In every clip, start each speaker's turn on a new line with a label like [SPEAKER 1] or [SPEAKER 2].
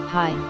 [SPEAKER 1] Hi.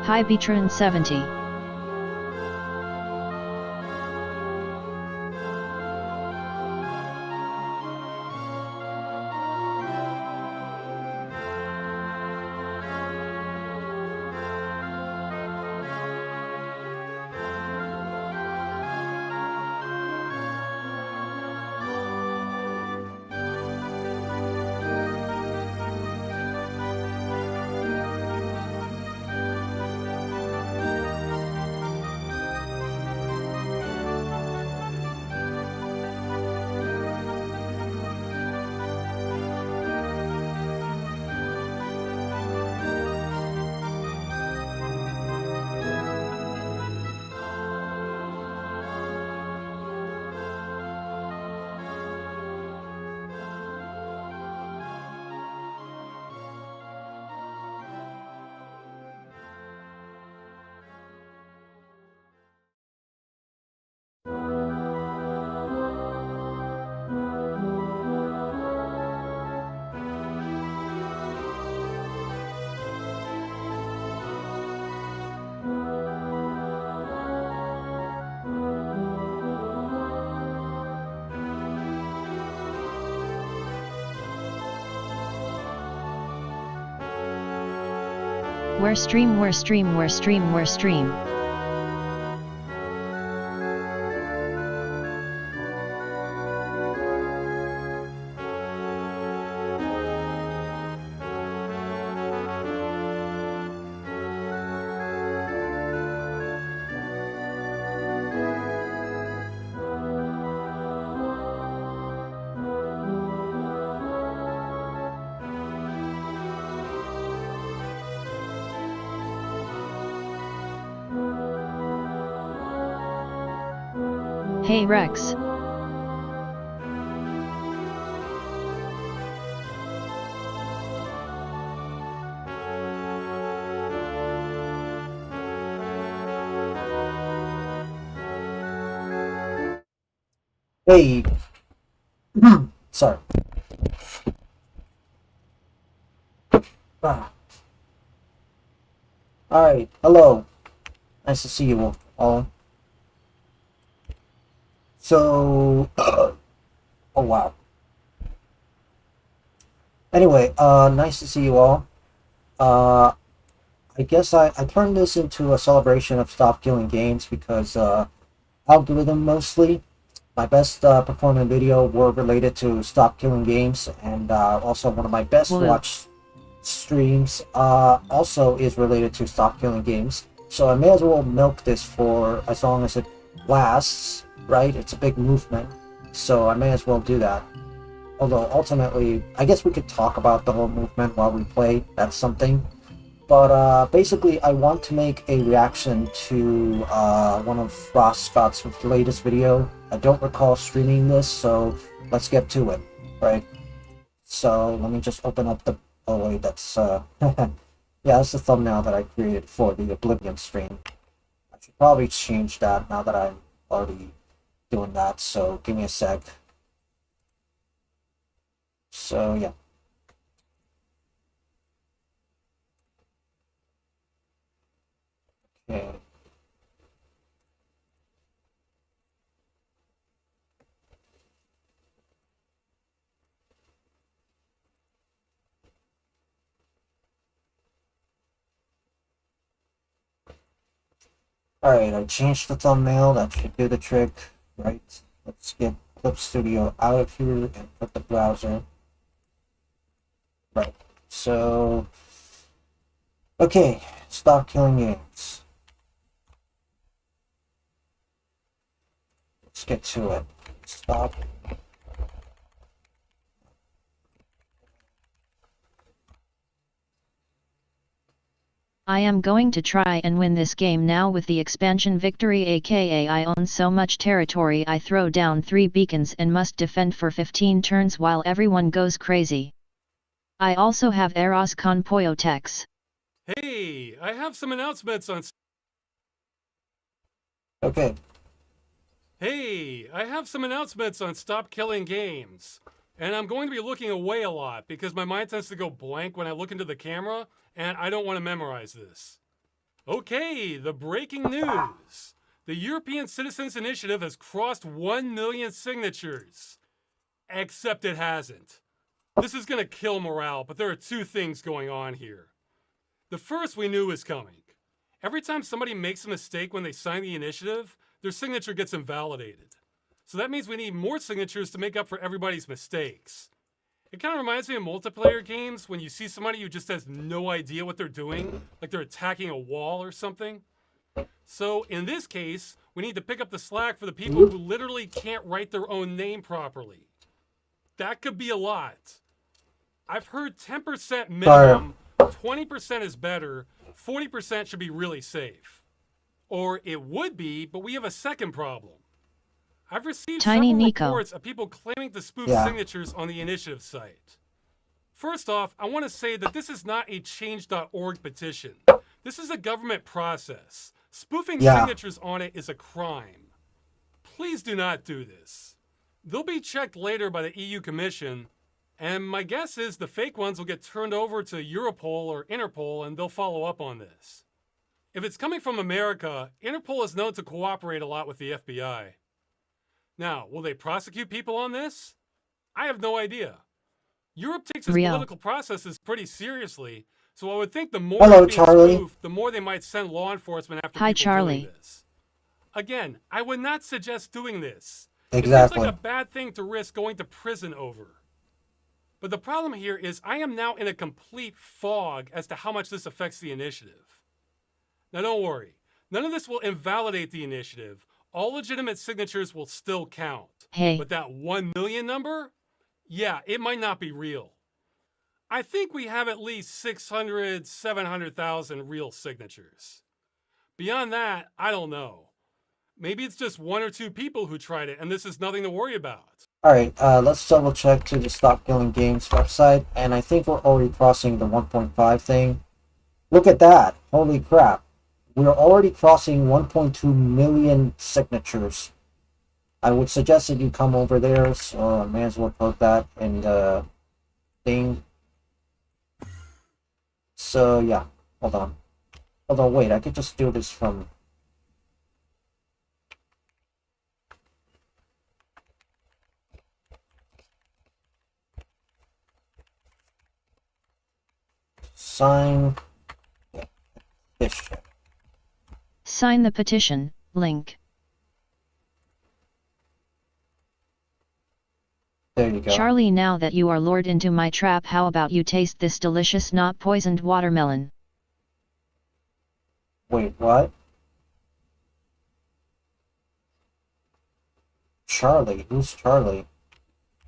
[SPEAKER 1] Hi Beatron 70. Where stream, where stream, where stream, where stream. Hey Rex.
[SPEAKER 2] Hey. Sorry. Alright, hello. Nice to see you all. So, oh wow. Anyway, nice to see you all. I guess I turned this into a celebration of Stop Killing Games because, algorithm mostly. My best performing video were related to Stop Killing Games, and also one of my best watched streams also is related to Stop Killing Games. So I may as well milk this for as long as it lasts, right? It's a big movement, so I may as well do that. Although ultimately, I guess we could talk about the whole movement while we play, that's something. But basically, I want to make a reaction to one of Ross Scott's latest video. I don't recall streaming this, so let's get to it, right? So let me just open up the... Oh wait, that's... yeah, that's the thumbnail that I created for the Oblivion stream. I should probably change that now that I'm already doing that, so give me a sec. So, yeah. Okay. Alright, I changed the thumbnail. That should do the trick, right? Let's get Clip Studio out of here and put the browser. Right. So, okay, Stop Killing Games. Let's get to it. Stop.
[SPEAKER 1] I am going to try and win this game now with the expansion victory, aka I own so much territory I throw down 3 beacons and must defend for 15 turns while everyone goes crazy. I also have Eros con Pollo Tex.
[SPEAKER 3] Hey, I have some announcements on...
[SPEAKER 2] Okay.
[SPEAKER 3] Hey, I have some announcements on Stop Killing Games. And I'm going to be looking away a lot because my mind tends to go blank when I look into the camera, and I don't want to memorize this. Okay, the breaking news. The European Citizens Initiative has crossed 1 million signatures. Except it hasn't. This is going to kill morale, but there are two things going on here. The first we knew was coming. Every time somebody makes a mistake when they sign the initiative, their signature gets invalidated. So that means we need more signatures to make up for everybody's mistakes. It kind of reminds me of multiplayer games when you see somebody who just has no idea what they're doing, like they're attacking a wall or something. So in this case, we need to pick up the slack for the people who literally can't write their own name properly. That could be a lot. I've heard 10% minimum, 20% is better, 40% should be really safe. Or it would be, but we have a second problem. I've received several reports of people claiming to spoof signatures on the initiative site. First off, I want to say that this is not a change.org petition. This is a government process. Spoofing signatures on it is a crime. Please do not do this. They'll be checked later by the EU Commission, and my guess is the fake ones will get turned over to Europol or Interpol and they'll follow up on this. If it's coming from America, Interpol is known to cooperate a lot with the FBI. Now, will they prosecute people on this? I have no idea. Europe takes its political processes pretty seriously, so I would think the more spoofed, the more they might send law enforcement after people doing this. Again, I would not suggest doing this. Exactly. It seems like a bad thing to risk going to prison over. But the problem here is I am now in a complete fog as to how much this affects the initiative. Now don't worry, none of this will invalidate the initiative. All legitimate signatures will still count. But that 1 million number? Yeah, it might not be real. I think we have at least 600, 700,000 real signatures. Beyond that, I don't know. Maybe it's just one or two people who tried it and this is nothing to worry about.
[SPEAKER 2] Alright, let's double check to the Stop Killing Games website, and I think we're already crossing the 1.5 thing. Look at that! Holy crap. We're already crossing 1.2 million signatures. I would suggest that you come over there, so I may as well put that in the thing. So yeah, hold on. Although wait, I could just do this from... Sign petition.
[SPEAKER 1] Sign the petition, link.
[SPEAKER 2] There you go.
[SPEAKER 1] Charlie, now that you are lured into my trap, how about you taste this delicious not poisoned watermelon?
[SPEAKER 2] Wait, what? Charlie? Who's Charlie?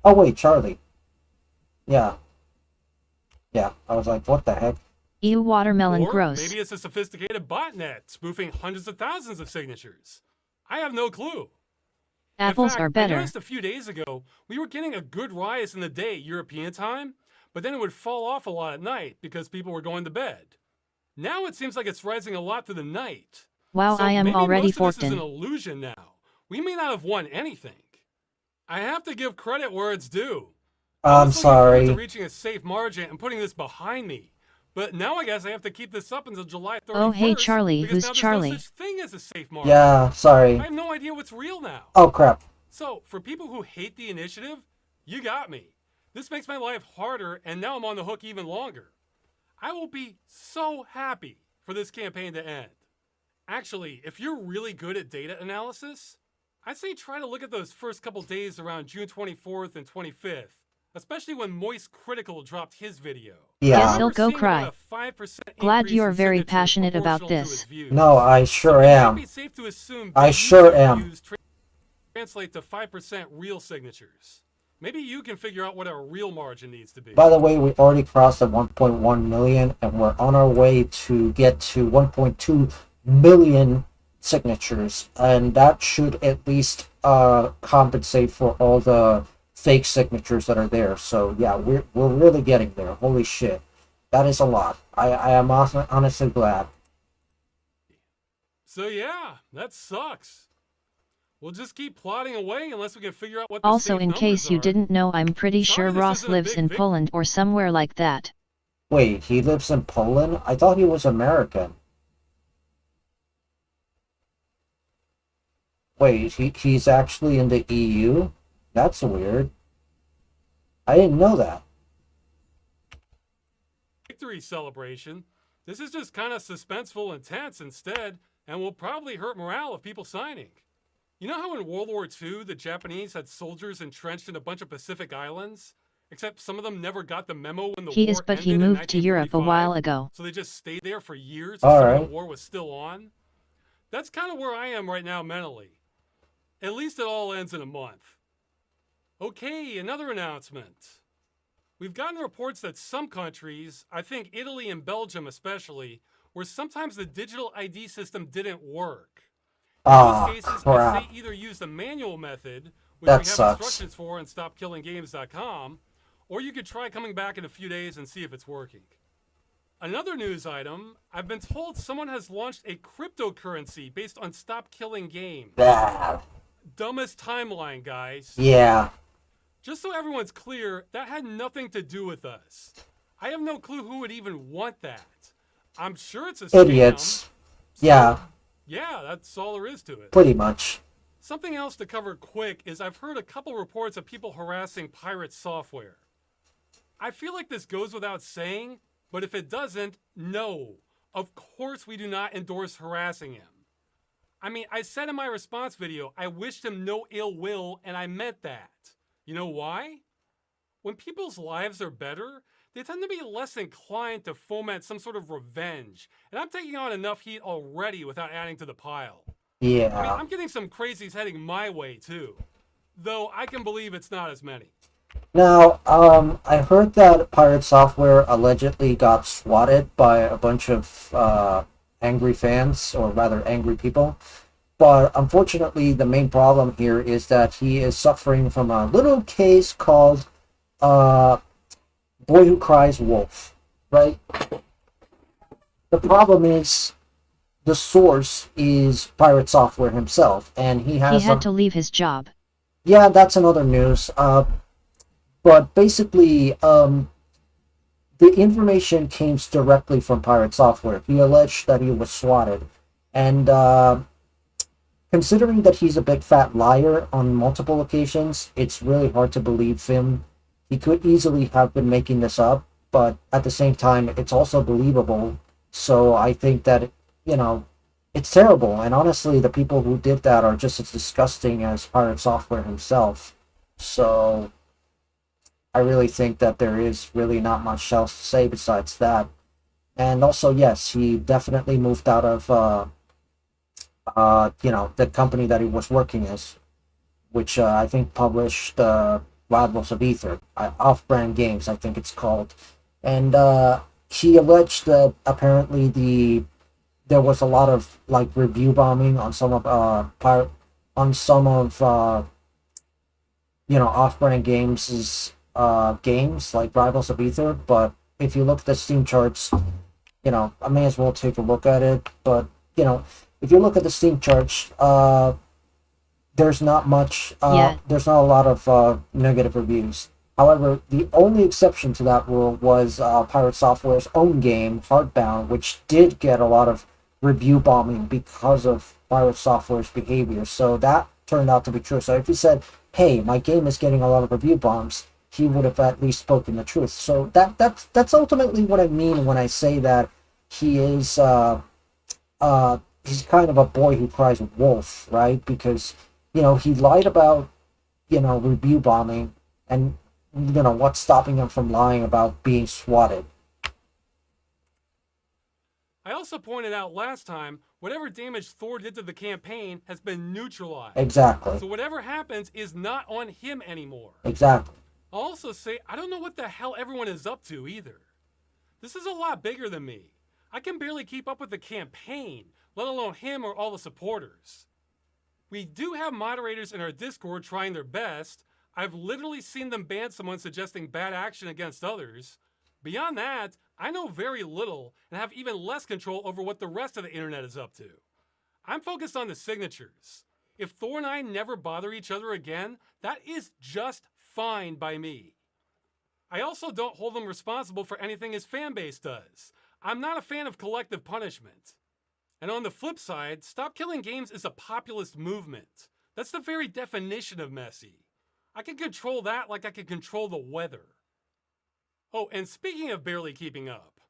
[SPEAKER 2] Oh wait, Charlie. Yeah. Yeah, I was like, what the heck?
[SPEAKER 1] Ew, watermelon,
[SPEAKER 3] or
[SPEAKER 1] gross.
[SPEAKER 3] Maybe it's a sophisticated botnet spoofing hundreds of thousands of signatures. I have no clue.
[SPEAKER 1] Apples are better.
[SPEAKER 3] I noticed a few days ago, we were getting a good rise in the day, European time, but then it would fall off a lot at night because people were going to bed. Now it seems like it's rising a lot through the night.
[SPEAKER 1] Wow,
[SPEAKER 3] so
[SPEAKER 1] I am already
[SPEAKER 3] forked in. This is
[SPEAKER 1] in.
[SPEAKER 3] an illusion now. We may not have won anything. I have to give credit where it's due.
[SPEAKER 2] I'm sorry.
[SPEAKER 3] To reaching a safe margin and putting this behind me. But now I guess I have to keep this up until July 31st.
[SPEAKER 1] Oh, hey, Charlie, who's
[SPEAKER 3] now
[SPEAKER 1] Charlie?
[SPEAKER 3] There's no such thing as a safe margin.
[SPEAKER 2] Yeah, sorry.
[SPEAKER 3] I have no idea what's real now.
[SPEAKER 2] Oh, crap.
[SPEAKER 3] So, for people who hate the initiative, you got me. This makes my life harder, and now I'm on the hook even longer. I will be so happy for this campaign to end. Actually, if you're really good at data analysis, I'd say try to look at those first couple days around June 24th and 25th. Especially when Moist Critical dropped his video.
[SPEAKER 2] Yeah.
[SPEAKER 1] Yes, he'll go cry. Glad you're very passionate about this.
[SPEAKER 2] No, I sure am.
[SPEAKER 3] Safe to assume
[SPEAKER 2] I sure am.
[SPEAKER 3] Translate to 5% real signatures. Maybe you can figure out what our real margin needs to be.
[SPEAKER 2] By the way, we already crossed the 1.1 million, and we're on our way to get to 1.2 million signatures, and that should at least compensate for all the fake signatures that are there. So yeah, we're really getting there. Holy shit, that is a lot. I am honestly glad.
[SPEAKER 3] So yeah, that sucks. We'll just keep plodding away unless we can figure out what the
[SPEAKER 1] Also,
[SPEAKER 3] safe
[SPEAKER 1] in case you
[SPEAKER 3] are.
[SPEAKER 1] didn't know, I'm pretty
[SPEAKER 3] Sorry,
[SPEAKER 1] sure Ross lives in Poland or somewhere like that.
[SPEAKER 2] Wait, he lives in Poland? I thought he was American. Wait, he's actually in the EU? That's weird. I didn't know that.
[SPEAKER 3] Victory celebration. This is just kind of suspenseful and tense instead, and will probably hurt morale of people signing. You know how in World War II, the Japanese had soldiers entrenched in a bunch of Pacific islands? Except some of them never got the memo when the
[SPEAKER 1] He is,
[SPEAKER 3] war
[SPEAKER 1] but he
[SPEAKER 3] ended in
[SPEAKER 1] moved to Europe a while
[SPEAKER 3] 1945,
[SPEAKER 1] ago.
[SPEAKER 3] so they just stayed there for years
[SPEAKER 2] All
[SPEAKER 3] assuming
[SPEAKER 2] right.
[SPEAKER 3] the war was still on? That's kind of where I am right now mentally. At least it all ends in a month. Okay, another announcement. We've gotten reports that some countries, I think Italy and Belgium especially, where sometimes the digital ID system didn't work. In those
[SPEAKER 2] Ah,
[SPEAKER 3] cases, I
[SPEAKER 2] crap.
[SPEAKER 3] say either use the manual method, which
[SPEAKER 2] That
[SPEAKER 3] we have
[SPEAKER 2] sucks.
[SPEAKER 3] instructions for on stopkillinggames.com, or you could try coming back in a few days and see if it's working. Another news item, I've been told someone has launched a cryptocurrency based on Stop Killing Games.
[SPEAKER 2] Bad.
[SPEAKER 3] Dumbest timeline, guys.
[SPEAKER 2] Yeah.
[SPEAKER 3] Just so everyone's clear, that had nothing to do with us. I have no clue who would even want that. I'm sure it's a scam.
[SPEAKER 2] Idiots.
[SPEAKER 3] So,
[SPEAKER 2] Yeah,
[SPEAKER 3] yeah, that's all there is to it.
[SPEAKER 2] pretty much.
[SPEAKER 3] Something else to cover quick is I've heard a couple reports of people harassing pirate software. I feel like this goes without saying, but if it doesn't, no. Of course we do not endorse harassing him. I mean, I said in my response video, I wished him no ill will, and I meant that. You know why? When people's lives are better, they tend to be less inclined to foment some sort of revenge. And I'm taking on enough heat already without adding to the pile. I mean,
[SPEAKER 2] Yeah.
[SPEAKER 3] I'm getting some crazies heading my way too. Though I can believe it's not as many.
[SPEAKER 2] Now, I heard that Pirate Software allegedly got swatted by a bunch of angry fans, or rather angry people. But unfortunately, the main problem here is that he is suffering from a little case called Boy Who Cries Wolf, right? The problem is the source is Pirate Software himself, and he
[SPEAKER 1] He
[SPEAKER 2] has
[SPEAKER 1] had to leave his job.
[SPEAKER 2] Yeah, that's another news. But basically, the information came directly from Pirate Software. He alleged that he was swatted, and considering that he's a big fat liar on multiple occasions, it's really hard to believe him. He could easily have been making this up, but at the same time, it's also believable. So I think that, it's terrible. And honestly, the people who did that are just as disgusting as Pirate Software himself. So I really think that there is really not much else to say besides that. And also, yes, he definitely moved out of the company that he was working as, which I think published Rivals of Ether, Off-Brand Games, I think it's called. And he alleged that apparently there was a lot of like review bombing on some of Off-Brand Games' games like Rivals of Ether. But if you look at the Steam charts, I may as well take a look at it. But if you look at the Steam charts, there's not much. There's not a lot of negative reviews. However, the only exception to that rule was Pirate Software's own game, Hardbound, which did get a lot of review bombing because of Pirate Software's behavior. So that turned out to be true. So if he said, "Hey, my game is getting a lot of review bombs," he would have at least spoken the truth. So that's ultimately what I mean when I say that he is he's kind of a boy who cries wolf, right? Because he lied about review bombing, and what's stopping him from lying about being swatted?
[SPEAKER 3] I also pointed out last time, whatever damage Thor did to the campaign has been neutralized.
[SPEAKER 2] Exactly.
[SPEAKER 3] So whatever happens is not on him anymore.
[SPEAKER 2] Exactly.
[SPEAKER 3] I'll also say, I don't know what the hell everyone is up to either. This is a lot bigger than me. I can barely keep up with the campaign, let alone him or all the supporters. We do have moderators in our Discord trying their best. I've literally seen them ban someone suggesting bad action against others. Beyond that, I know very little and have even less control over what the rest of the internet is up to. I'm focused on the signatures. If Thor and I never bother each other again, that is just fine by me. I also don't hold him responsible for anything his fan base does. I'm not a fan of collective punishment. And on the flip side, Stop Killing Games is a populist movement. That's the very definition of messy. I can control that like I can control the weather. Oh, and speaking of barely keeping up,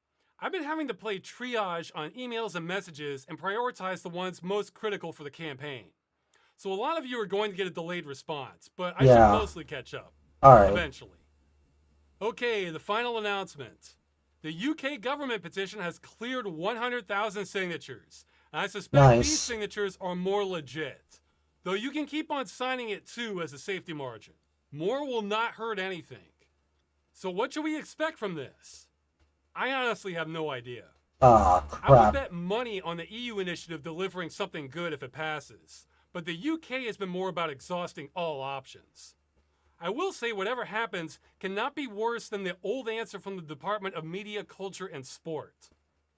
[SPEAKER 3] I've been having to play triage on emails and messages and prioritize the ones most critical for the campaign. So a lot of you are going to get a delayed response, but I should mostly catch up.
[SPEAKER 2] Alright.
[SPEAKER 3] Eventually. Okay, the final announcement. The UK government petition has cleared 100,000 signatures. And I suspect these signatures are more legit. Though you can keep on signing it too as a safety margin. More will not hurt anything. So what should we expect from this? I honestly have no idea.
[SPEAKER 2] Crap.
[SPEAKER 3] I would bet money on the EU initiative delivering something good if it passes. But the UK has been more about exhausting all options. I will say whatever happens cannot be worse than the old answer from the Department of Media, Culture, and Sport.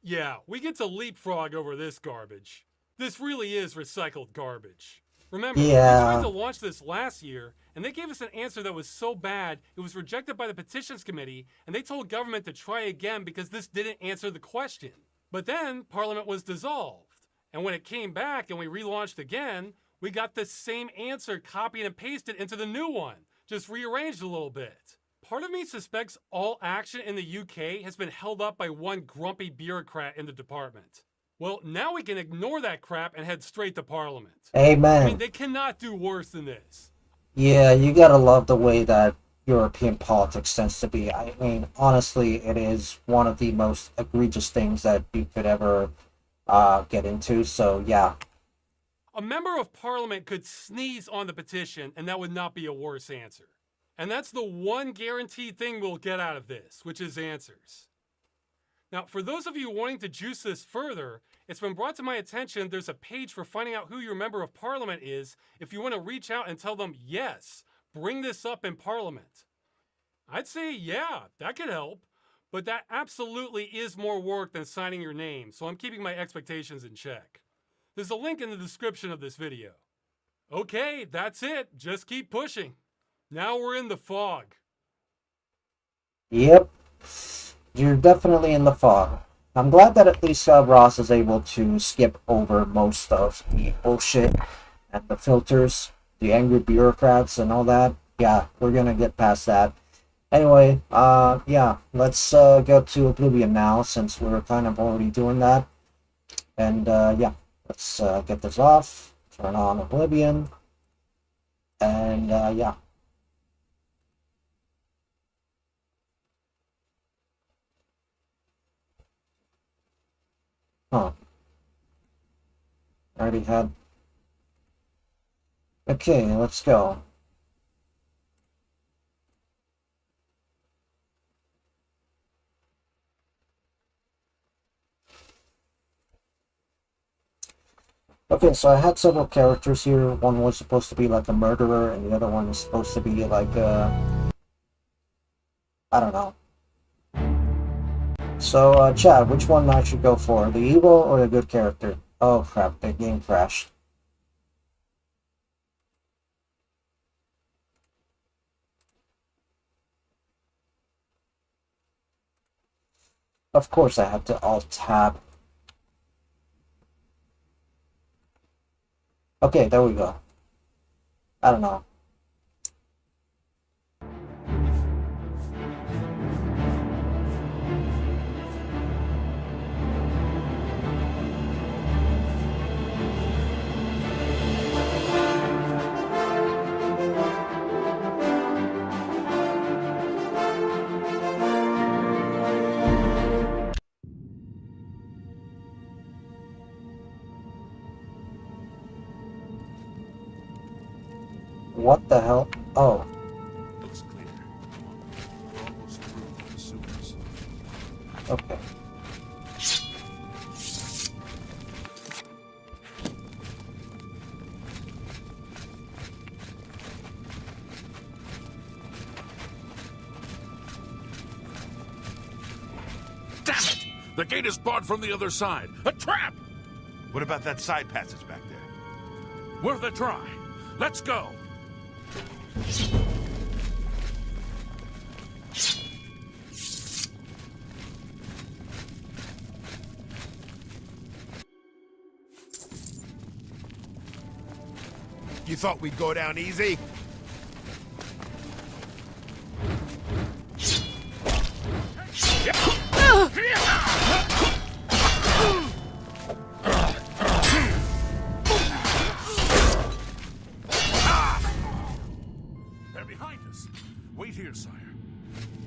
[SPEAKER 3] Yeah, we get to leapfrog over this garbage. This really is recycled garbage. Remember, we tried to launch this last year, and they gave us an answer that was so bad, it was rejected by the Petitions Committee, and they told government to try again because this didn't answer the question. But then, Parliament was dissolved. And when it came back and we relaunched again, we got the same answer copied and pasted into the new one, just rearranged a little bit. Part of me suspects all action in the UK has been held up by one grumpy bureaucrat in the department. Well, now we can ignore that crap and head straight to Parliament.
[SPEAKER 2] Amen.
[SPEAKER 3] I mean, they cannot do worse than this.
[SPEAKER 2] Yeah, you gotta love the way that European politics tends to be. I mean, honestly, it is one of the most egregious things that you could ever get into, so yeah.
[SPEAKER 3] A member of Parliament could sneeze on the petition and that would not be a worse answer. And that's the one guaranteed thing we'll get out of this, which is answers. Now, for those of you wanting to juice this further, it's been brought to my attention there's a page for finding out who your member of Parliament is if you want to reach out and tell them, yes, bring this up in Parliament. I'd say, yeah, that could help, but that absolutely is more work than signing your name, so I'm keeping my expectations in check. There's a link in the description of this video. Okay, that's it. Just keep pushing. Now we're in the fog.
[SPEAKER 2] Yep. You're definitely in the fog. I'm glad that at least Ross is able to skip over most of the bullshit and the filters, the angry bureaucrats and all that. Yeah, we're gonna get past that. Anyway, yeah, let's go to Oblivion now since we're kind of already doing that. And yeah, let's get this off, turn on Oblivion, and yeah. Huh. Already had. Okay, let's go. Okay, so I had several characters here. One was supposed to be like a murderer, and the other one was supposed to be like a... I don't know. So, Chad, which one I should go for? The evil or the good character? Oh crap, the game crashed. Of course I have to alt-tab. Okay, there we go. I don't know. What the hell? Oh.
[SPEAKER 4] Looks clear. We're almost through the sewers.
[SPEAKER 2] Okay.
[SPEAKER 4] Damn it! The gate is barred from the other side. A trap! What about that side passage back there? Worth a try. Let's go! thought we'd go down easy? They're behind us. Wait here, sire.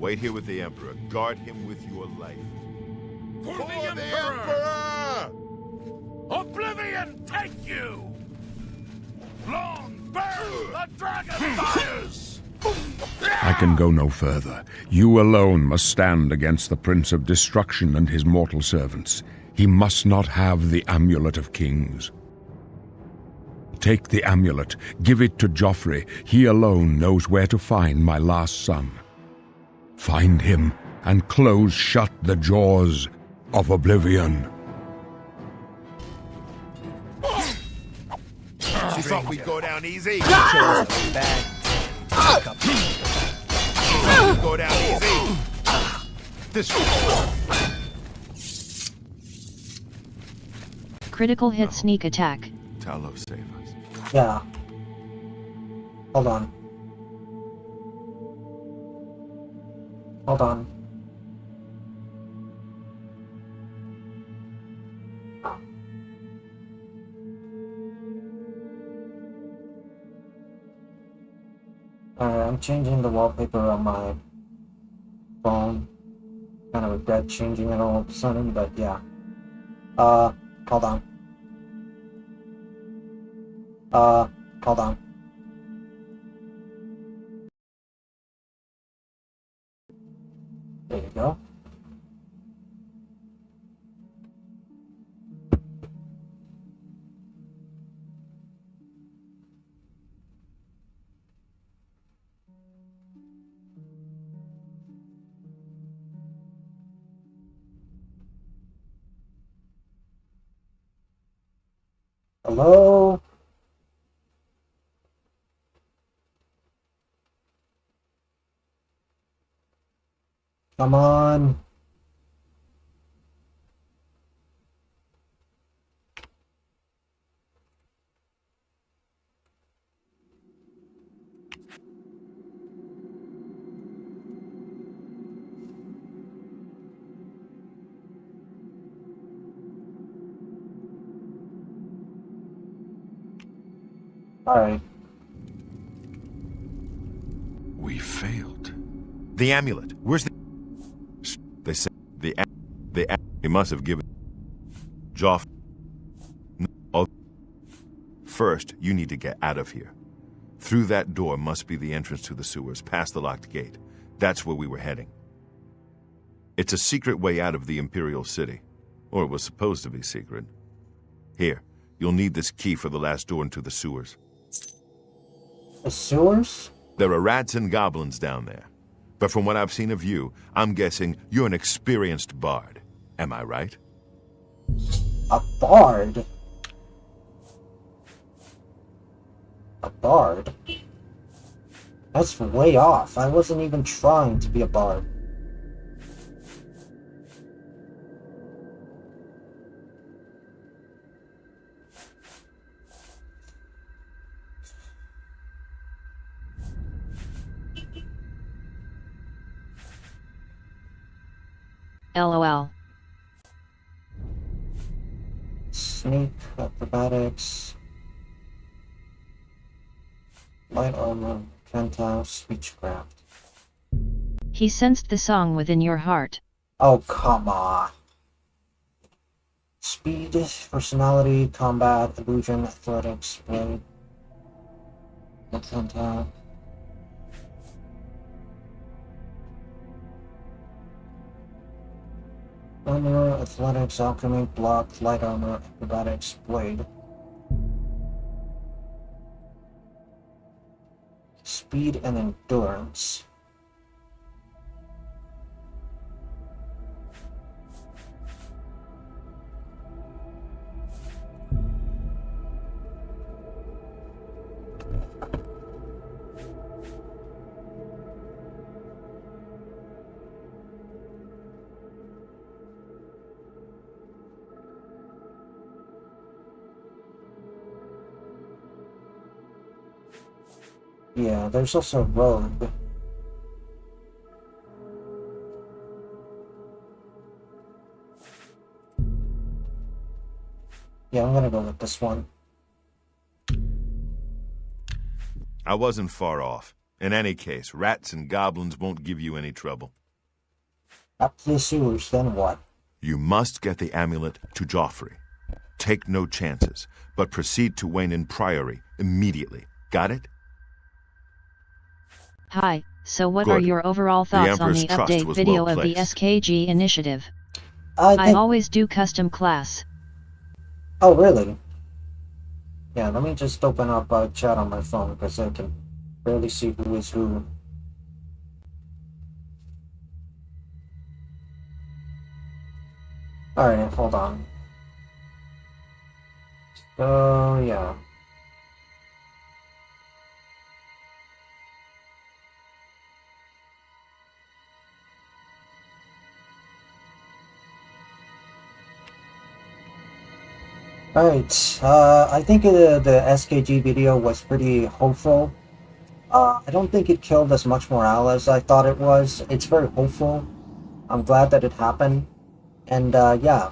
[SPEAKER 5] Wait here with the Emperor. Guard him with your life.
[SPEAKER 4] For the Emperor! Oblivion take you! Long burn the dragon fires!
[SPEAKER 6] I can go no further. You alone must stand against the Prince of Destruction and his mortal servants. He must not have the Amulet of Kings. Take the amulet, give it to Joffrey. He alone knows where to find my last son. Find him and close shut the jaws of Oblivion.
[SPEAKER 4] You thought we'd go down easy?
[SPEAKER 7] Bad.
[SPEAKER 4] Go down easy.
[SPEAKER 5] This way.
[SPEAKER 1] Critical hit sneak attack.
[SPEAKER 5] Talos, save us.
[SPEAKER 2] Yeah. Hold on. Hold on. I'm changing the wallpaper on my phone. Kind of regret changing it all of a sudden, but yeah. Hold on. Hold on. There you go. Hello? Come on. All right.
[SPEAKER 5] We failed. The amulet. Where's the... They say... He must have given... Joff... Oh. First, you need to get out of here. Through that door must be the entrance to the sewers, past the locked gate. That's where we were heading. It's a secret way out of the Imperial City. Or it was supposed to be secret. Here, you'll need this key for the last door into the sewers.
[SPEAKER 2] The sewers?
[SPEAKER 5] There are rats and goblins down there. But from what I've seen of you, I'm guessing you're an experienced bard. Am I right?
[SPEAKER 2] A bard? A bard? That's way off. I wasn't even trying to be a bard.
[SPEAKER 1] LOL.
[SPEAKER 2] Sneak, acrobatics, light armor, Kentile, speechcraft.
[SPEAKER 1] He sensed the song within your heart.
[SPEAKER 2] Oh, come on. Speed, personality, combat, illusion, athletics, blade, Kentile. Armor, athletics, alchemy, block, light armor, acrobatics, blade. Speed and endurance. Yeah, there's also Rogue. Yeah, I'm gonna go with this one.
[SPEAKER 5] I wasn't far off. In any case, rats and goblins won't give you any trouble.
[SPEAKER 2] Up to the sewers, then what?
[SPEAKER 5] You must get the amulet to Joffrey. Take no chances, but proceed to Wayne Priory immediately. Got it?
[SPEAKER 1] Hi, so what
[SPEAKER 5] Good.
[SPEAKER 1] are your overall thoughts on
[SPEAKER 5] Emperor's
[SPEAKER 1] the
[SPEAKER 5] trust
[SPEAKER 1] update
[SPEAKER 5] was
[SPEAKER 1] video
[SPEAKER 5] well
[SPEAKER 1] of the
[SPEAKER 5] placed.
[SPEAKER 1] SKG initiative?
[SPEAKER 2] I
[SPEAKER 1] I
[SPEAKER 2] think...
[SPEAKER 1] always do custom class.
[SPEAKER 2] Oh, really? Yeah, let me just open up chat on my phone, because I can barely see who is who. Alright, hold on. So, yeah. Alright, I think the SKG video was pretty hopeful. I don't think it killed as much morale as I thought it was. It's very hopeful. I'm glad that it happened. And yeah,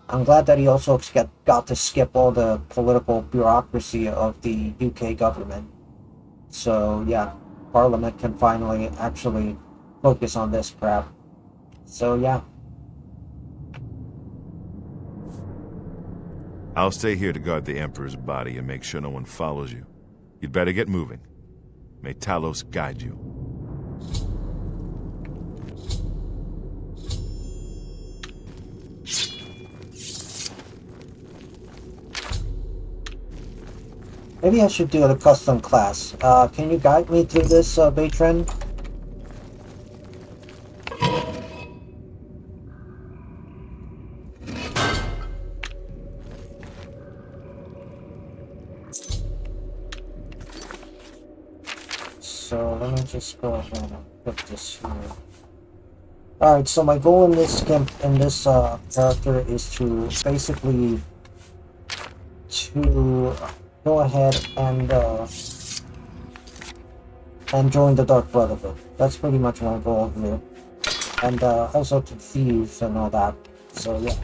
[SPEAKER 2] I'm glad that he also got to skip all the political bureaucracy of the UK government. So yeah, Parliament can finally actually focus on this crap. So yeah.
[SPEAKER 5] I'll stay here to guard the Emperor's body and make sure no one follows you. You'd better get moving. May Talos guide you.
[SPEAKER 2] Maybe I should do a custom class. Can you guide me through this, Batron? So let me just go ahead and put this here. Alright, so my goal in this character is to basically go ahead and join the Dark Brotherhood. That's pretty much my goal here. And also to thieves and all that. So yeah.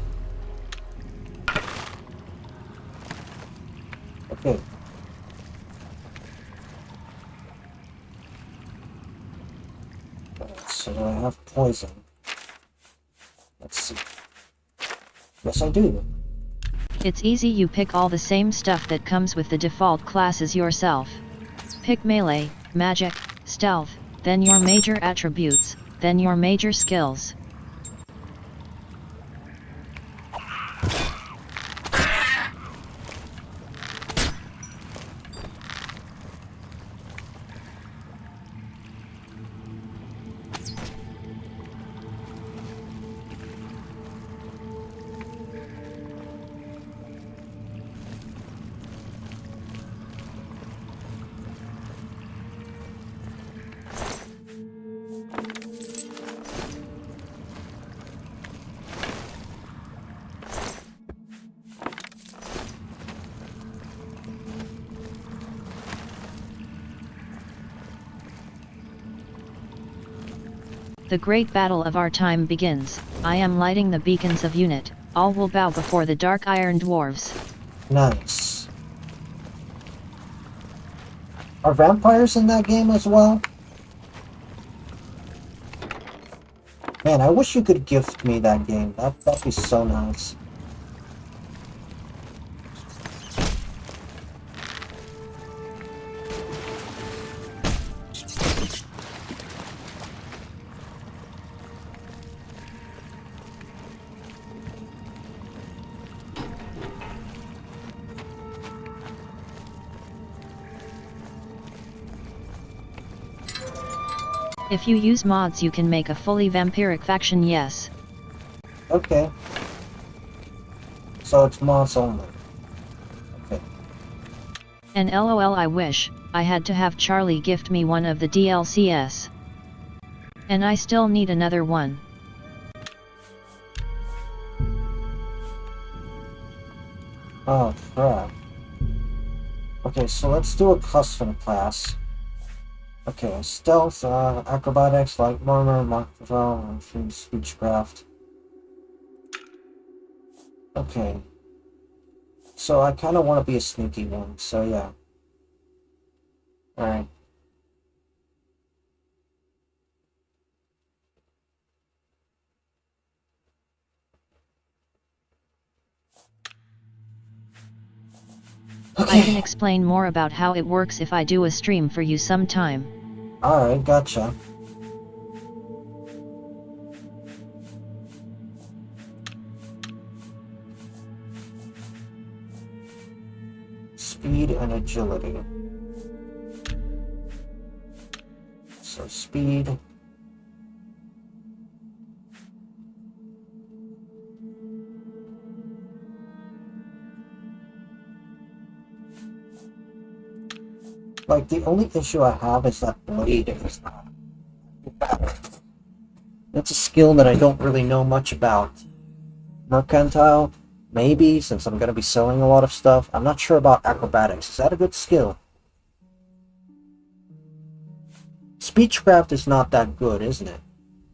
[SPEAKER 2] Okay. So do I have poison? Let's see. Yes, I do.
[SPEAKER 1] It's easy, you pick all the same stuff that comes with the default classes yourself. Pick melee, magic, stealth, then your major attributes, then your major skills. The great battle of our time begins. I am lighting the beacons of unit. All will bow before the dark iron dwarves.
[SPEAKER 2] Nice. Are vampires in that game as well? Man, I wish you could gift me that game. That'd be so nice.
[SPEAKER 1] If you use mods, you can make a fully vampiric faction, yes.
[SPEAKER 2] Okay. So it's mods only. Okay.
[SPEAKER 1] And lol, I wish I had to have Charlie gift me one of the DLCs. And I still need another one.
[SPEAKER 2] Oh crap. Okay, so let's do a custom class. Okay, stealth, acrobatics, light murmur, microphone, free speechcraft. Okay. So I kind of want to be a sneaky one, so yeah. Alright.
[SPEAKER 1] I can explain more about how it works if I do a stream for you sometime.
[SPEAKER 2] Alright, gotcha. Speed and agility. So speed. Like, the only issue I have is that blade is not. It's a skill that I don't really know much about. Mercantile, maybe, since I'm going to be selling a lot of stuff. I'm not sure about acrobatics. Is that a good skill? Speechcraft is not that good, isn't it?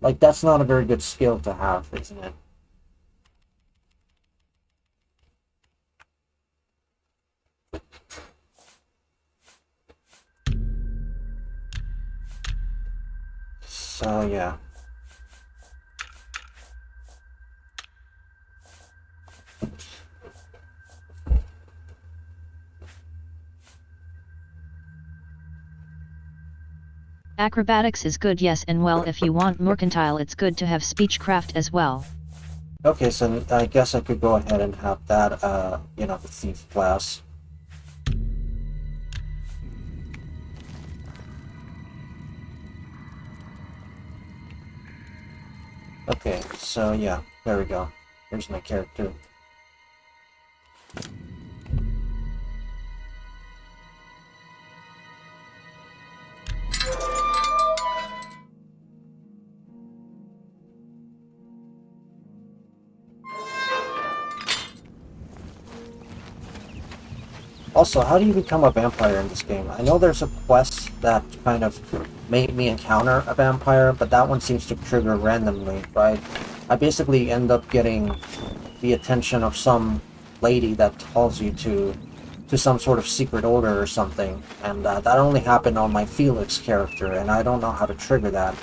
[SPEAKER 2] Like, that's not a very good skill to have, isn't it? So, yeah.
[SPEAKER 1] Acrobatics is good, yes, and well, if you want mercantile it's good to have speechcraft as well.
[SPEAKER 2] Okay, so I guess I could go ahead and have that, you know, the thief class. Okay, so yeah, there we go. Here's my character. Also, how do you become a vampire in this game? I know there's a quest that kind of made me encounter a vampire, but that one seems to trigger randomly, right? I basically end up getting the attention of some lady that calls you to some sort of secret order or something, and that only happened on my Felix character, and I don't know how to trigger that.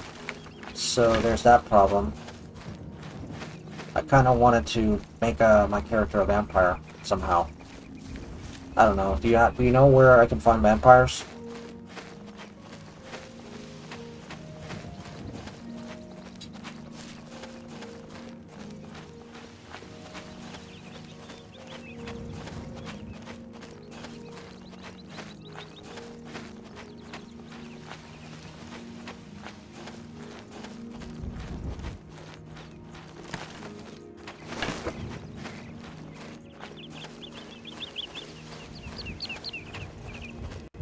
[SPEAKER 2] So there's that problem. I kind of wanted to make my character a vampire somehow. I don't know. Do you know where I can find vampires?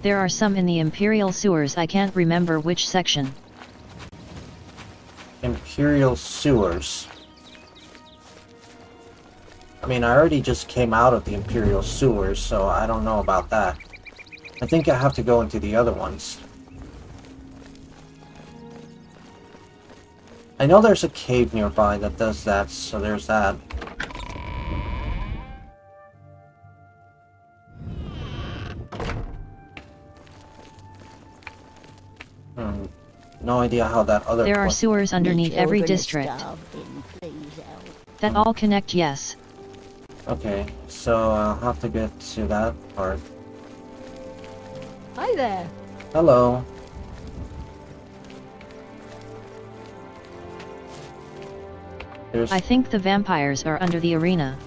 [SPEAKER 1] There are some in the Imperial sewers, I can't remember which section.
[SPEAKER 2] Imperial sewers. I mean, I already just came out of the Imperial sewers, so I don't know about that. I think I have to go into the other ones. I know there's a cave nearby that does that, so there's that. No idea how that other...
[SPEAKER 1] There are sewers underneath every district. That all connect, yes.
[SPEAKER 2] Okay, so I'll have to get to that part.
[SPEAKER 7] Hi there.
[SPEAKER 2] Hello.
[SPEAKER 1] I think the vampires are under the arena.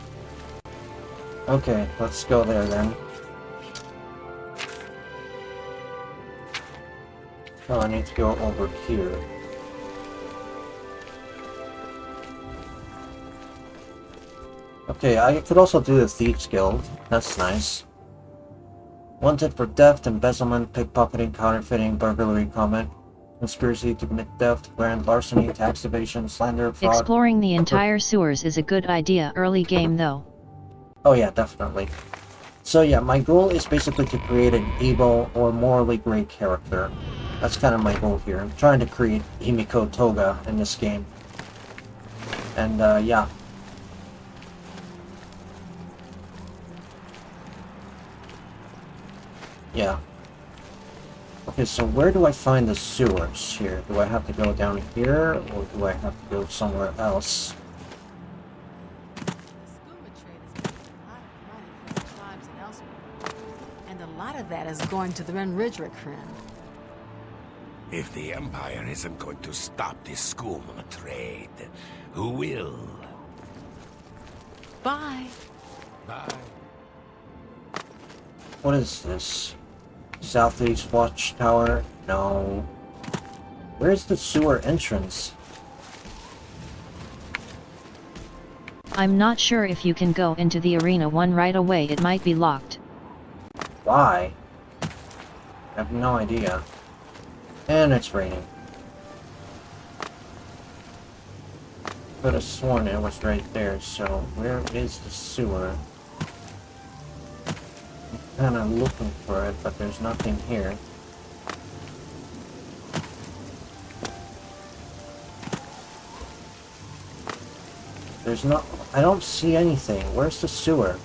[SPEAKER 2] Okay, let's go there then. Oh, I need to go over here. Okay, I could also do the Thieves Guild. That's nice. Wanted for theft, embezzlement, pickpocketing, counterfeiting, burglary, comment, conspiracy to commit theft, grand larceny, tax evasion, slander, fraud...
[SPEAKER 1] Exploring the entire sewers is a good idea early game though.
[SPEAKER 2] Oh yeah, definitely. So yeah, my goal is basically to create an evil or morally great character. That's kind of my goal here. I'm trying to create Himiko Toga in this game. And, yeah. Yeah. Okay, so where do I find the sewers here? Do I have to go down here, or do I have to go somewhere else?
[SPEAKER 7] The scuba trade is making a lot of money for the tribes and elsewhere. And a lot of that is going to the Renridrickren.
[SPEAKER 8] If the Empire isn't going to stop this scuba trade, who will?
[SPEAKER 7] Bye.
[SPEAKER 8] Bye.
[SPEAKER 2] What is this? Southeast Watchtower? No. Where's the sewer entrance?
[SPEAKER 1] I'm not sure if you can go into the arena one right away, it might be locked.
[SPEAKER 2] Why? I have no idea. And it's raining. Could have sworn it was right there, so where is the sewer? I'm kinda looking for it, but there's nothing here. There's no... I don't see anything. Where's the sewer?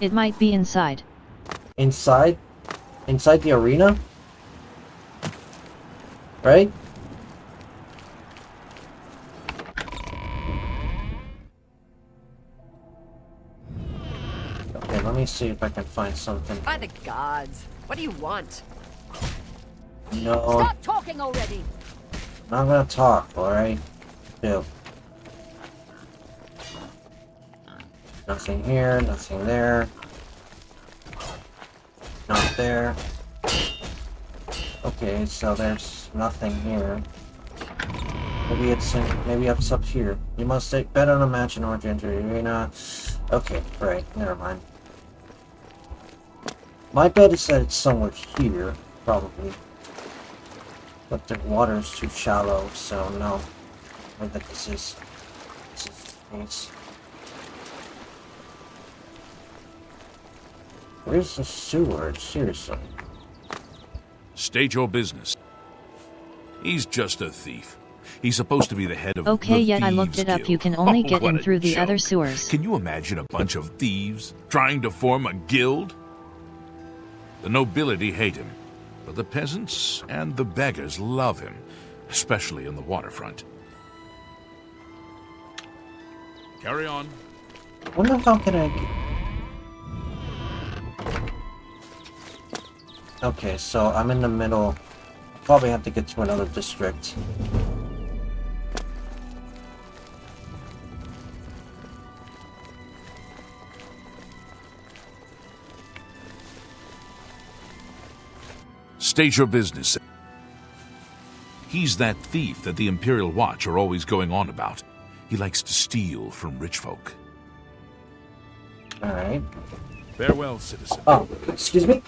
[SPEAKER 1] It might be inside.
[SPEAKER 2] Inside? Inside the arena? Right? Okay, let me see if I can find something.
[SPEAKER 9] By the gods, what do you want?
[SPEAKER 2] No,
[SPEAKER 9] Stop talking already!
[SPEAKER 2] I'm not gonna talk, alright? Chill. Nothing here, nothing there. Not there. Okay, so there's nothing here. Maybe it's up here. You must bet on a match in order to enter the arena. Okay, right, never mind. My bet is that it's somewhere here, probably. But the water is too shallow, so no. I bet this is the case. Where's the sewer? Seriously.
[SPEAKER 4] State your business. He's just a thief. He's supposed to be the head of
[SPEAKER 1] Okay,
[SPEAKER 4] the
[SPEAKER 1] yet I looked
[SPEAKER 4] Thieves'
[SPEAKER 1] it up.
[SPEAKER 4] Guild.
[SPEAKER 1] You can only
[SPEAKER 4] Oh,
[SPEAKER 1] get
[SPEAKER 4] what
[SPEAKER 1] in
[SPEAKER 4] a
[SPEAKER 1] through the other
[SPEAKER 4] joke.
[SPEAKER 1] sewers.
[SPEAKER 4] Can you imagine a bunch of thieves trying to form a guild? The nobility hate him, but the peasants and the beggars love him, especially in the waterfront. Carry on.
[SPEAKER 2] Wonder how can I get... Okay, so I'm in the middle. Probably have to get to another district.
[SPEAKER 4] State your business. He's that thief that the Imperial Watch are always going on about. He likes to steal from rich folk.
[SPEAKER 2] Alright.
[SPEAKER 4] Farewell, citizen.
[SPEAKER 2] Oh, excuse me?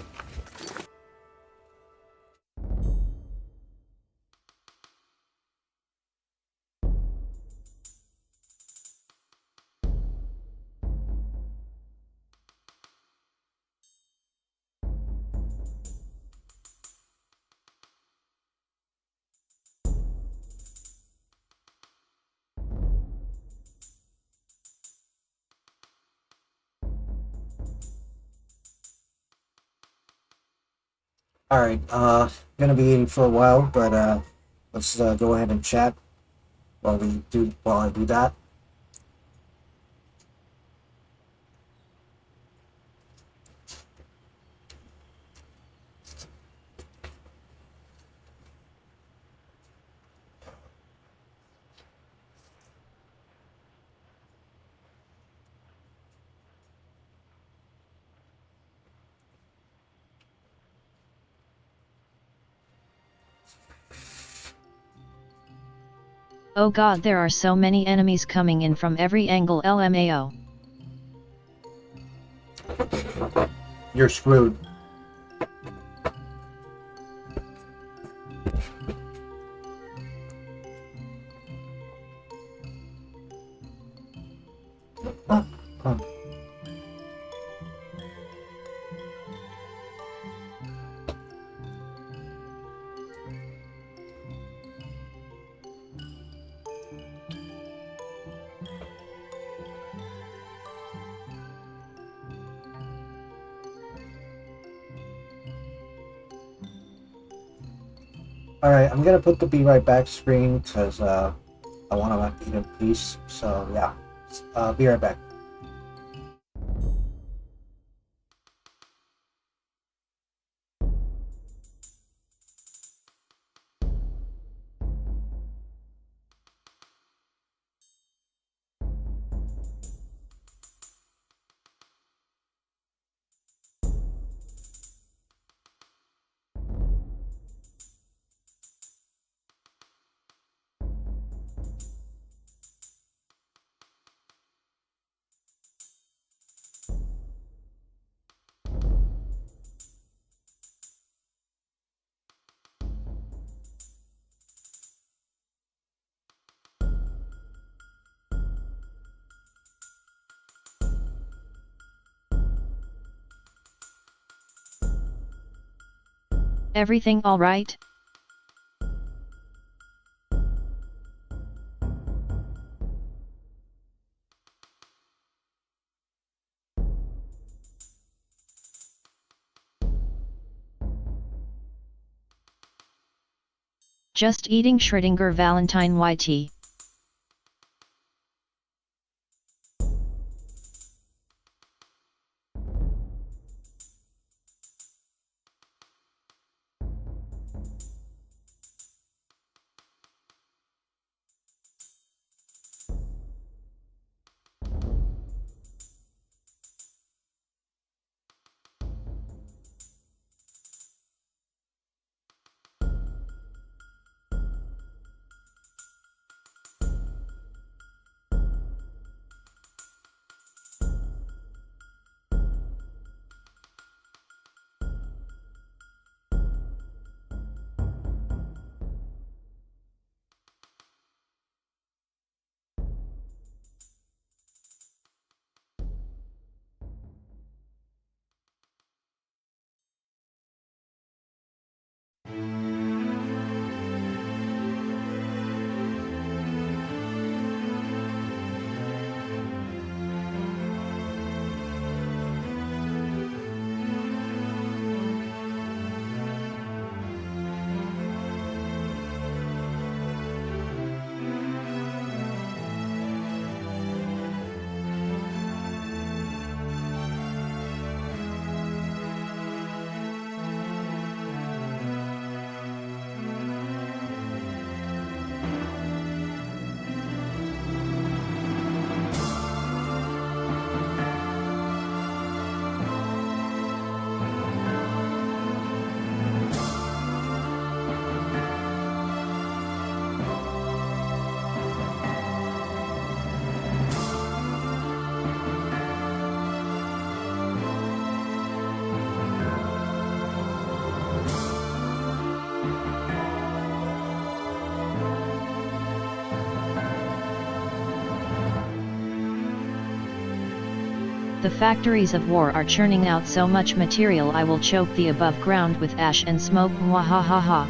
[SPEAKER 2] Alright, gonna be eating for a while, but, let's, go ahead and chat while I do that.
[SPEAKER 1] Oh god, there are so many enemies coming in from every angle, LMAO.
[SPEAKER 2] you're screwed. Ah, come on. Alright, I'm gonna put the be right back screen because I want to eat in peace. So yeah, be right back.
[SPEAKER 1] Everything all right? Just eating Schrödinger Valentine YT. The factories of war are churning out so much material I will choke the above ground with ash and smoke mwahahaha.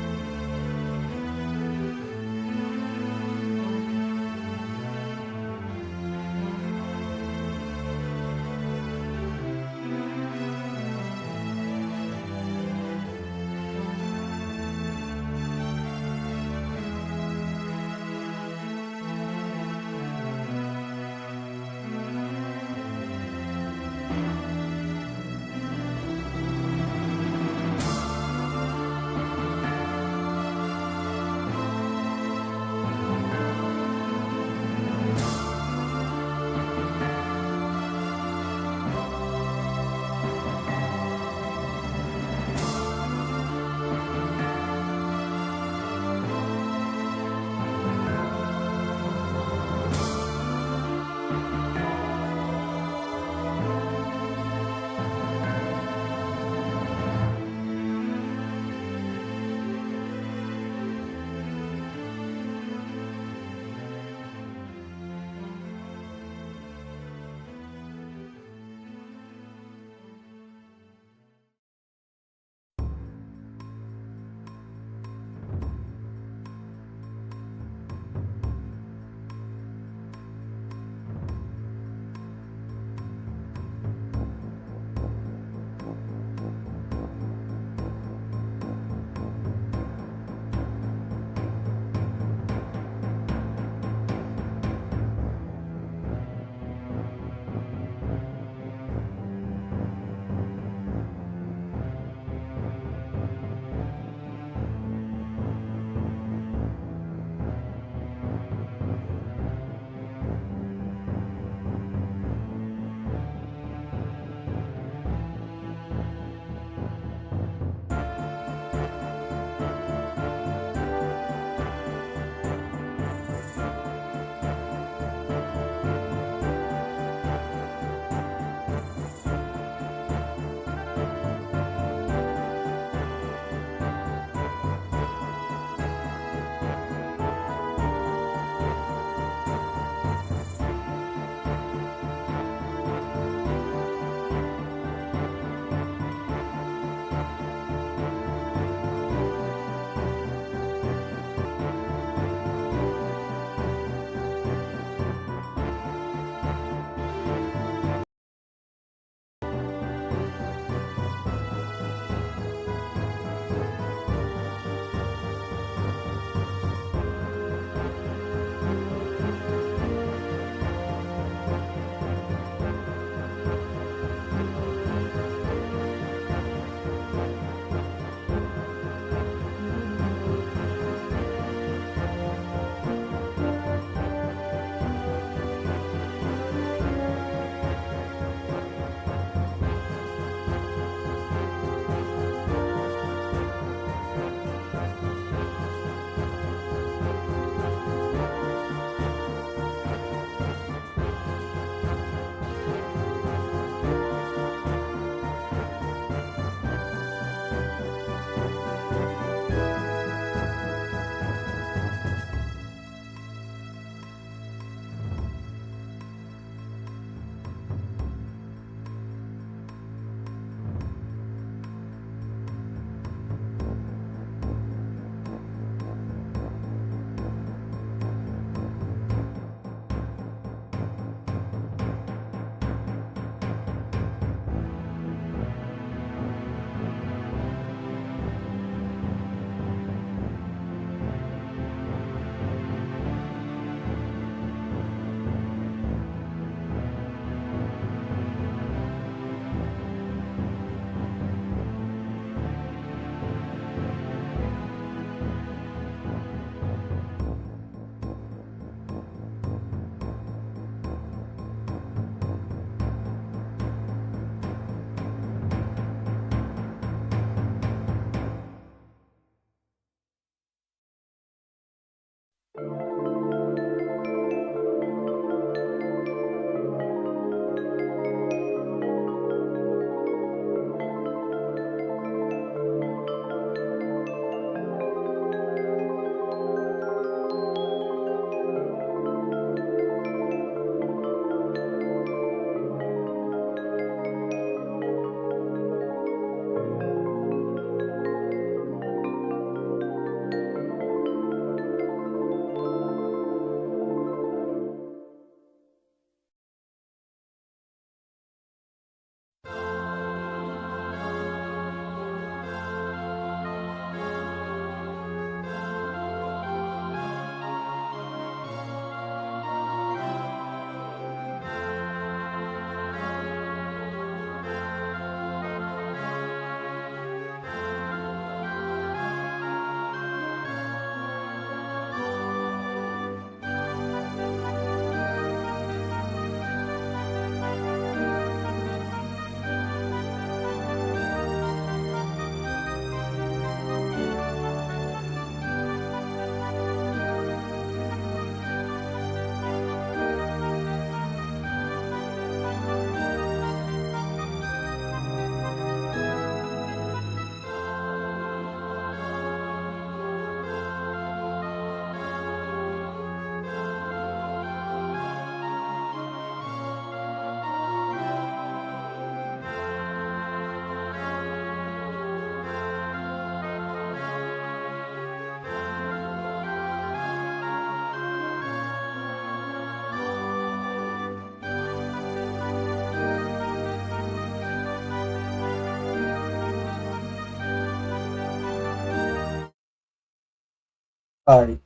[SPEAKER 2] Alright,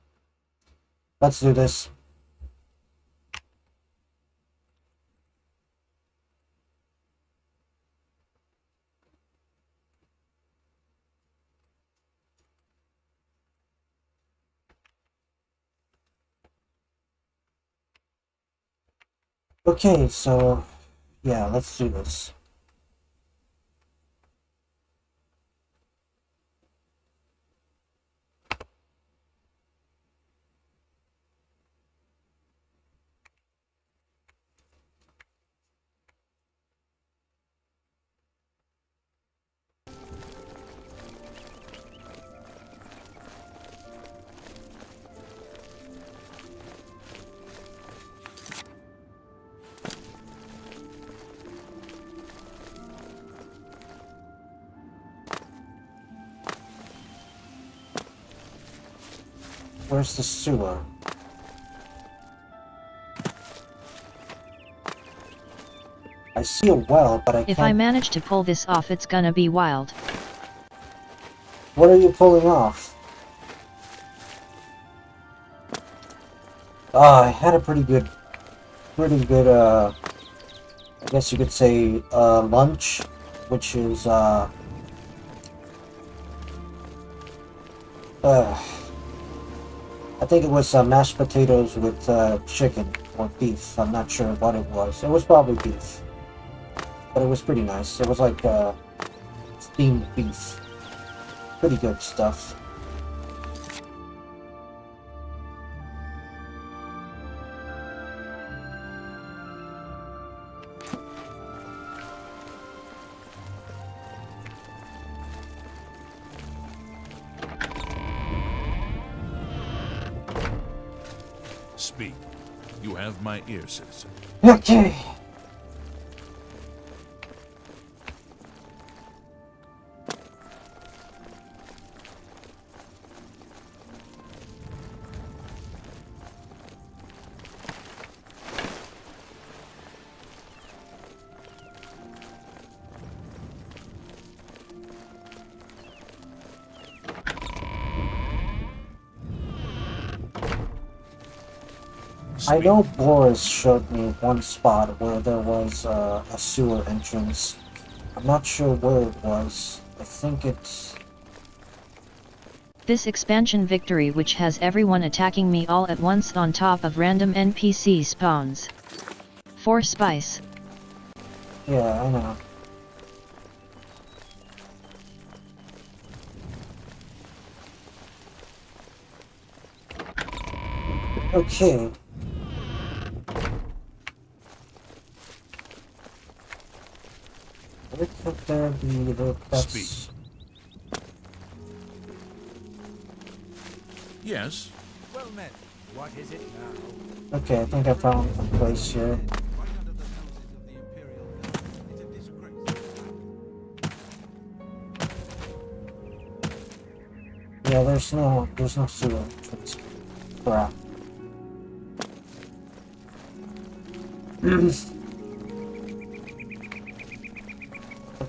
[SPEAKER 2] let's do this. Okay, so yeah, let's do this. Where's the sewer? I see a well, but I can't...
[SPEAKER 1] If I manage to pull this off, it's gonna be wild.
[SPEAKER 2] What are you pulling off? I had a pretty good, I guess you could say, lunch, which is, I think it was mashed potatoes with chicken or beef. I'm not sure what it was. It was probably beef. But it was pretty nice. It was like steamed beef. Pretty good stuff.
[SPEAKER 4] Speak. You have my ear, citizen.
[SPEAKER 2] Okay. I know Boris showed me one spot where there was a sewer entrance. I'm not sure where it was. I think it's...
[SPEAKER 1] This expansion victory, which has everyone attacking me all at once on top of random NPC spawns. 4 spice.
[SPEAKER 2] Yeah, I know. Okay. Where could there be the...
[SPEAKER 4] Speak. Yes.
[SPEAKER 8] Well met. What is it now?
[SPEAKER 2] Okay, I think I found a place here. Yeah, there's no sewer entrance. Crap. I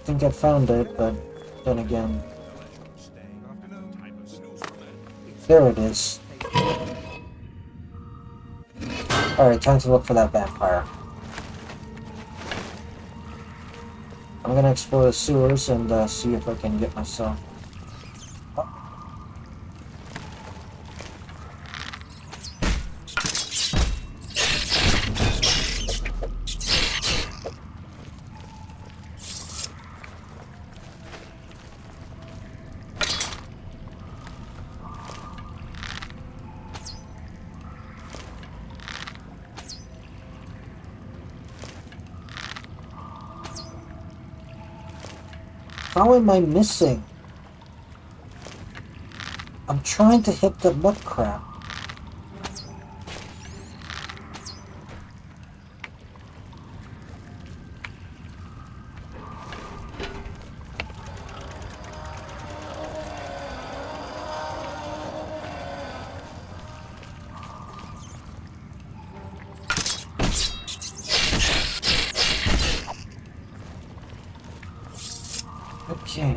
[SPEAKER 2] think I found it, but then again... There it is. Alright, time to look for that vampire. I'm gonna explore the sewers and see if I can get myself... How am I missing? I'm trying to hit the mud crab. Okay.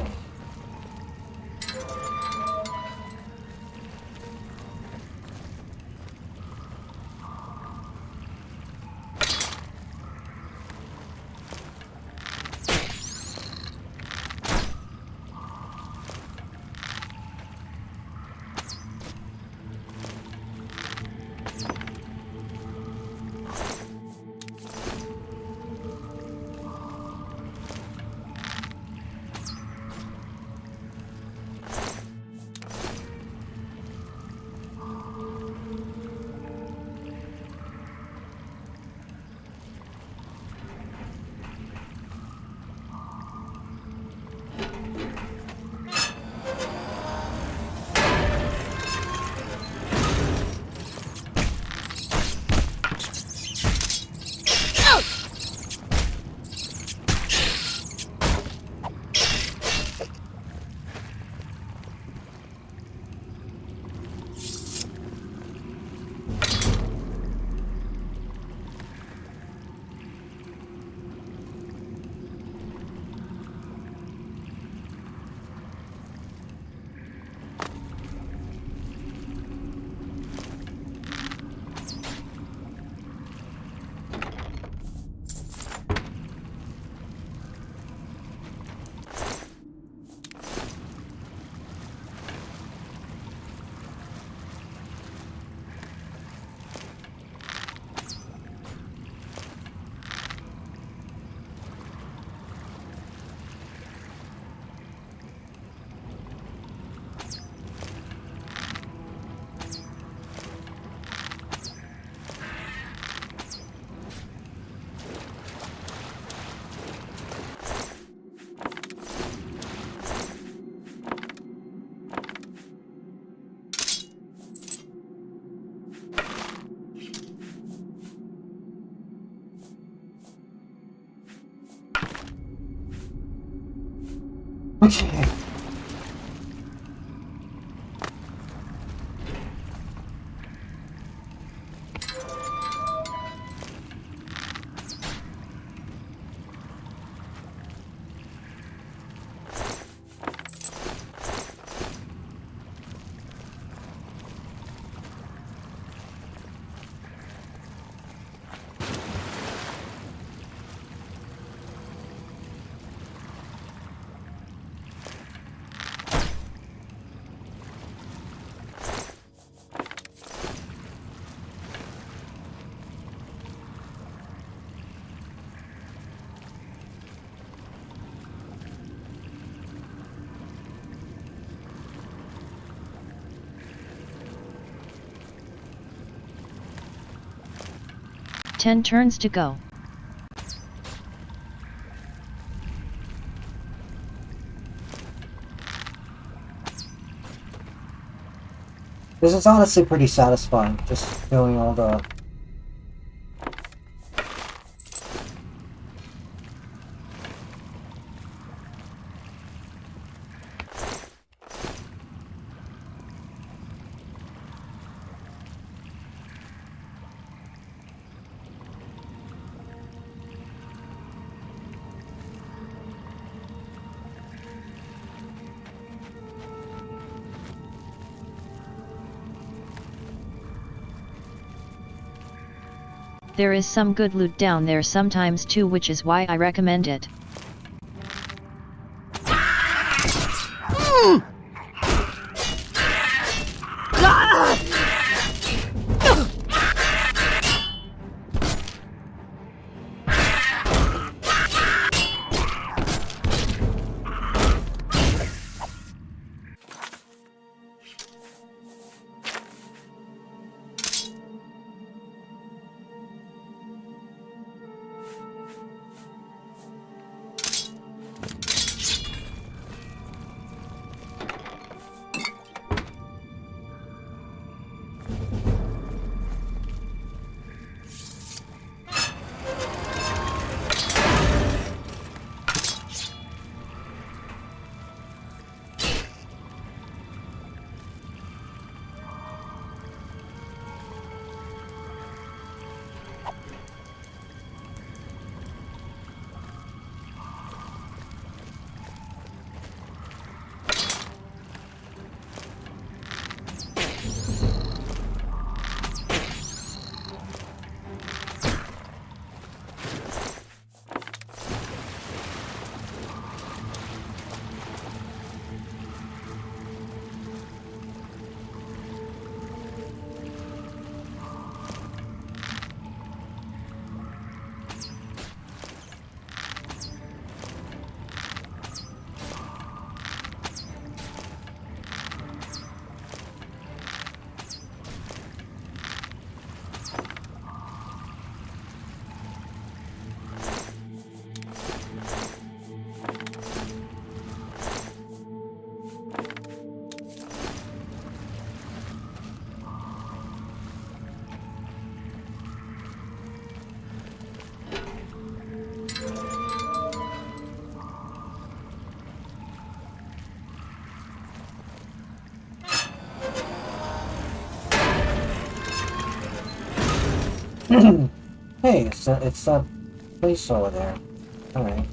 [SPEAKER 2] Okay.
[SPEAKER 1] Ten turns to go.
[SPEAKER 2] This is honestly pretty satisfying, just doing all the...
[SPEAKER 1] There is some good loot down there sometimes too, which is why I recommend it. Hey, it's that place over there. Alright.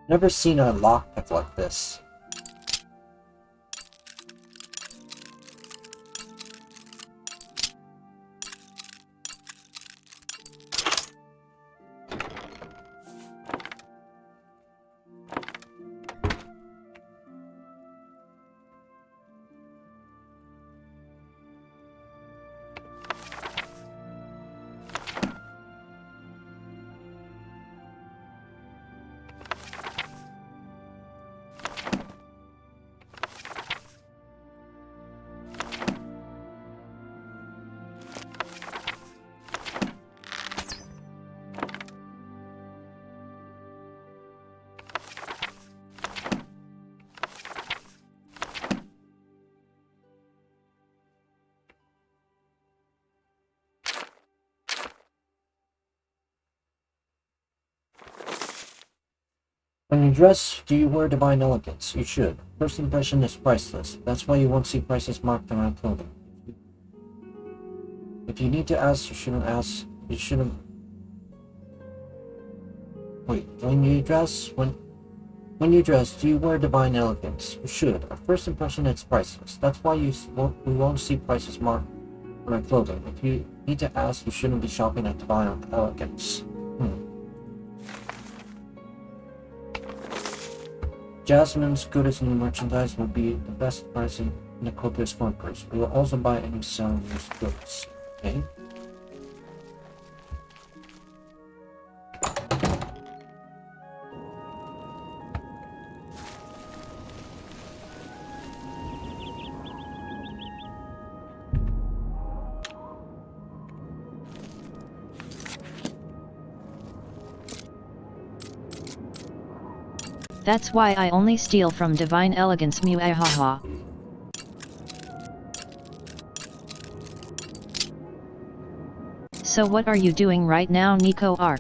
[SPEAKER 2] Never seen a lockpick like this. When you dress, do you wear divine elegance? You should. First impression is priceless. That's why you won't see prices marked on our clothing. If you need to ask, you shouldn't ask. You shouldn't. Wait. When you dress, do you wear divine elegance? You should. Our first impression is priceless. That's why we won't see prices marked on our clothing. If you need to ask, you shouldn't be shopping at divine elegance. Jasmine's goodest new merchandise will be the best price in the Copious front purse. We will also buy any selling used goods. Okay?
[SPEAKER 1] That's why I only steal from Divine Elegance Muahaha. So what are you doing right now, Nico Ark?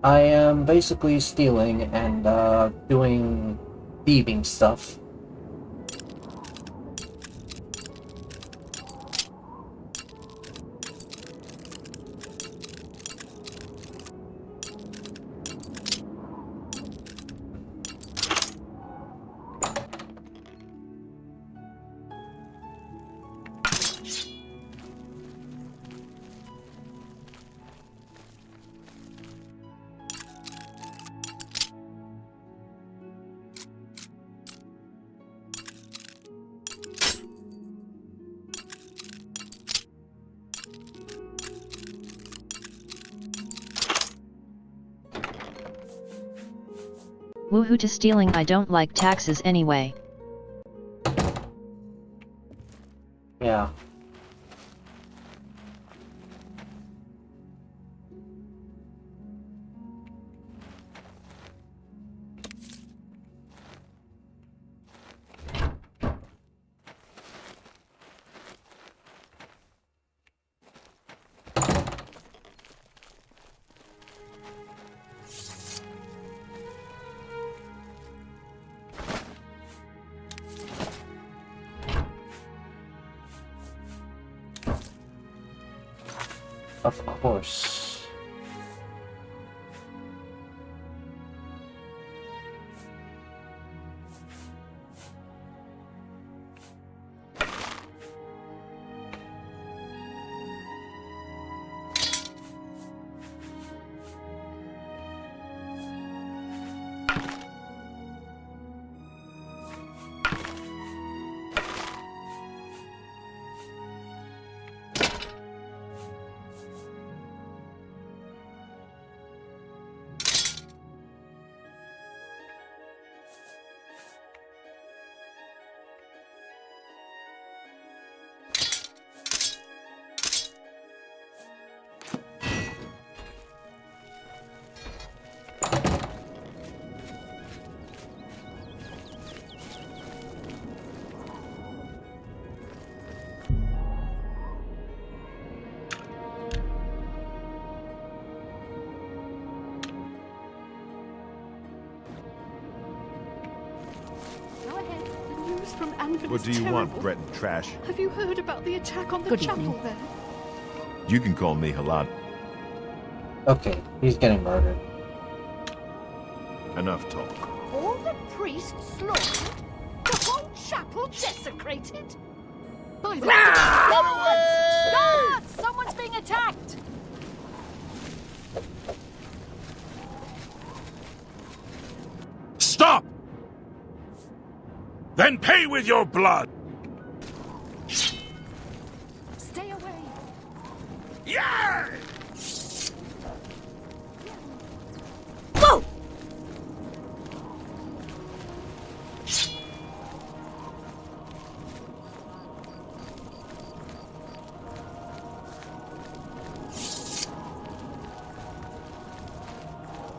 [SPEAKER 2] I am basically stealing and doing thieving stuff.
[SPEAKER 1] Woohoo to stealing, I don't like taxes anyway.
[SPEAKER 2] Yeah. Of course.
[SPEAKER 5] What do you want, Breton trash?
[SPEAKER 10] Have you heard about the attack on the chapel there?
[SPEAKER 5] You can call me Halad.
[SPEAKER 2] Okay, he's getting murdered.
[SPEAKER 5] Enough talk.
[SPEAKER 9] All the priests slaughtered? The whole chapel desecrated?
[SPEAKER 10] By the
[SPEAKER 9] Guards! Someone's being attacked!
[SPEAKER 4] Stop! Then pay with your blood!
[SPEAKER 9] Stay away!
[SPEAKER 4] Yeah!
[SPEAKER 9] Whoa!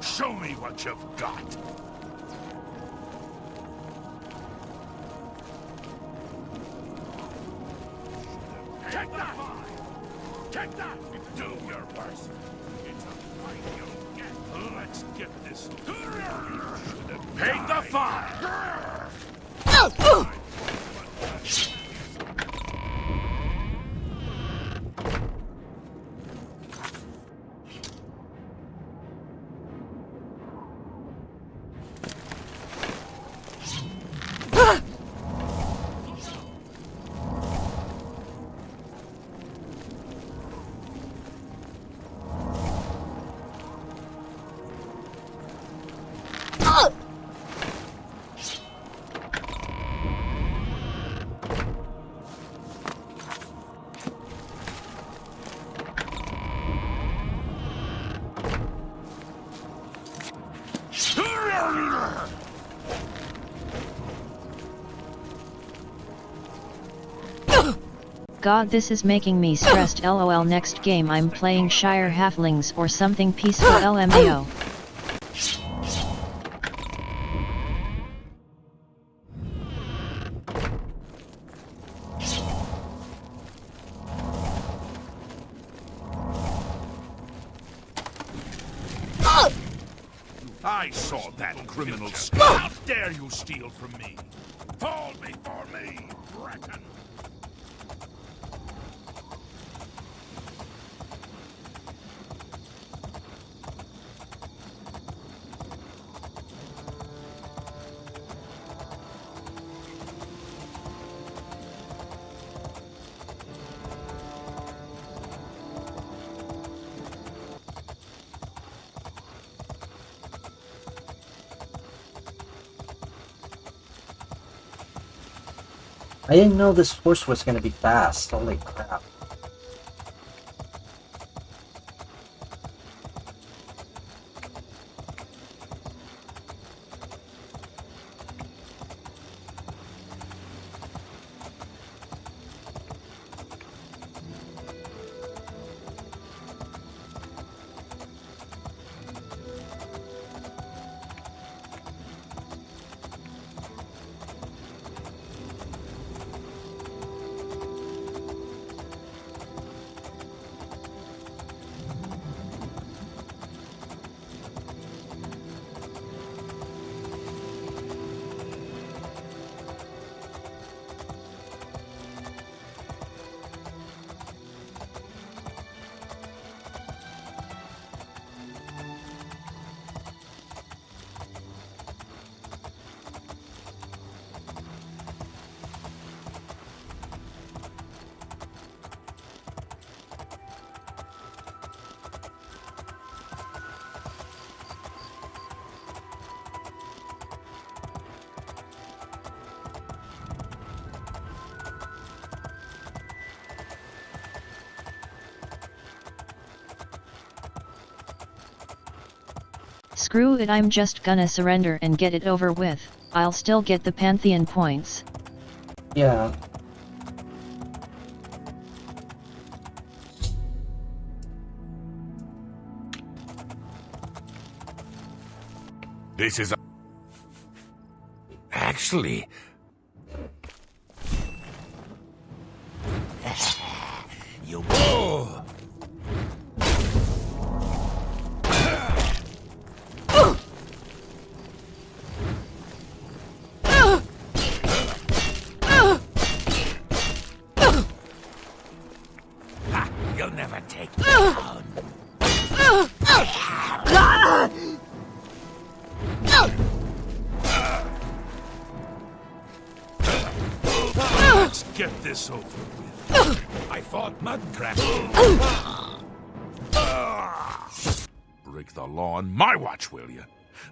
[SPEAKER 4] Show me what you've got. Take that! Take that! Do your worst. It's a fight you'll get. Let's get this. You should have paid the fine.
[SPEAKER 1] God, this is making me stressed. LOL. Next game I'm playing Shire Halflings or something peaceful. LMAO.
[SPEAKER 4] I saw that criminal steal. How dare you steal from me? Fall before me, Breton!
[SPEAKER 2] I didn't know this horse was gonna be fast. Holy crap.
[SPEAKER 1] Screw it, I'm just gonna surrender and get it over with. I'll still get the Pantheon points.
[SPEAKER 2] Yeah.
[SPEAKER 8] This is... Actually... You... Oh! You'll never take me down.
[SPEAKER 4] get this over with.
[SPEAKER 8] I fought Mudcraft.
[SPEAKER 4] Break the law on my watch, will you?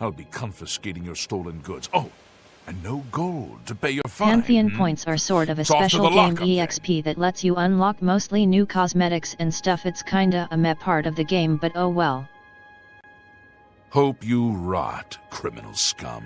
[SPEAKER 4] I'll be confiscating your stolen goods. Oh, and no gold to pay your fine.
[SPEAKER 1] Pantheon points are sort of a
[SPEAKER 4] It's off to
[SPEAKER 1] special
[SPEAKER 4] the
[SPEAKER 1] game
[SPEAKER 4] lockup,
[SPEAKER 1] EXP that lets you unlock mostly new cosmetics and stuff. It's kinda a meh part of the game, but oh well.
[SPEAKER 4] Hope you rot, criminal scum.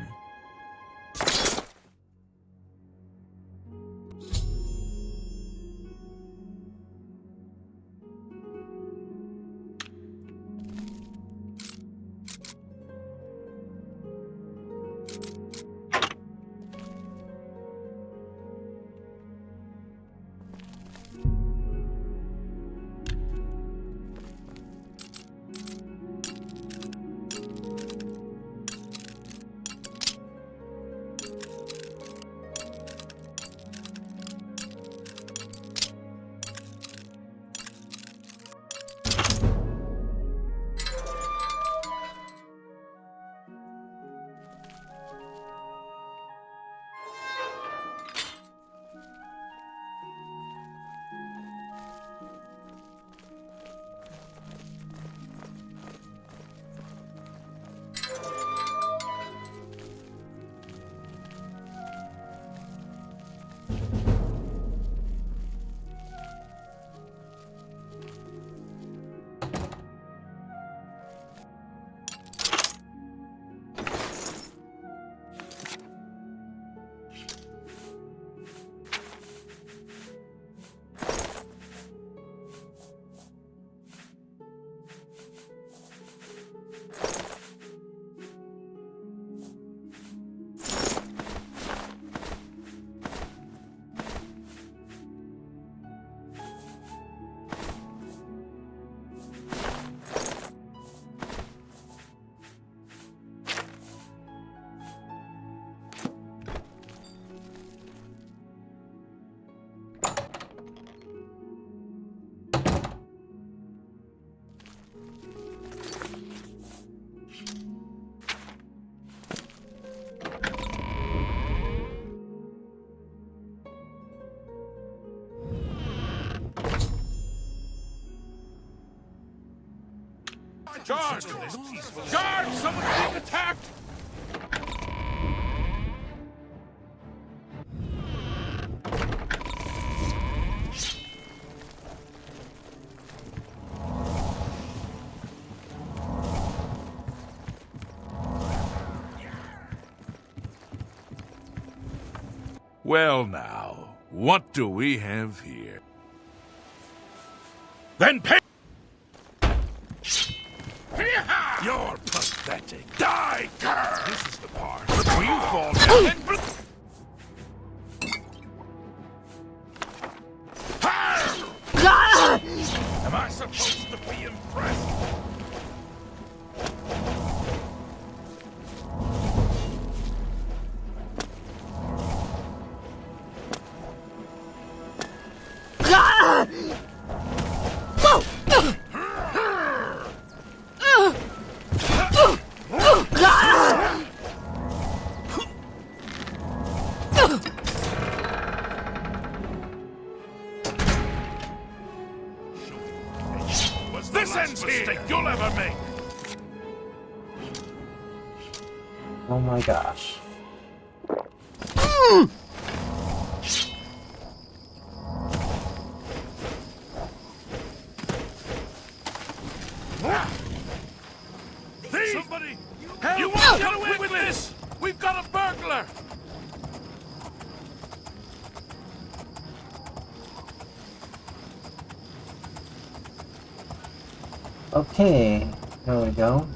[SPEAKER 4] Guard! Guard! Someone's being attacked! Well now, what do we have here? Then pay! You're pathetic. Die, girl! This is the part where you fall down and... Am I supposed to be impressed? This ends mistake you'll ever make.
[SPEAKER 2] Oh my gosh.
[SPEAKER 4] Thief! Somebody! Help! You won't get away with this! We've got a burglar!
[SPEAKER 2] Okay, there we go.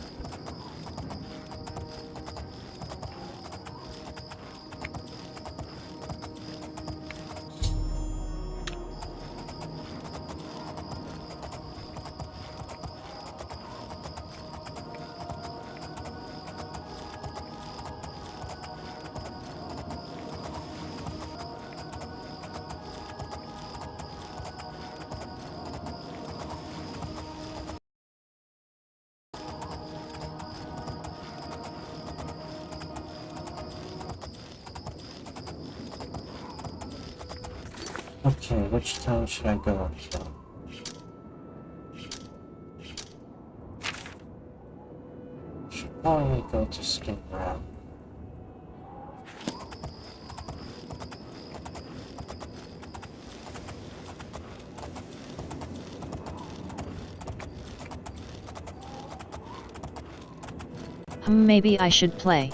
[SPEAKER 2] Okay, which town should I go to? Should probably go to Skin Rat.
[SPEAKER 1] Maybe I should play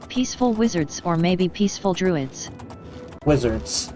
[SPEAKER 1] Peaceful Wizards or maybe Peaceful Druids.
[SPEAKER 2] Wizards.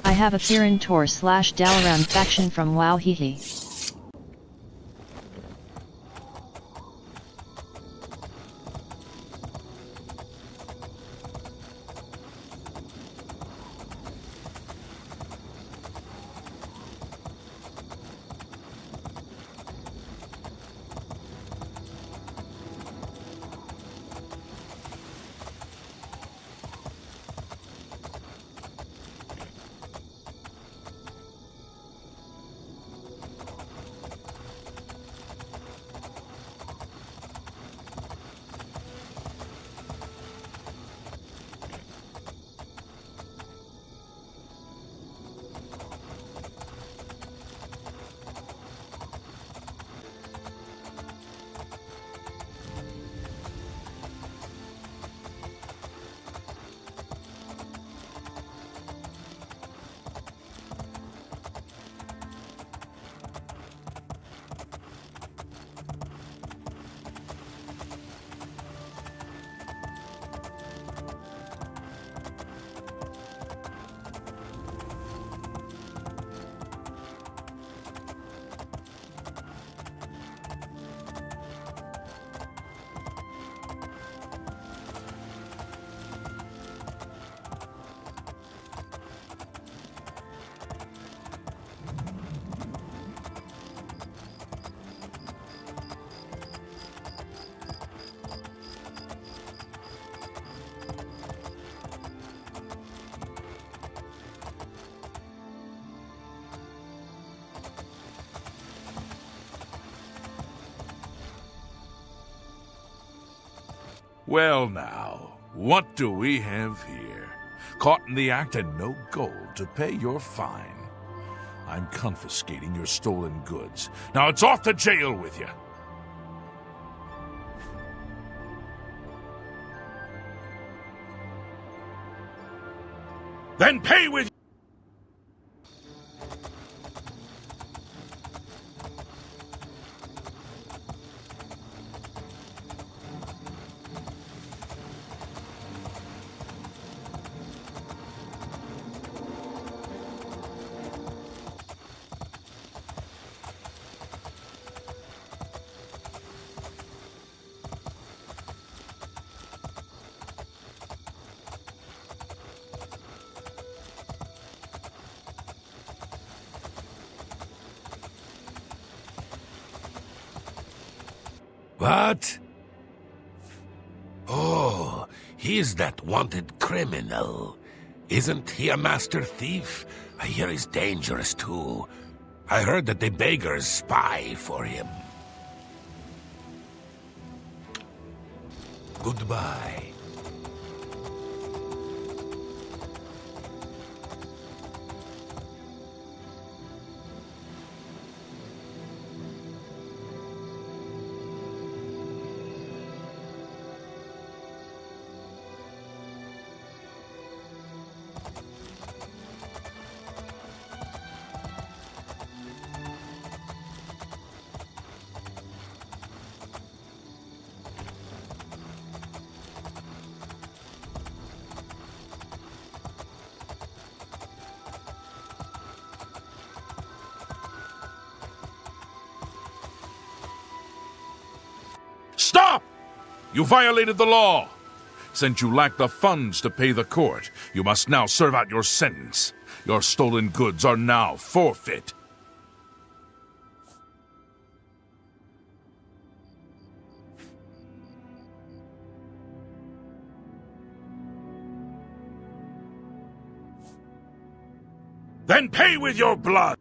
[SPEAKER 1] I have a Thirin Tor / Dalaran faction from WoW Hehe.
[SPEAKER 4] Well now, what do we have here? Caught in the act and no gold to pay your fine. I'm confiscating your stolen goods. Now it's off to jail with you. Then pay with...
[SPEAKER 8] What? Oh, he's that wanted criminal. Isn't he a master thief? I hear he's dangerous too. I heard that the beggars spy for him. Goodbye.
[SPEAKER 4] Stop! You violated the law. Since you lack the funds to pay the court, you must now serve out your sentence. Your stolen goods are now forfeit. Then pay with your blood!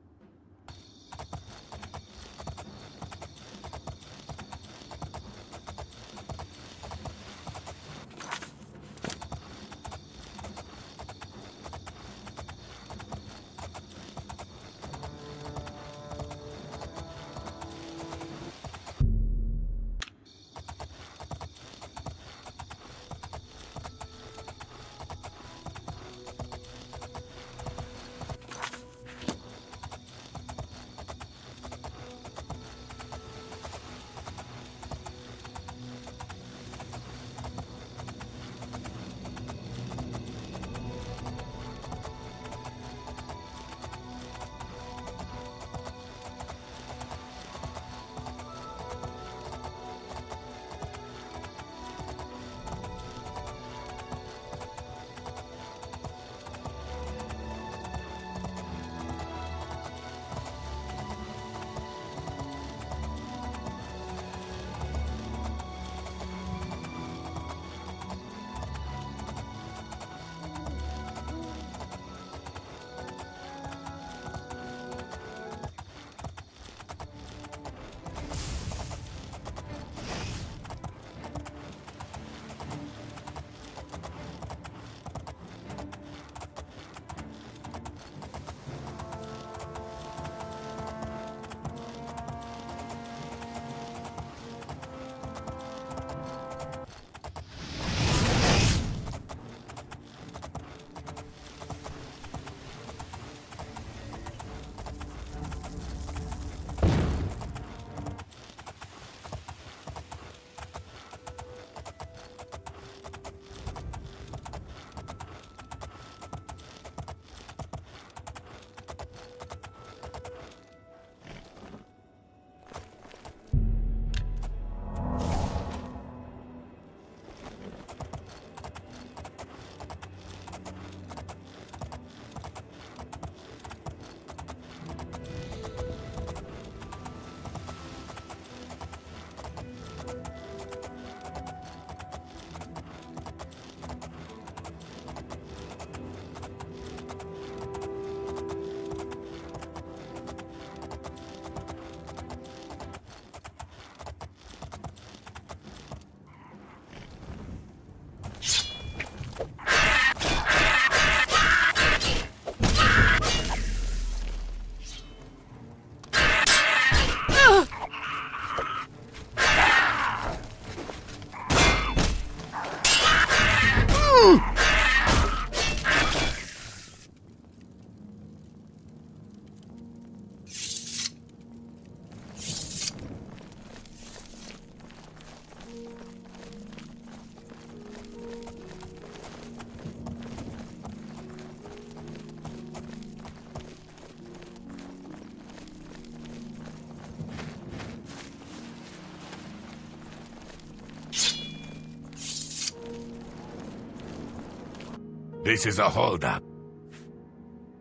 [SPEAKER 8] This is a holdup.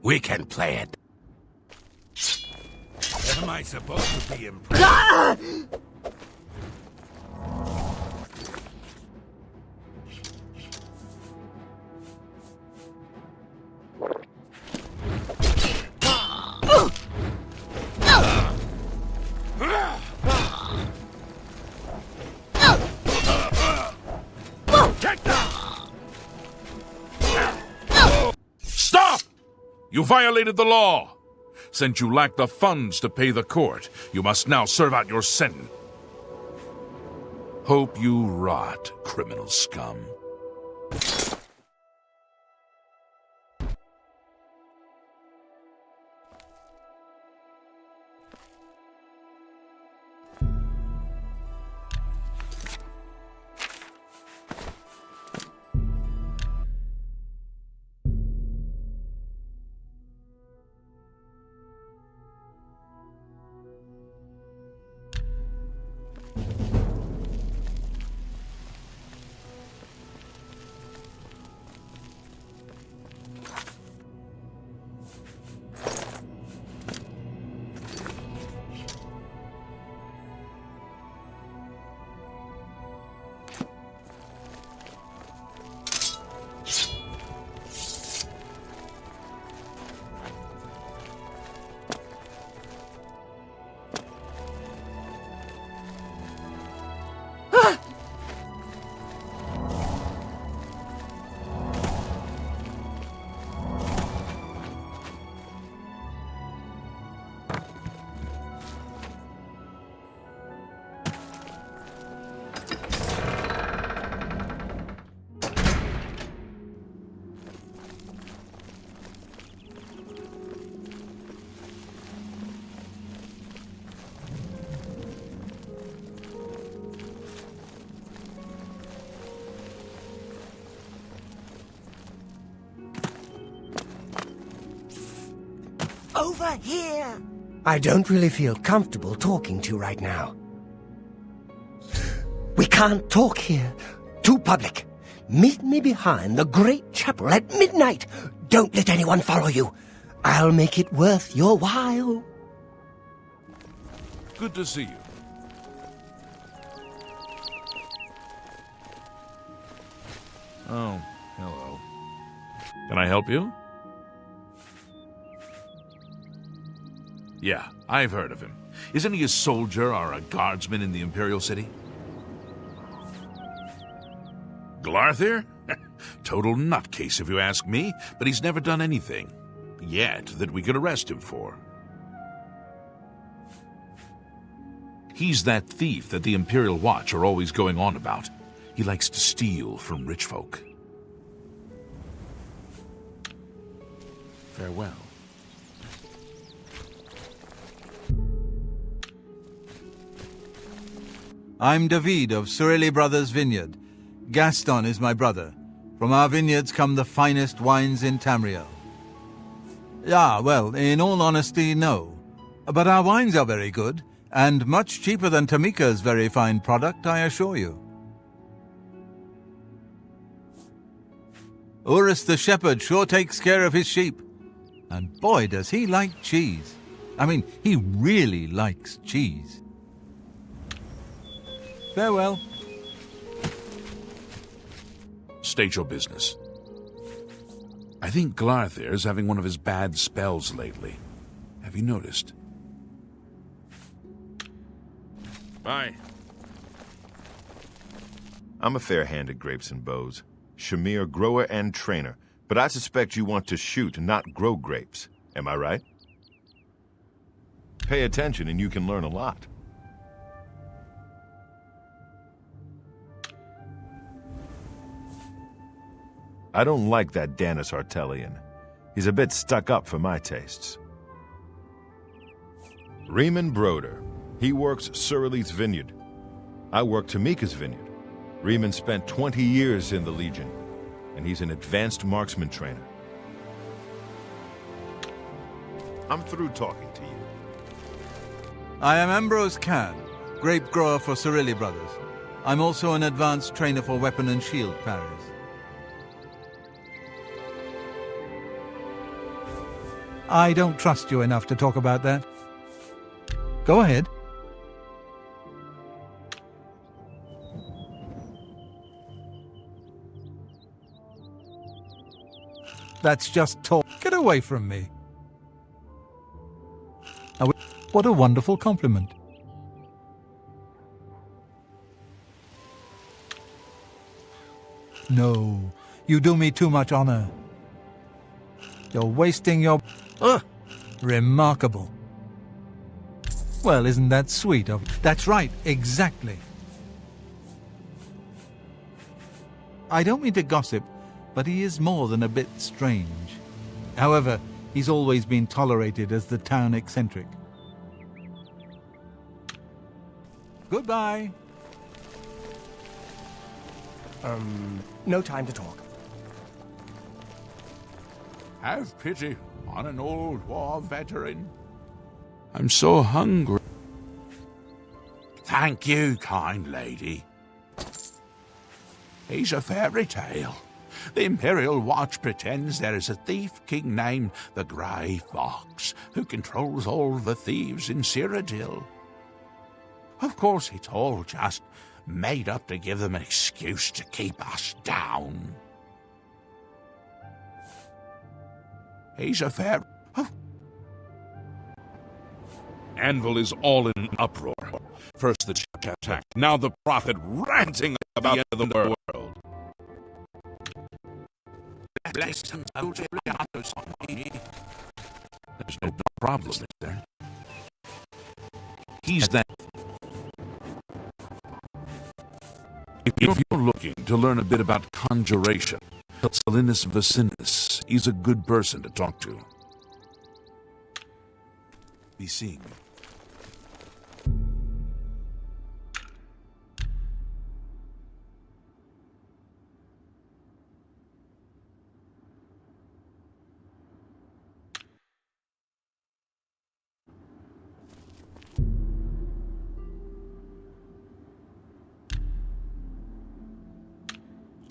[SPEAKER 8] We can play it. Am I supposed to be impressed?
[SPEAKER 4] Stop! You violated the law. Since you lack the funds to pay the court, you must now serve out your sentence. Hope you rot, criminal scum.
[SPEAKER 11] Over here! I don't really feel comfortable talking to you right now. We can't talk here. Too public. Meet me behind the great chapel at midnight. Don't let anyone follow you. I'll make it worth your while.
[SPEAKER 4] Good to see you. Oh, hello. Can I help you? Yeah, I've heard of him. Isn't he a soldier or a guardsman in the Imperial City? Glarthir? Total nutcase if you ask me, but he's never done anything yet that we could arrest him for. He's that thief that the Imperial Watch are always going on about. He likes to steal from rich folk. Farewell.
[SPEAKER 12] I'm David of Surili Brothers Vineyard. Gaston is my brother. From our vineyards come the finest wines in Tamriel. Ah, well, in all honesty, no. But our wines are very good, and much cheaper than Tamika's very fine product, I assure you. Urus the shepherd sure takes care of his sheep. And boy, does he like cheese. I mean, he really likes cheese. Farewell.
[SPEAKER 4] State your business. I think Glarthir's having one of his bad spells lately. Have you noticed? Bye.
[SPEAKER 5] I'm a fair-handed grapes and bows. Shamir, grower and trainer. But I suspect you want to shoot, not grow grapes. Am I right? Pay attention and you can learn a lot. I don't like that Danis Artelian. He's a bit stuck up for my tastes. Riemann Broder. He works Surili's vineyard. I work Tamika's vineyard. Riemann spent 20 years in the Legion, and he's an advanced marksman trainer. I'm through talking to you.
[SPEAKER 12] I am Ambrose Can, grape grower for Surili Brothers. I'm also an advanced trainer for weapon and shield parries. I don't trust you enough to talk about that. Go ahead. That's just talk. Get away from me. Now, what a wonderful compliment. No, you do me too much honor. You're wasting your... Remarkable. Well, isn't that sweet of... That's right, exactly. I don't mean to gossip, but he is more than a bit strange. However, he's always been tolerated as the town eccentric. Goodbye.
[SPEAKER 11] No time to talk.
[SPEAKER 4] Have pity on an old war veteran. I'm so hungry. Thank you, kind lady. He's a fairy tale. The Imperial Watch pretends there is a thief king named the Grey Fox who controls all the thieves in Cyrodiil. Of course, it's all just made up to give them an excuse to keep us down. He's a fair... Anvil is all in an uproar. First the Church attack, now the Prophet ranting about the end of the world. There's no problem, is there? He's that... If you're looking to learn a bit about conjuration, Salinus Vicinus, he's a good person to talk to. Be seeing you.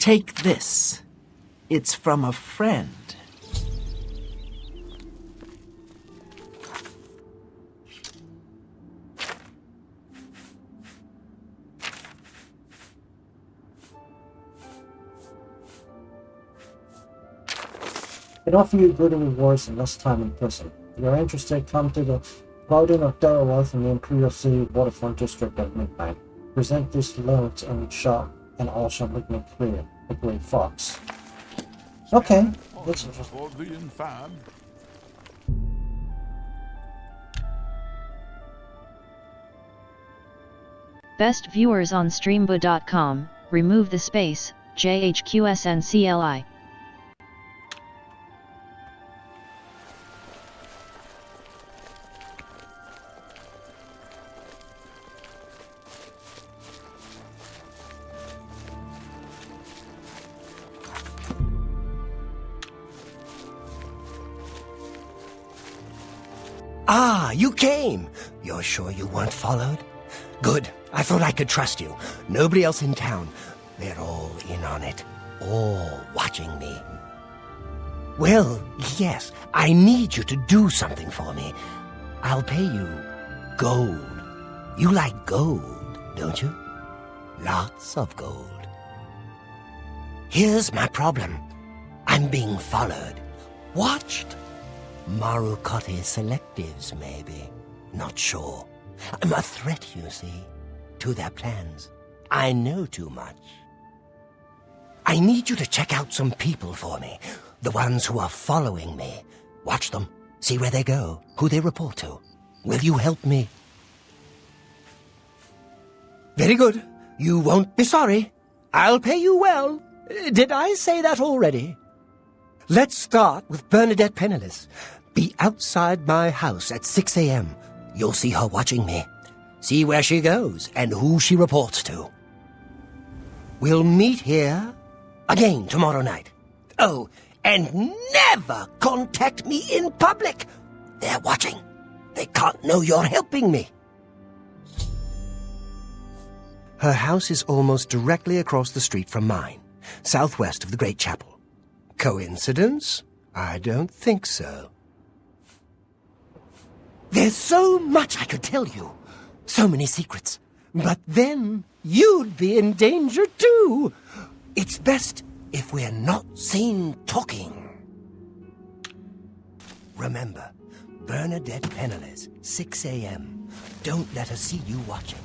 [SPEAKER 13] Take this. It's from a friend.
[SPEAKER 2] Can offer you greater rewards and less time in prison. If you're interested, come to the Garden of Darrowworth in the Imperial City Waterfront District at midnight. Present this note and shop, and all shall make me clear. The Great Fox. Okay, that's interesting.
[SPEAKER 4] For the infam.
[SPEAKER 1] Best viewers on streambo.com, remove the space, JHQSNCLI.
[SPEAKER 11] Ah, you came! You're sure you weren't followed? Good. I thought I could trust you. Nobody else in town. They're all in on it. All watching me. Well, yes, I need you to do something for me. I'll pay you gold. You like gold, don't you? Lots of gold. Here's my problem. I'm being followed. Watched. Marukote selectives, maybe. Not sure. I'm a threat, you see, to their plans. I know too much. I need you to check out some people for me. The ones who are following me. Watch them. See where they go, who they report to. Will you help me? Very good. You won't be sorry. I'll pay you well. Did I say that already? Let's start with Bernadette Penniless. Be outside my house at 6 a.m. You'll see her watching me. See where she goes and who she reports to. We'll meet here again tomorrow night. Oh, and never contact me in public. They're watching. They can't know you're helping me. Her house is almost directly across the street from mine, southwest of the Great Chapel. Coincidence? I don't think so. There's so much I could tell you. So many secrets. But then you'd be in danger too. It's best if we're not seen talking. Remember, Bernadette Penniless, 6 a.m. Don't let her see you watching.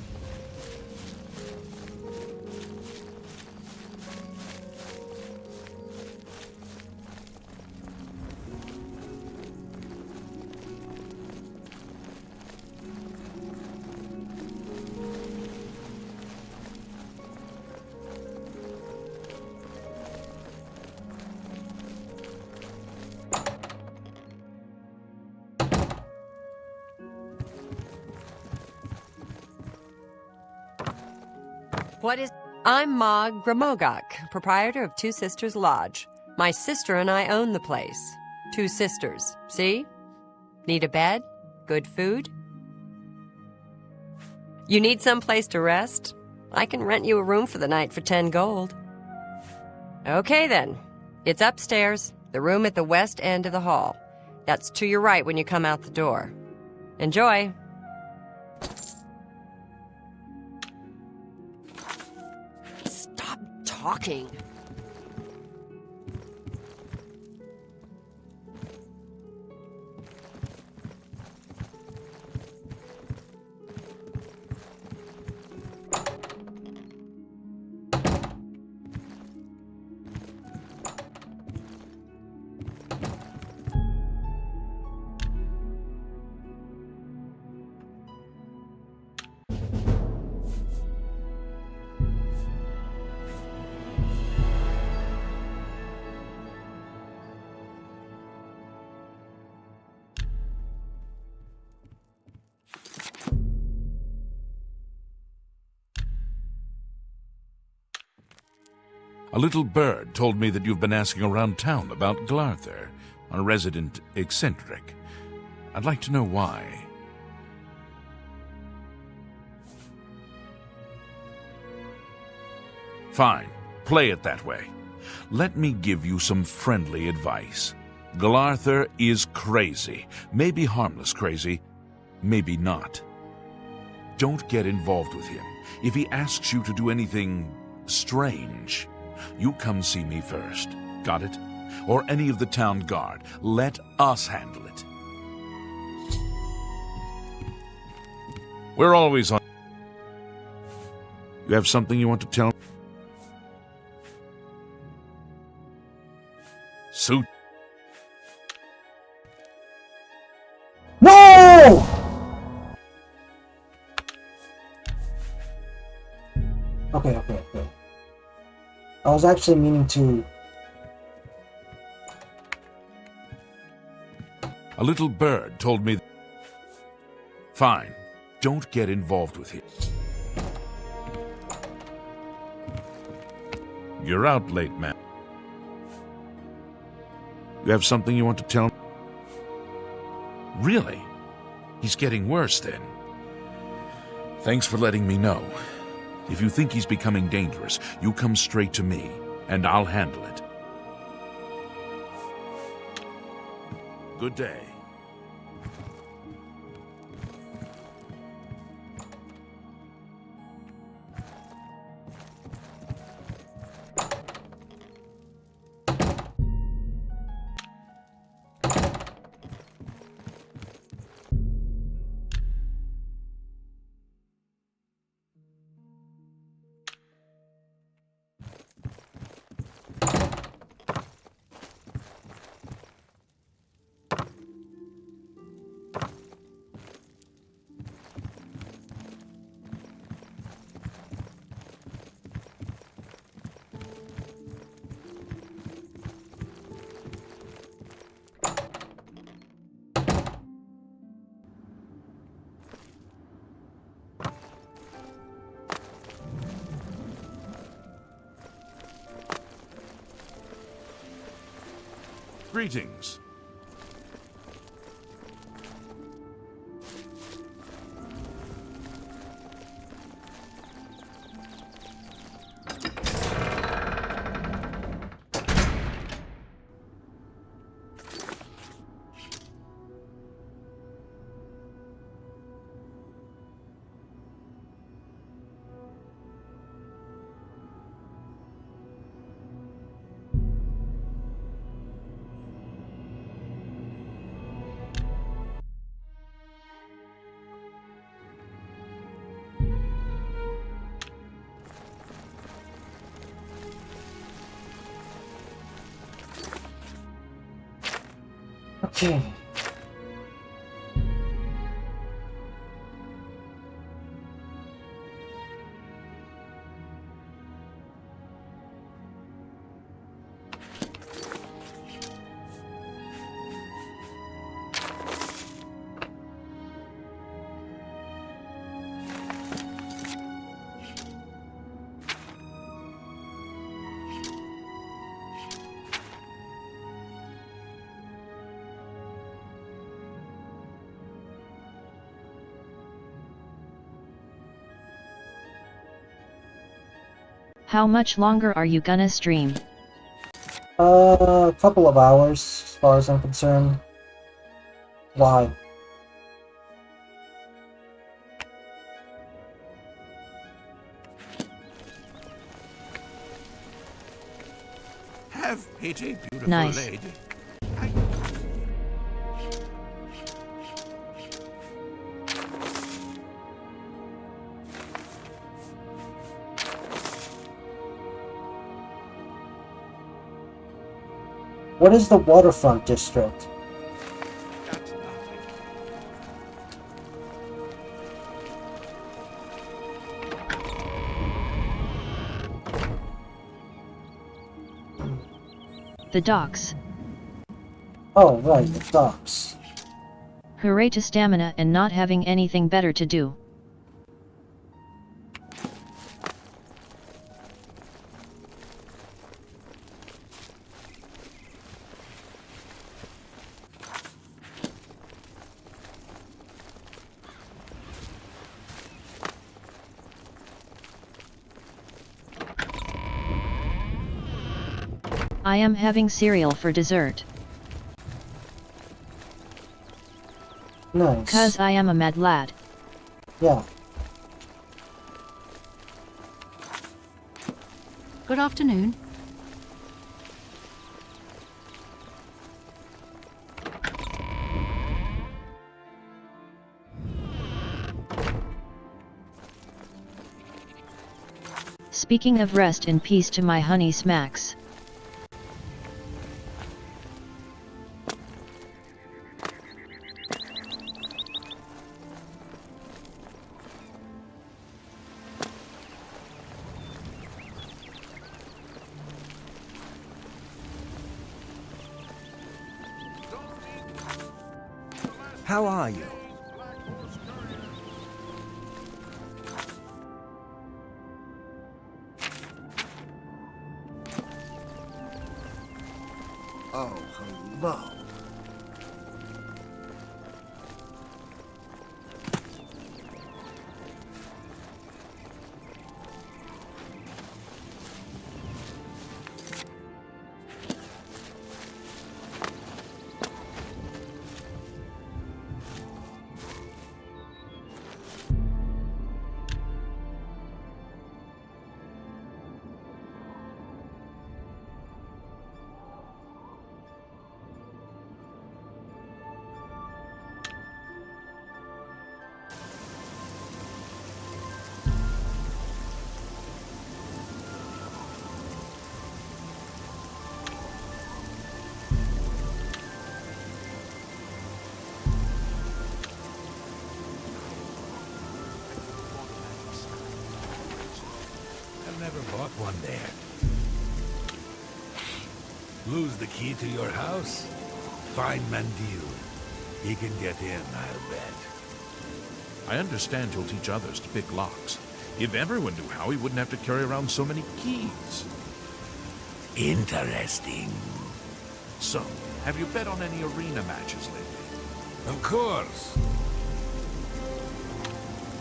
[SPEAKER 14] What is... I'm Ma Gramogok, proprietor of Two Sisters Lodge. My sister and I own the place. Two sisters, see? Need a bed? Good food? You need some place to rest? I can rent you a room for the night for 10 gold. Okay then. It's upstairs, the room at the west end of the hall. That's to your right when you come out the door. Enjoy. Stop talking.
[SPEAKER 4] A little bird told me that you've been asking around town about Glarther, a resident eccentric. I'd like to know why. Fine. play it that way. Let me give you some friendly advice. Glarther is crazy. Maybe harmless crazy, maybe not. Don't get involved with him. If he asks you to do anything strange, you come see me first. Got it? Or any of the town guard. Let us handle it. We're always on. You have something you want to tell me? Suit.
[SPEAKER 2] No! Okay. I was actually meaning to...
[SPEAKER 4] A little bird told me... Fine. Don't get involved with him. You're out late, man. You have something you want to tell me? Really? He's getting worse then. Thanks for letting me know. If you think he's becoming dangerous, you come straight to me, and I'll handle it. Good day. Greetings.
[SPEAKER 2] Okay.
[SPEAKER 1] How much longer are you gonna stream?
[SPEAKER 2] A couple of hours, as far as I'm concerned. Why?
[SPEAKER 4] Have pity, beautiful
[SPEAKER 1] Nice.
[SPEAKER 4] lady.
[SPEAKER 2] What is the waterfront district?
[SPEAKER 1] The docks.
[SPEAKER 2] Oh, right, the docks.
[SPEAKER 1] Hooray to stamina and not having anything better to do. I am having cereal for dessert.
[SPEAKER 2] Nice.
[SPEAKER 1] 'Cause I am a mad lad.
[SPEAKER 2] Yeah.
[SPEAKER 10] Good afternoon.
[SPEAKER 1] Speaking of rest in peace to my honey smacks.
[SPEAKER 11] How are you? Oh, hello.
[SPEAKER 8] I've never bought one there. Lose the key to your house? Find Mandil. He can get in, I'll bet.
[SPEAKER 4] I understand you'll teach others to pick locks. If everyone knew how, he wouldn't have to carry around so many keys.
[SPEAKER 8] Interesting.
[SPEAKER 4] So, have you bet on any arena matches lately?
[SPEAKER 8] Of course.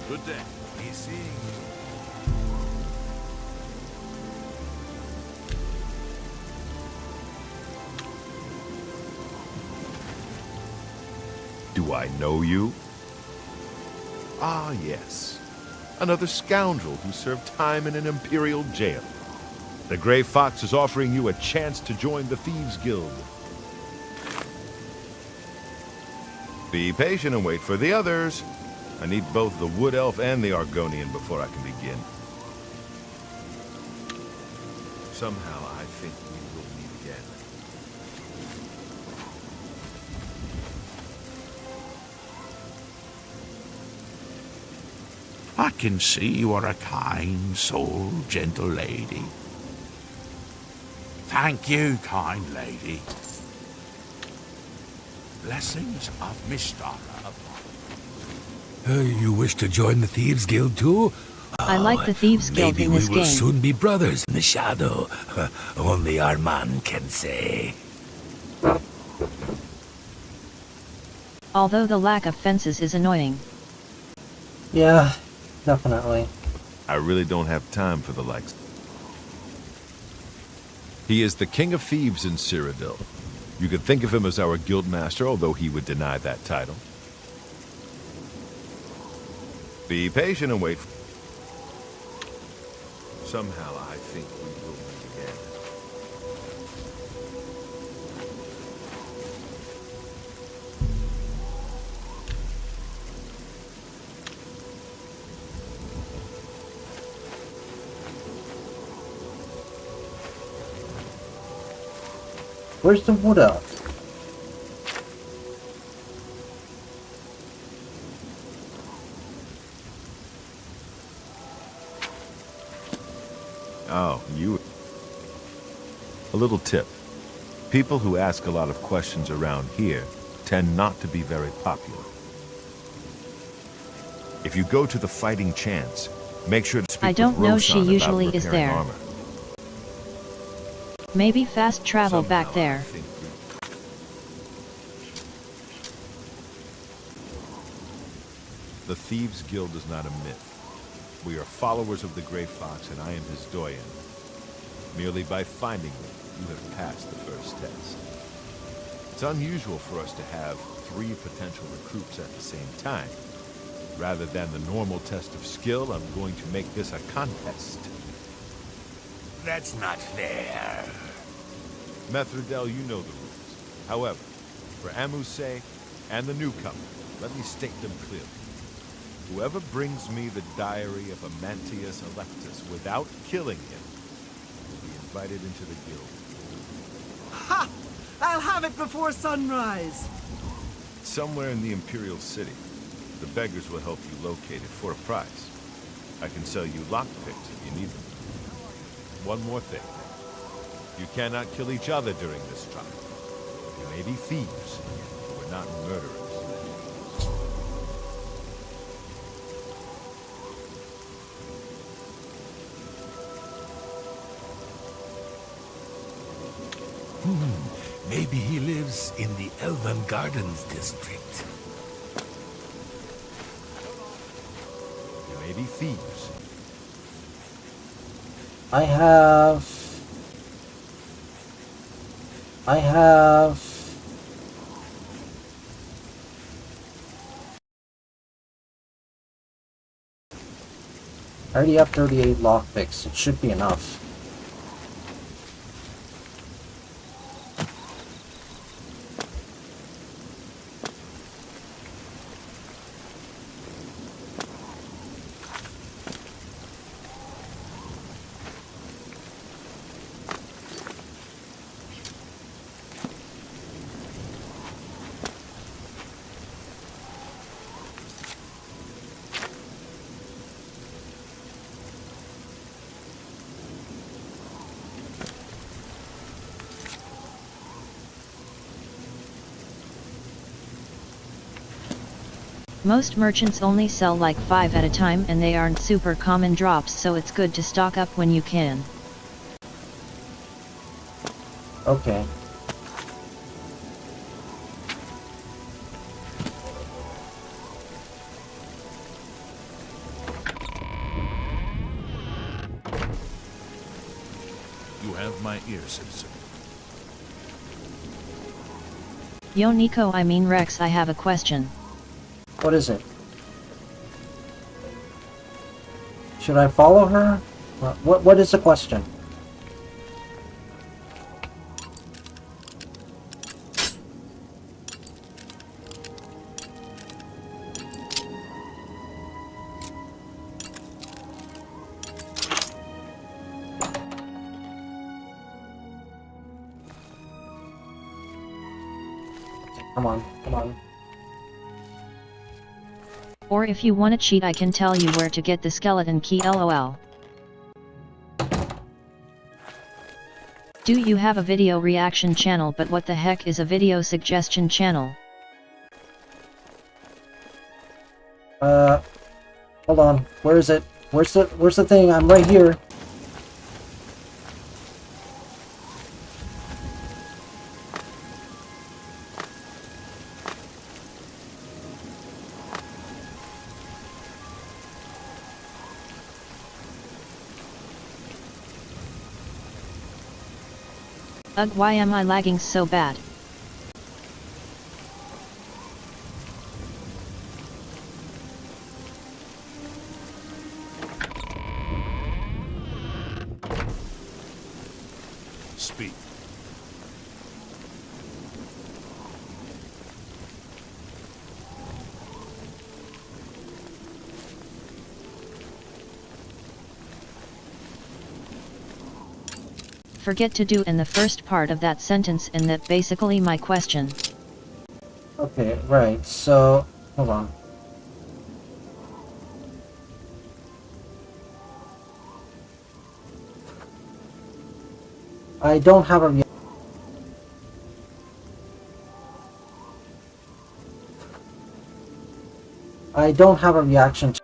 [SPEAKER 4] Good day.
[SPEAKER 8] Be seeing you.
[SPEAKER 5] Do I know you? Ah, yes. Another scoundrel who served time in an imperial jail. The Grey Fox is offering you a chance to join the Thieves Guild. Be patient and wait for the others. I need both the Wood Elf and the Argonian before I can begin. Somehow I think we will meet again.
[SPEAKER 4] I can see you are a kind soul, gentle lady. Thank you, kind lady. Blessings of Mistara.
[SPEAKER 8] You wish to join the Thieves Guild too?
[SPEAKER 1] I like the Thieves Guild in this
[SPEAKER 8] Maybe we will
[SPEAKER 1] game.
[SPEAKER 8] soon be brothers in the shadow. Only our man can say.
[SPEAKER 1] Although the lack of fences is annoying.
[SPEAKER 2] Yeah, definitely.
[SPEAKER 5] I really don't have time for the likes. He is the King of Thieves in Cyrodiil. You could think of him as our guildmaster, although he would deny that title. Be patient and wait. Somehow I think we will meet again.
[SPEAKER 2] Where's the Wood Elf?
[SPEAKER 5] Oh, you. A little tip. People who ask a lot of questions around here tend not to be very popular. If you go to the Fighting Chance, make sure to speak
[SPEAKER 1] I don't
[SPEAKER 5] with
[SPEAKER 1] know she
[SPEAKER 5] Roshan
[SPEAKER 1] usually
[SPEAKER 5] about
[SPEAKER 1] is
[SPEAKER 5] repairing
[SPEAKER 1] there.
[SPEAKER 5] armor.
[SPEAKER 1] Maybe fast travel
[SPEAKER 5] Somehow
[SPEAKER 1] back there.
[SPEAKER 5] I think the Thieves Guild is not a myth. We are followers of the Grey Fox, and I am his doyen. Merely by finding me, You have passed the first test. It's unusual for us to have 3 potential recruits at the same time. Rather than the normal test of skill, I'm going to make this a contest.
[SPEAKER 8] That's not fair.
[SPEAKER 5] Methridel, you know the rules. However, for Amuse and the newcomer, let me state them clearly. Whoever brings me the diary of Amantius Electus without killing him will be invited into the guild.
[SPEAKER 13] Ha! I'll have it before sunrise!
[SPEAKER 5] Somewhere in the Imperial City. The beggars will help you locate it for a price. I can sell you lockpicks if you need them. One more thing. You cannot kill each other during this trial. You may be thieves, but we're not murderers.
[SPEAKER 8] Maybe he lives in the Elven Gardens district.
[SPEAKER 5] You may be thieves.
[SPEAKER 2] I have... I already have 38 lockpicks. It should be enough.
[SPEAKER 1] Most merchants only sell like 5 at a time and they aren't super common drops, so it's good to stock up when you can.
[SPEAKER 2] Okay.
[SPEAKER 4] You have my ear, citizen.
[SPEAKER 1] Yo Nico, I mean Rex, I have a question.
[SPEAKER 2] What is it? Should I follow her? What is the question? Come on, come on.
[SPEAKER 1] Or if you wanna cheat, I can tell you where to get the skeleton key, lol. Do you have a video reaction channel? But what the heck is a video suggestion channel?
[SPEAKER 2] Hold on. Where is it? Where's the thing? I'm right here.
[SPEAKER 1] Ugh, why am I lagging so bad?
[SPEAKER 4] Speak.
[SPEAKER 1] Forget to do in the first part of that sentence, and that basically my question.
[SPEAKER 2] Okay, right, so... Hold on. I don't have a... I don't have a reaction to...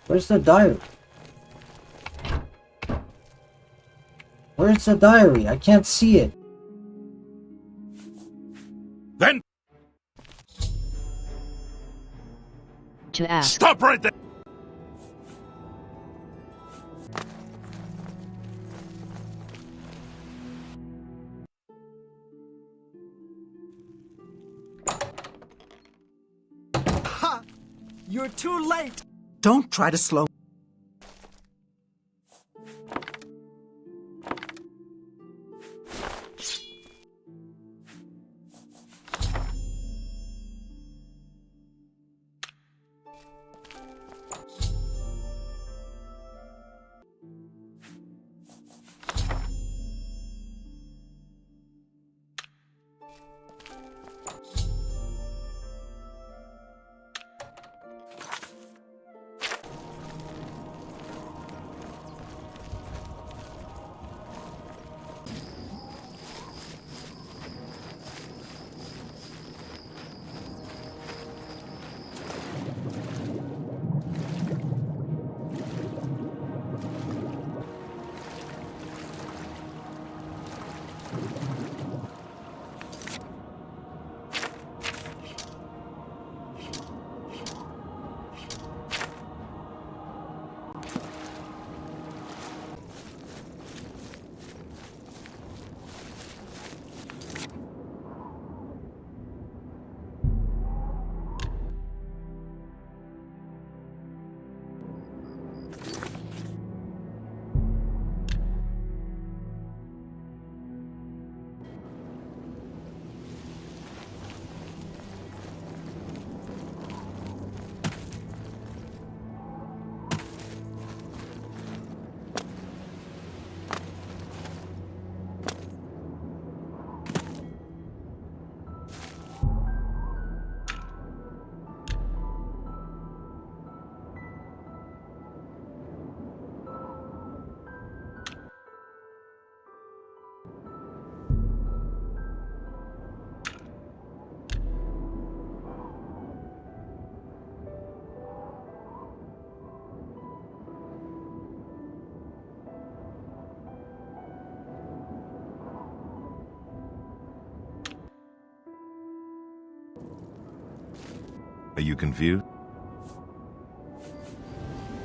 [SPEAKER 2] Where's the diary? Where's the diary? I can't see it.
[SPEAKER 4] Then
[SPEAKER 1] To ask.
[SPEAKER 4] stop right there!
[SPEAKER 13] Ha! You're too late! Don't try to slow.
[SPEAKER 5] Are you confused?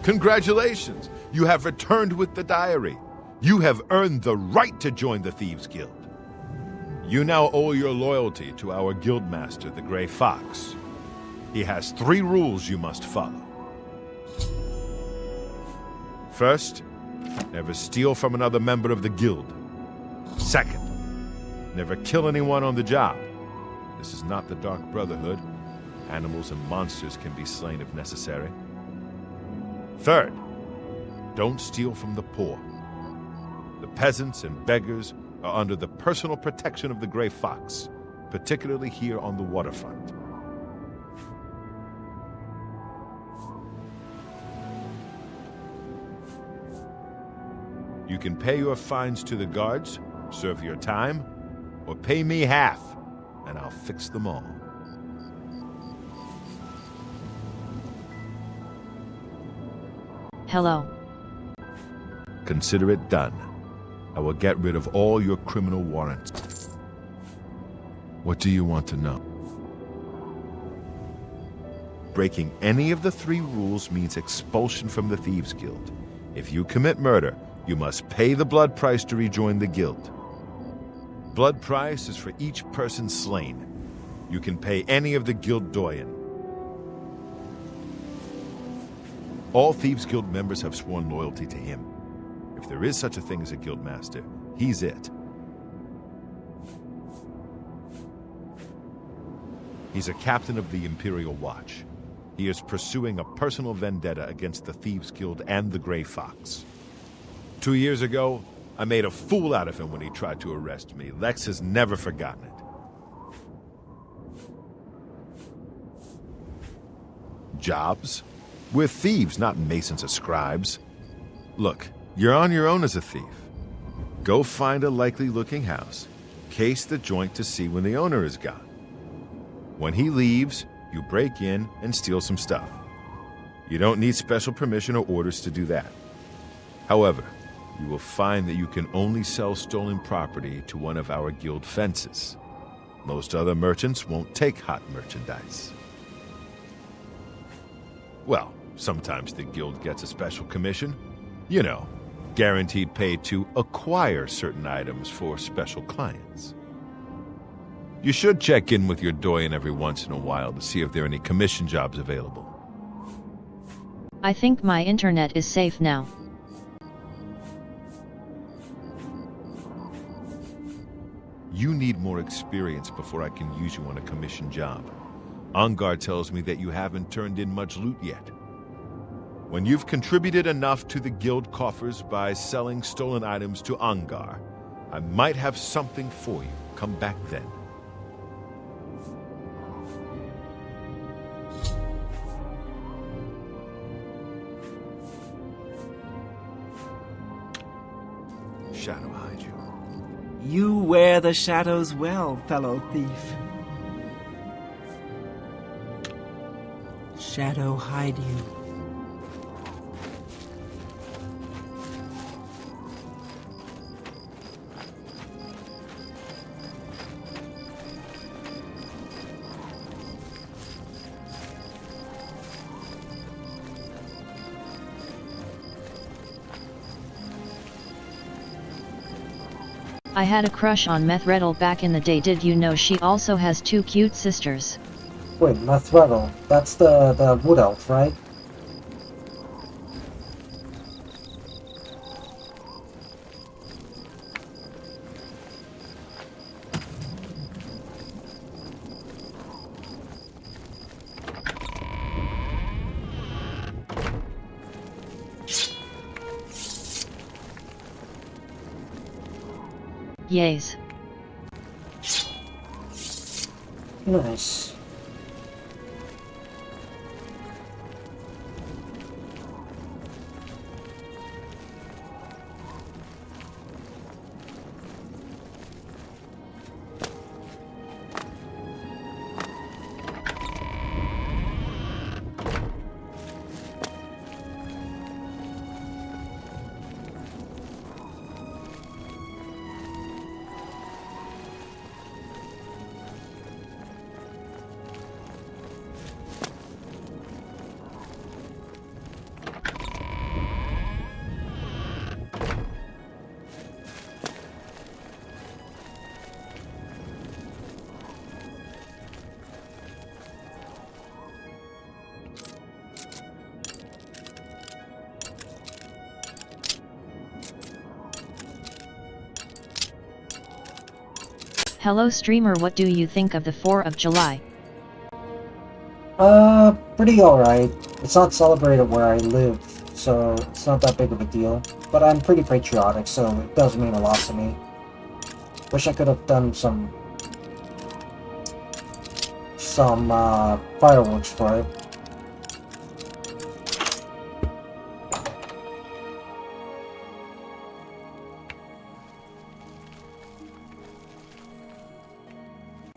[SPEAKER 15] Congratulations! You have returned with the diary. You have earned the right to join the Thieves' Guild. You now owe your loyalty to our guildmaster, the Grey Fox. He has 3 rules you must follow. First, never steal from another member of the guild. Second, never kill anyone on the job. This is not the Dark Brotherhood. Animals and monsters can be slain if necessary. Third, don't steal from the poor. The peasants and beggars are under the personal protection of the Grey Fox, particularly here on the waterfront. You can pay your fines to the guards, serve your time, or pay me half, and I'll fix them all.
[SPEAKER 1] Hello.
[SPEAKER 15] Consider it done. I will get rid of all your criminal warrants. What do you want to know? Breaking any of the 3 rules means expulsion from the Thieves' Guild. If you commit murder, you must pay the blood price to rejoin the guild. Blood price is for each person slain. You can pay any of the guild doyen. All Thieves' Guild members have sworn loyalty to him. If there is such a thing as a guildmaster, he's it. He's a captain of the Imperial Watch. He is pursuing a personal vendetta against the Thieves' Guild and the Grey Fox. 2 years ago, I made a fool out of him when he tried to arrest me. Lex has never forgotten it. Jobs? We're thieves, not masons or scribes. Look, you're on your own as a thief. Go find a likely-looking house, case the joint to see when the owner is gone. When he leaves, you break in and steal some stuff. You don't need special permission or orders to do that. However, you will find that you can only sell stolen property to one of our guild fences. Most other merchants won't take hot merchandise. Well, sometimes the guild gets a special commission. You know, guaranteed pay to acquire certain items for special clients. You should check in with your doyen every once in a while to see if there are any commission jobs available.
[SPEAKER 1] I think my internet is safe now.
[SPEAKER 15] You need more experience before I can use you on a commission job. Ongar tells me that you haven't turned in much loot yet. When you've contributed enough to the guild coffers by selling stolen items to Ongar, I might have something for you. Come back then. Shadow hide you.
[SPEAKER 13] You wear the shadows well, fellow thief. Shadow hide you.
[SPEAKER 1] I had a crush on Methredel back in the day. Did you know she also has 2 cute sisters?
[SPEAKER 2] Wait, Methredel, that's the wood elf, right?
[SPEAKER 1] Yays.
[SPEAKER 2] Nice.
[SPEAKER 1] Hello streamer, what do you think of the 4th of July?
[SPEAKER 2] Pretty alright. It's not celebrated where I live, so it's not that big of a deal. But I'm pretty patriotic, so it does mean a lot to me. Wish I could have done some fireworks for it.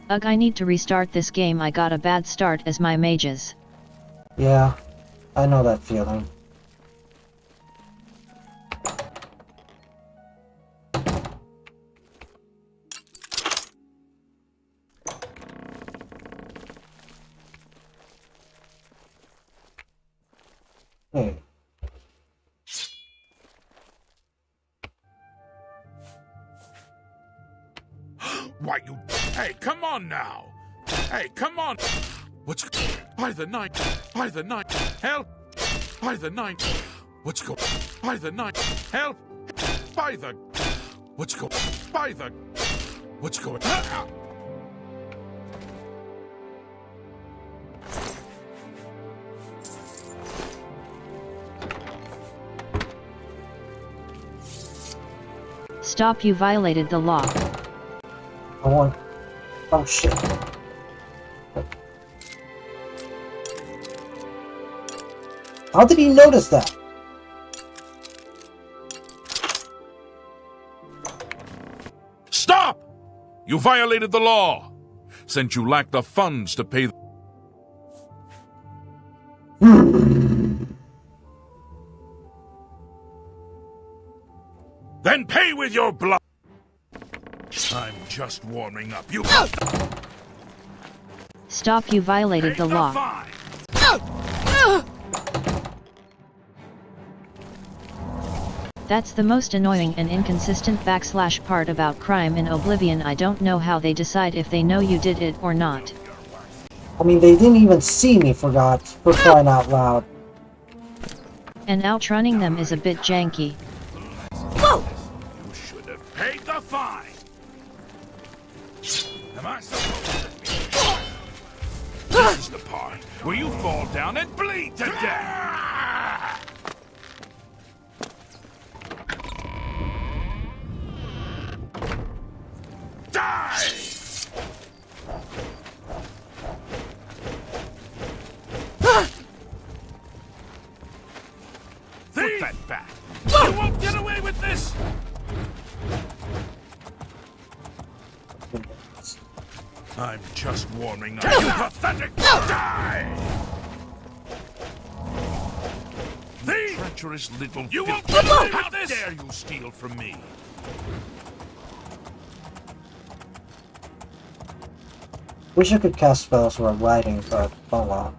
[SPEAKER 1] Ugh, I need to restart this game. I got a bad start as my mages.
[SPEAKER 2] Yeah, I know that feeling. Hey.
[SPEAKER 4] Why, you... Hey, come on now! Hey, come on! What's... By the night! By the night! Help! By the night! What's going... By the night! Help! By the... What's going... By the... What's going...
[SPEAKER 1] Stop, you violated the law.
[SPEAKER 2] I want... Oh shit. How did he notice that?
[SPEAKER 4] Stop! You violated the law! Since you lack the funds to pay... with your blood! I'm just warming up. You
[SPEAKER 1] Stop, you violated the law.
[SPEAKER 4] fine!
[SPEAKER 1] That's the most annoying and inconsistent / part about crime in Oblivion. I don't know how they decide if they know you did it or not.
[SPEAKER 2] I mean, they didn't even see me, for crying out loud.
[SPEAKER 1] And outrunning them is a bit janky.
[SPEAKER 4] You should have paid the fine! Am I supposed to be? This is the part where you fall down and bleed to death! Die! Put that back! You won't get away with this! I'm just warming up. You pathetic! Die! Thief! Treacherous little... You won't get away with this! How dare you steal from me?
[SPEAKER 2] Wish I could cast spells while riding, but oh well.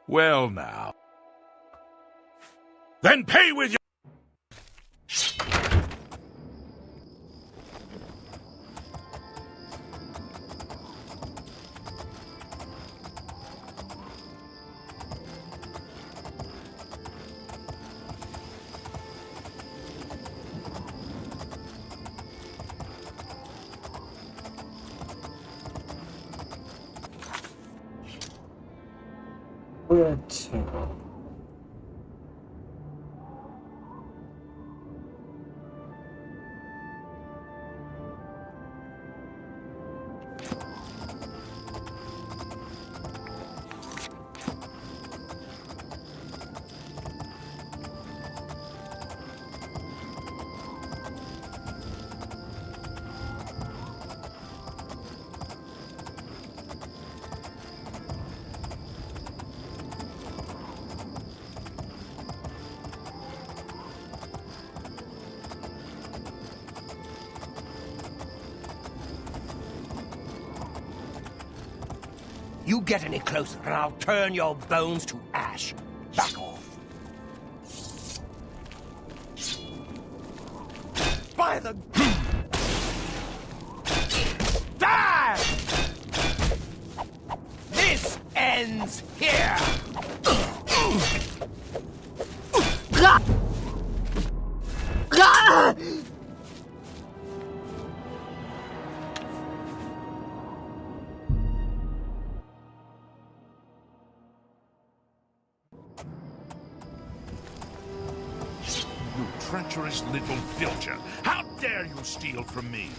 [SPEAKER 4] Well now. Then pay with your...
[SPEAKER 2] Where to?
[SPEAKER 11] You get any closer and I'll turn your bones to ash. Back off. By the... Die! This ends here!
[SPEAKER 4] You treacherous little filcher! How dare you steal from me?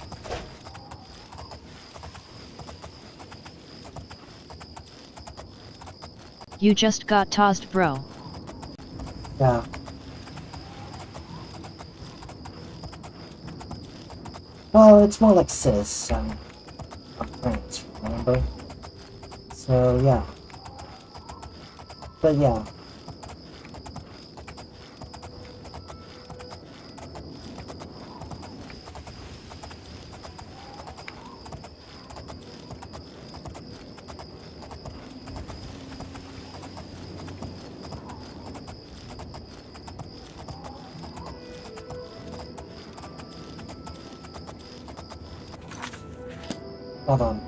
[SPEAKER 1] You just got tossed, bro.
[SPEAKER 2] Yeah. Well, it's more like sis and friends, remember? So, yeah. But yeah. Hold on.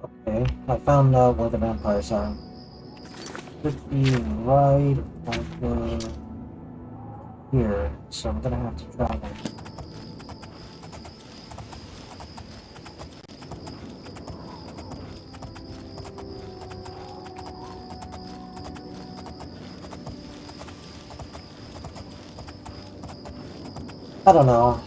[SPEAKER 2] Okay, I found where the vampires are. Should be right over here, so I'm gonna have to travel. I don't know.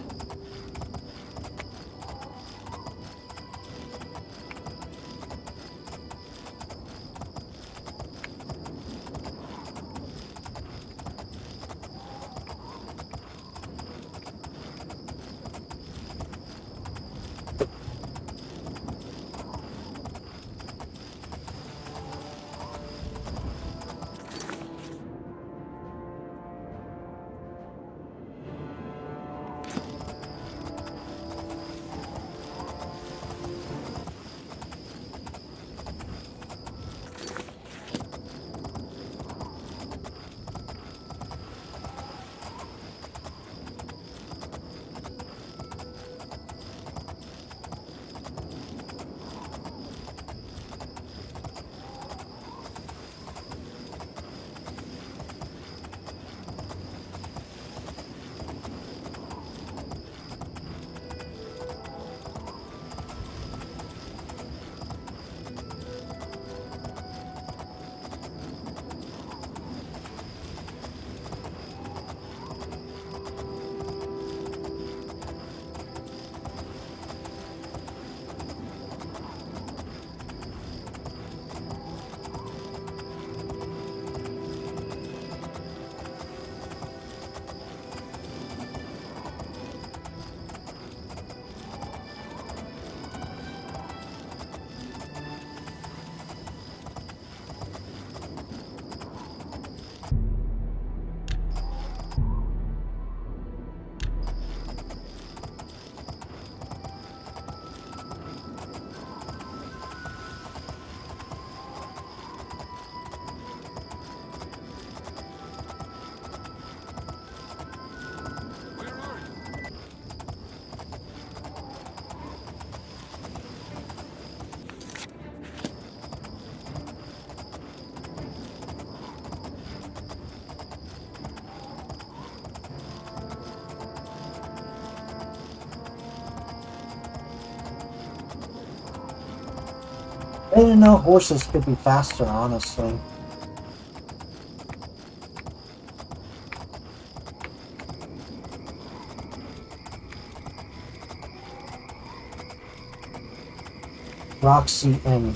[SPEAKER 2] I didn't know horses could be faster, honestly. Roxy Inn.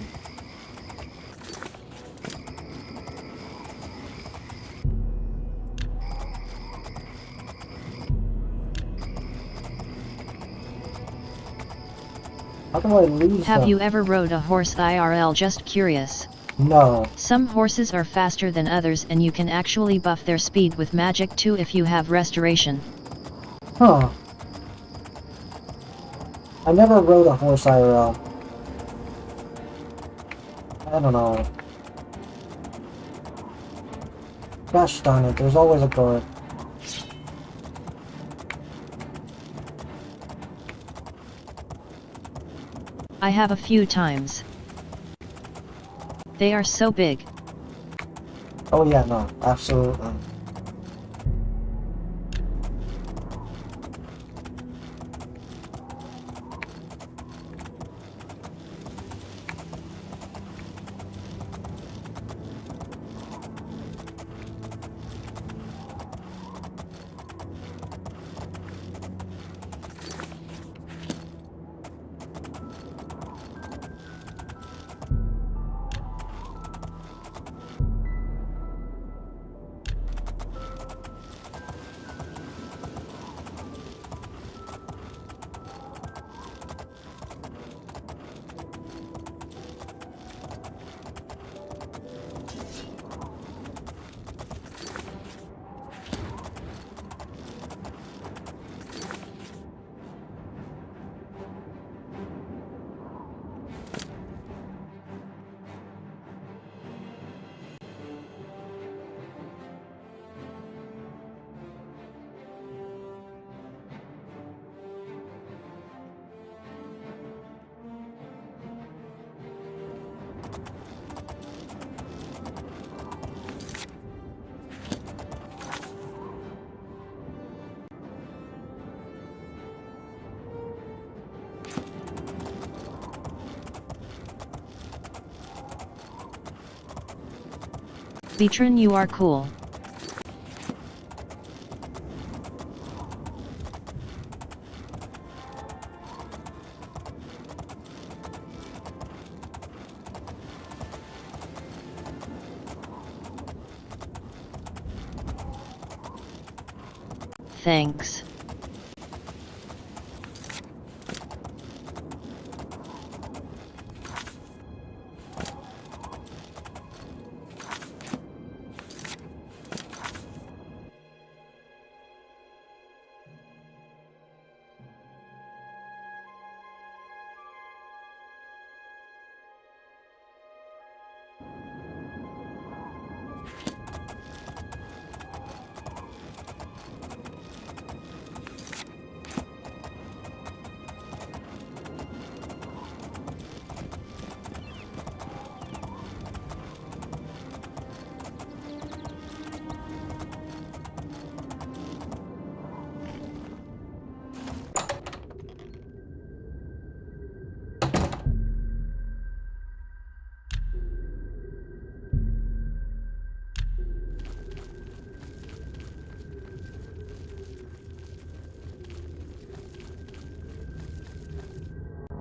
[SPEAKER 2] How do I lose
[SPEAKER 1] Have
[SPEAKER 2] them?
[SPEAKER 1] you ever rode a horse IRL? Just curious.
[SPEAKER 2] No.
[SPEAKER 1] Some horses are faster than others and you can actually buff their speed with magic too if you have restoration.
[SPEAKER 2] Huh. I never rode a horse IRL. I don't know. Gosh darn it, there's always a guard.
[SPEAKER 1] I have a few times. They are so big.
[SPEAKER 2] Oh yeah, no, absolutely.
[SPEAKER 1] Beatron, you are cool. Thanks.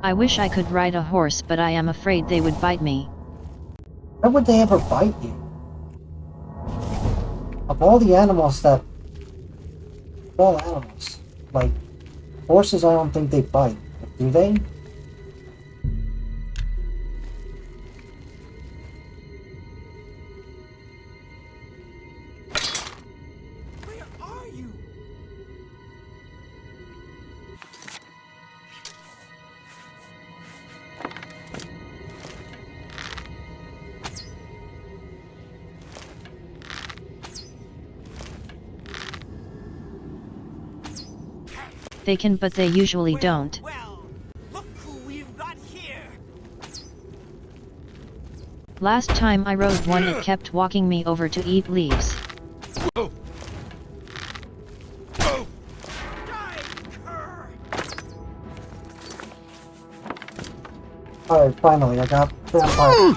[SPEAKER 1] I wish I could ride a horse, but I am afraid they would bite me.
[SPEAKER 2] Why would they ever bite you? Of all the animals that... all animals. Like, horses I don't think they bite. Do they?
[SPEAKER 1] They can, but they usually don't.
[SPEAKER 13] Look who we've got here.
[SPEAKER 1] Last time I rode one, it kept walking me over to eat leaves.
[SPEAKER 2] Alright, finally, I got vampire.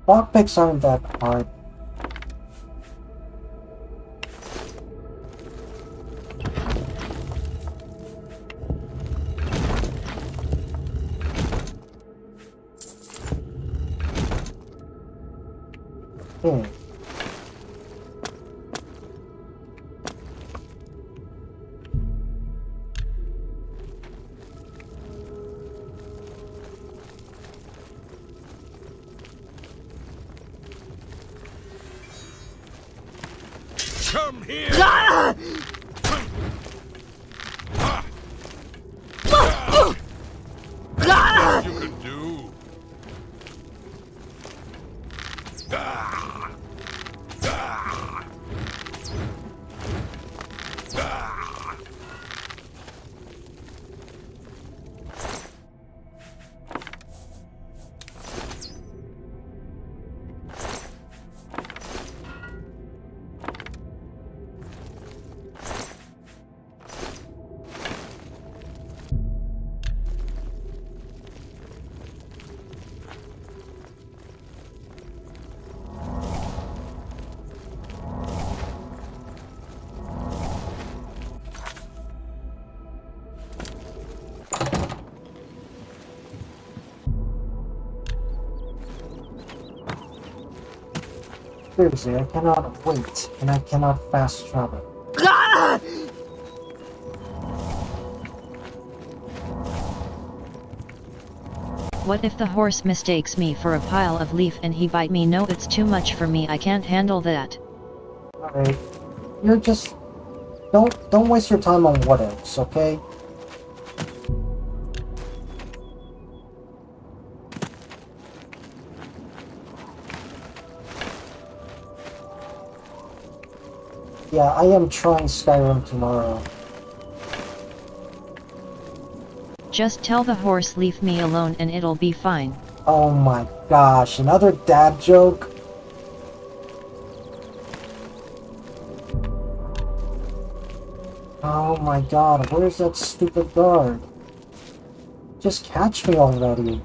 [SPEAKER 2] Lockpicks aren't that hard.
[SPEAKER 8] Come here! What you can do?
[SPEAKER 2] Seriously, I cannot wait, and I cannot fast travel.
[SPEAKER 1] What if the horse mistakes me for a pile of leaf and he bite me? No, it's too much for me, I can't handle that.
[SPEAKER 2] Alright, you're just... Don't waste your time on what ifs, okay? Yeah, I am trying Skyrim tomorrow.
[SPEAKER 1] Just tell the horse leave me alone and it'll be fine.
[SPEAKER 2] Oh my gosh, another dad joke? Oh my god, where's that stupid guard? Just catch me already.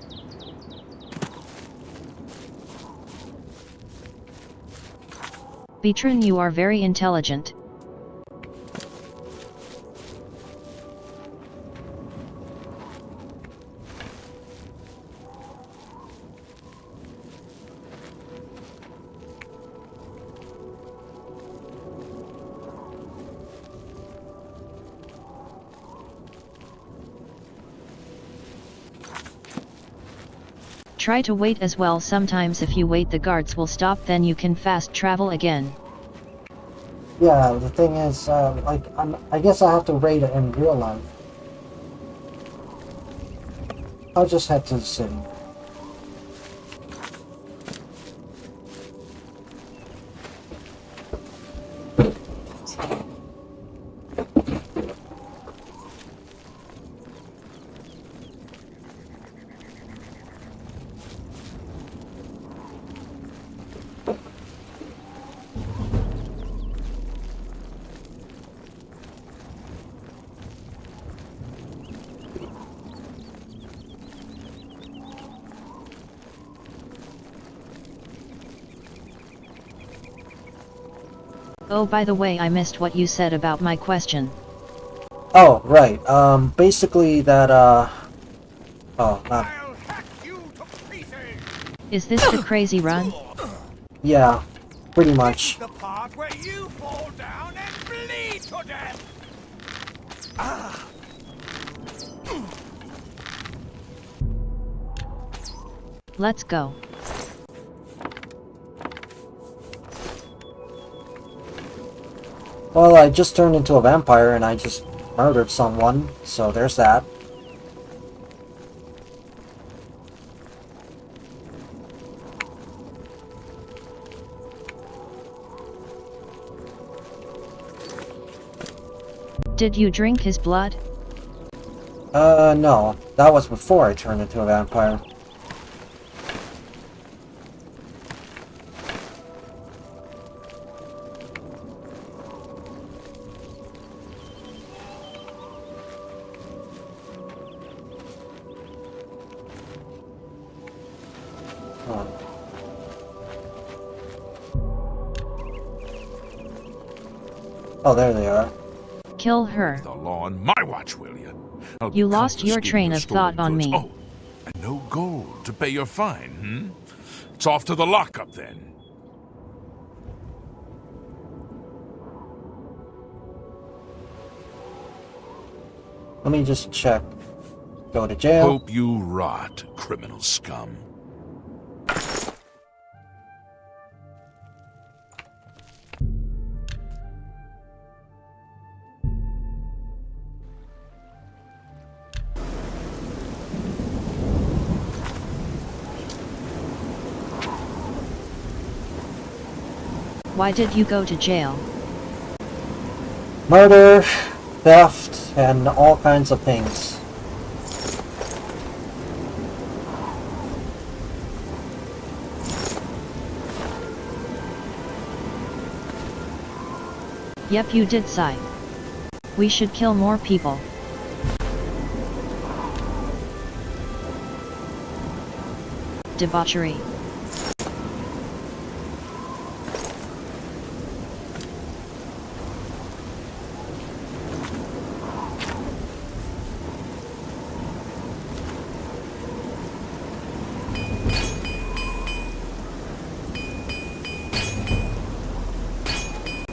[SPEAKER 1] Beatrin, you are very intelligent. Try to wait as well. Sometimes if you wait the guards will stop, then you can fast travel again.
[SPEAKER 2] Yeah, the thing is, I guess I have to raid it in real life. I'll just head to the city.
[SPEAKER 1] Oh, by the way, I missed what you said about my question.
[SPEAKER 2] Oh, right. Basically that,
[SPEAKER 1] Is this the crazy run?
[SPEAKER 2] yeah, pretty much.
[SPEAKER 8] The part where you fall down and bleed to death.
[SPEAKER 1] Let's go.
[SPEAKER 2] Well, I just turned into a vampire and I just murdered someone, so there's that.
[SPEAKER 1] Did you drink his blood?
[SPEAKER 2] No. That was before I turned into a vampire. Oh, there they are.
[SPEAKER 1] Kill her.
[SPEAKER 4] The law on my watch, will you?
[SPEAKER 1] You lost your train of thought on me.
[SPEAKER 4] Oh, and no gold to pay your fine, It's off to the lockup then.
[SPEAKER 2] Let me just check. Go to jail.
[SPEAKER 4] Hope you rot, criminal scum.
[SPEAKER 1] Why did you go to jail?
[SPEAKER 2] Murder, theft, and all kinds of things.
[SPEAKER 1] Yep, you did, sigh. We should kill more people. Debauchery.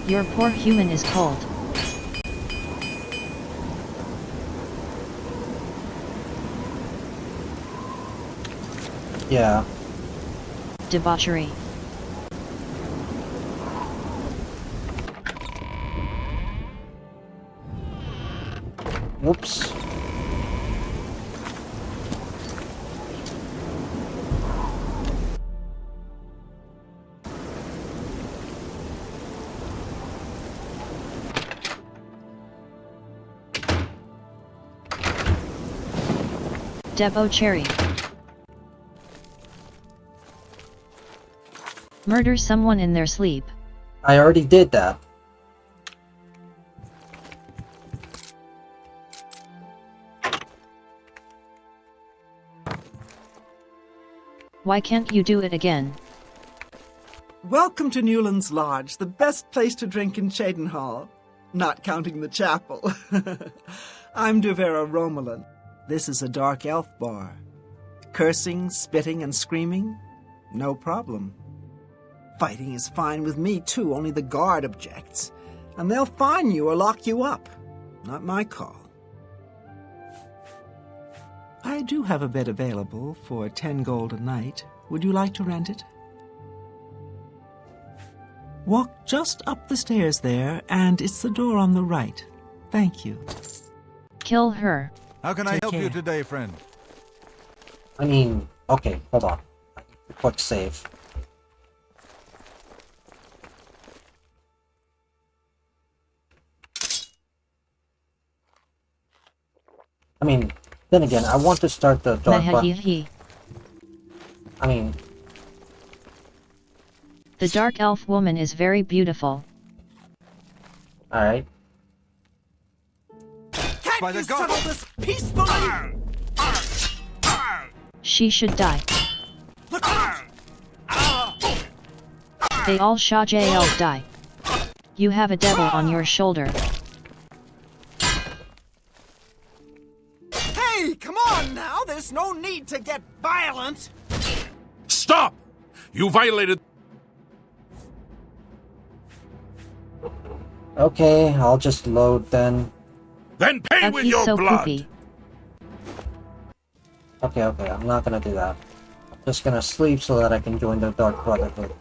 [SPEAKER 1] Your poor human is cold.
[SPEAKER 2] Yeah.
[SPEAKER 1] Debauchery.
[SPEAKER 2] Whoops.
[SPEAKER 1] Debauchery. Murder someone in their sleep.
[SPEAKER 2] I already did that.
[SPEAKER 1] Why can't you do it again?
[SPEAKER 13] Welcome to Newland's Lodge, the best place to drink in Cheydinhal. Not counting the chapel. I'm Duvera Romulan. This is a dark elf bar. Cursing, spitting, and screaming? No problem. Fighting is fine with me, too, only the guard objects. And they'll fine you or lock you up. Not my call. I do have a bed available for 10 gold a night. Would you like to rent it? Walk just up the stairs there, and it's the door on the right. Thank you.
[SPEAKER 1] Kill her.
[SPEAKER 12] How can I help you today, friend?
[SPEAKER 2] I mean, okay, hold on. Quick save. I mean, then again, I want to start the dark I mean...
[SPEAKER 1] The dark elf woman is very beautiful.
[SPEAKER 2] Alright.
[SPEAKER 13] Can't you settle this peacefully?
[SPEAKER 1] She should die.
[SPEAKER 13] Look out!
[SPEAKER 1] They all shall die. You have a devil on your shoulder.
[SPEAKER 13] Hey, come on now! There's no need to get violent!
[SPEAKER 4] Stop! You violated...
[SPEAKER 2] Okay, I'll just load then.
[SPEAKER 4] Then pay
[SPEAKER 1] F
[SPEAKER 4] with
[SPEAKER 1] he's
[SPEAKER 4] your
[SPEAKER 1] so
[SPEAKER 4] blood!
[SPEAKER 1] poopy.
[SPEAKER 2] Okay, I'm not gonna do that. I'm just gonna sleep so that I can join the Dark Brotherhood.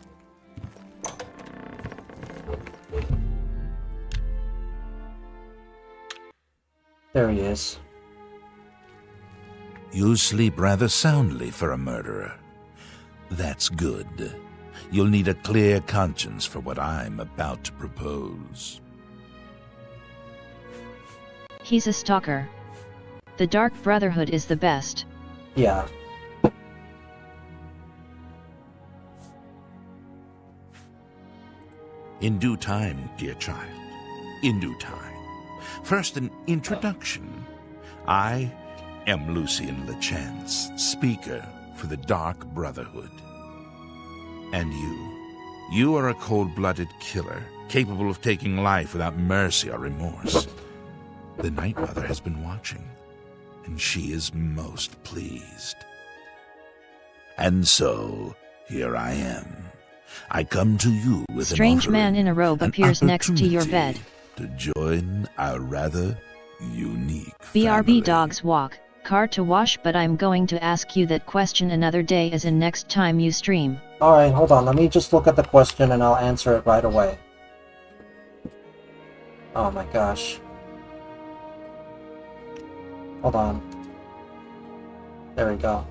[SPEAKER 2] There he is.
[SPEAKER 4] You sleep rather soundly for a murderer. That's good. You'll need a clear conscience for what I'm about to propose.
[SPEAKER 1] He's a stalker. The Dark Brotherhood is the best.
[SPEAKER 2] Yeah.
[SPEAKER 4] In due time, dear child. In due time. First, an introduction. I am Lucien Lechance, speaker for the Dark Brotherhood. And you are a cold-blooded killer, capable of taking life without mercy or remorse. The Night Mother has been watching, and she is most pleased. And so, here I am. I come to you with
[SPEAKER 1] Strange
[SPEAKER 4] an
[SPEAKER 1] man in a robe appears next to your bed.
[SPEAKER 4] To join our rather unique
[SPEAKER 1] BRB dogs walk, car to wash, but I'm going to ask you that question another day, as in next time you stream.
[SPEAKER 2] Alright, hold on, let me just look at the question and I'll answer it right away. Oh my gosh. Hold on. There we go.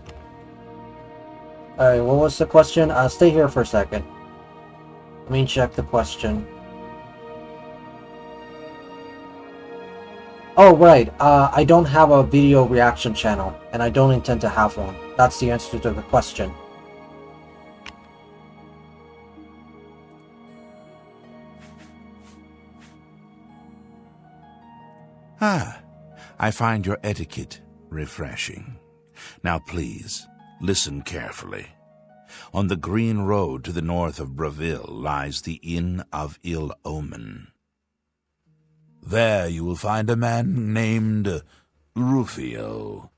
[SPEAKER 2] Alright, what was the question? Stay here for a second. Let me check the question. Oh, right. I don't have a video reaction channel, and I don't intend to have one. That's the answer to the question.
[SPEAKER 4] Ah, I find your etiquette refreshing. Now please, listen carefully. On the green road to the north of Braville lies the Inn of Ill Omen. There you will find a man named Rufio.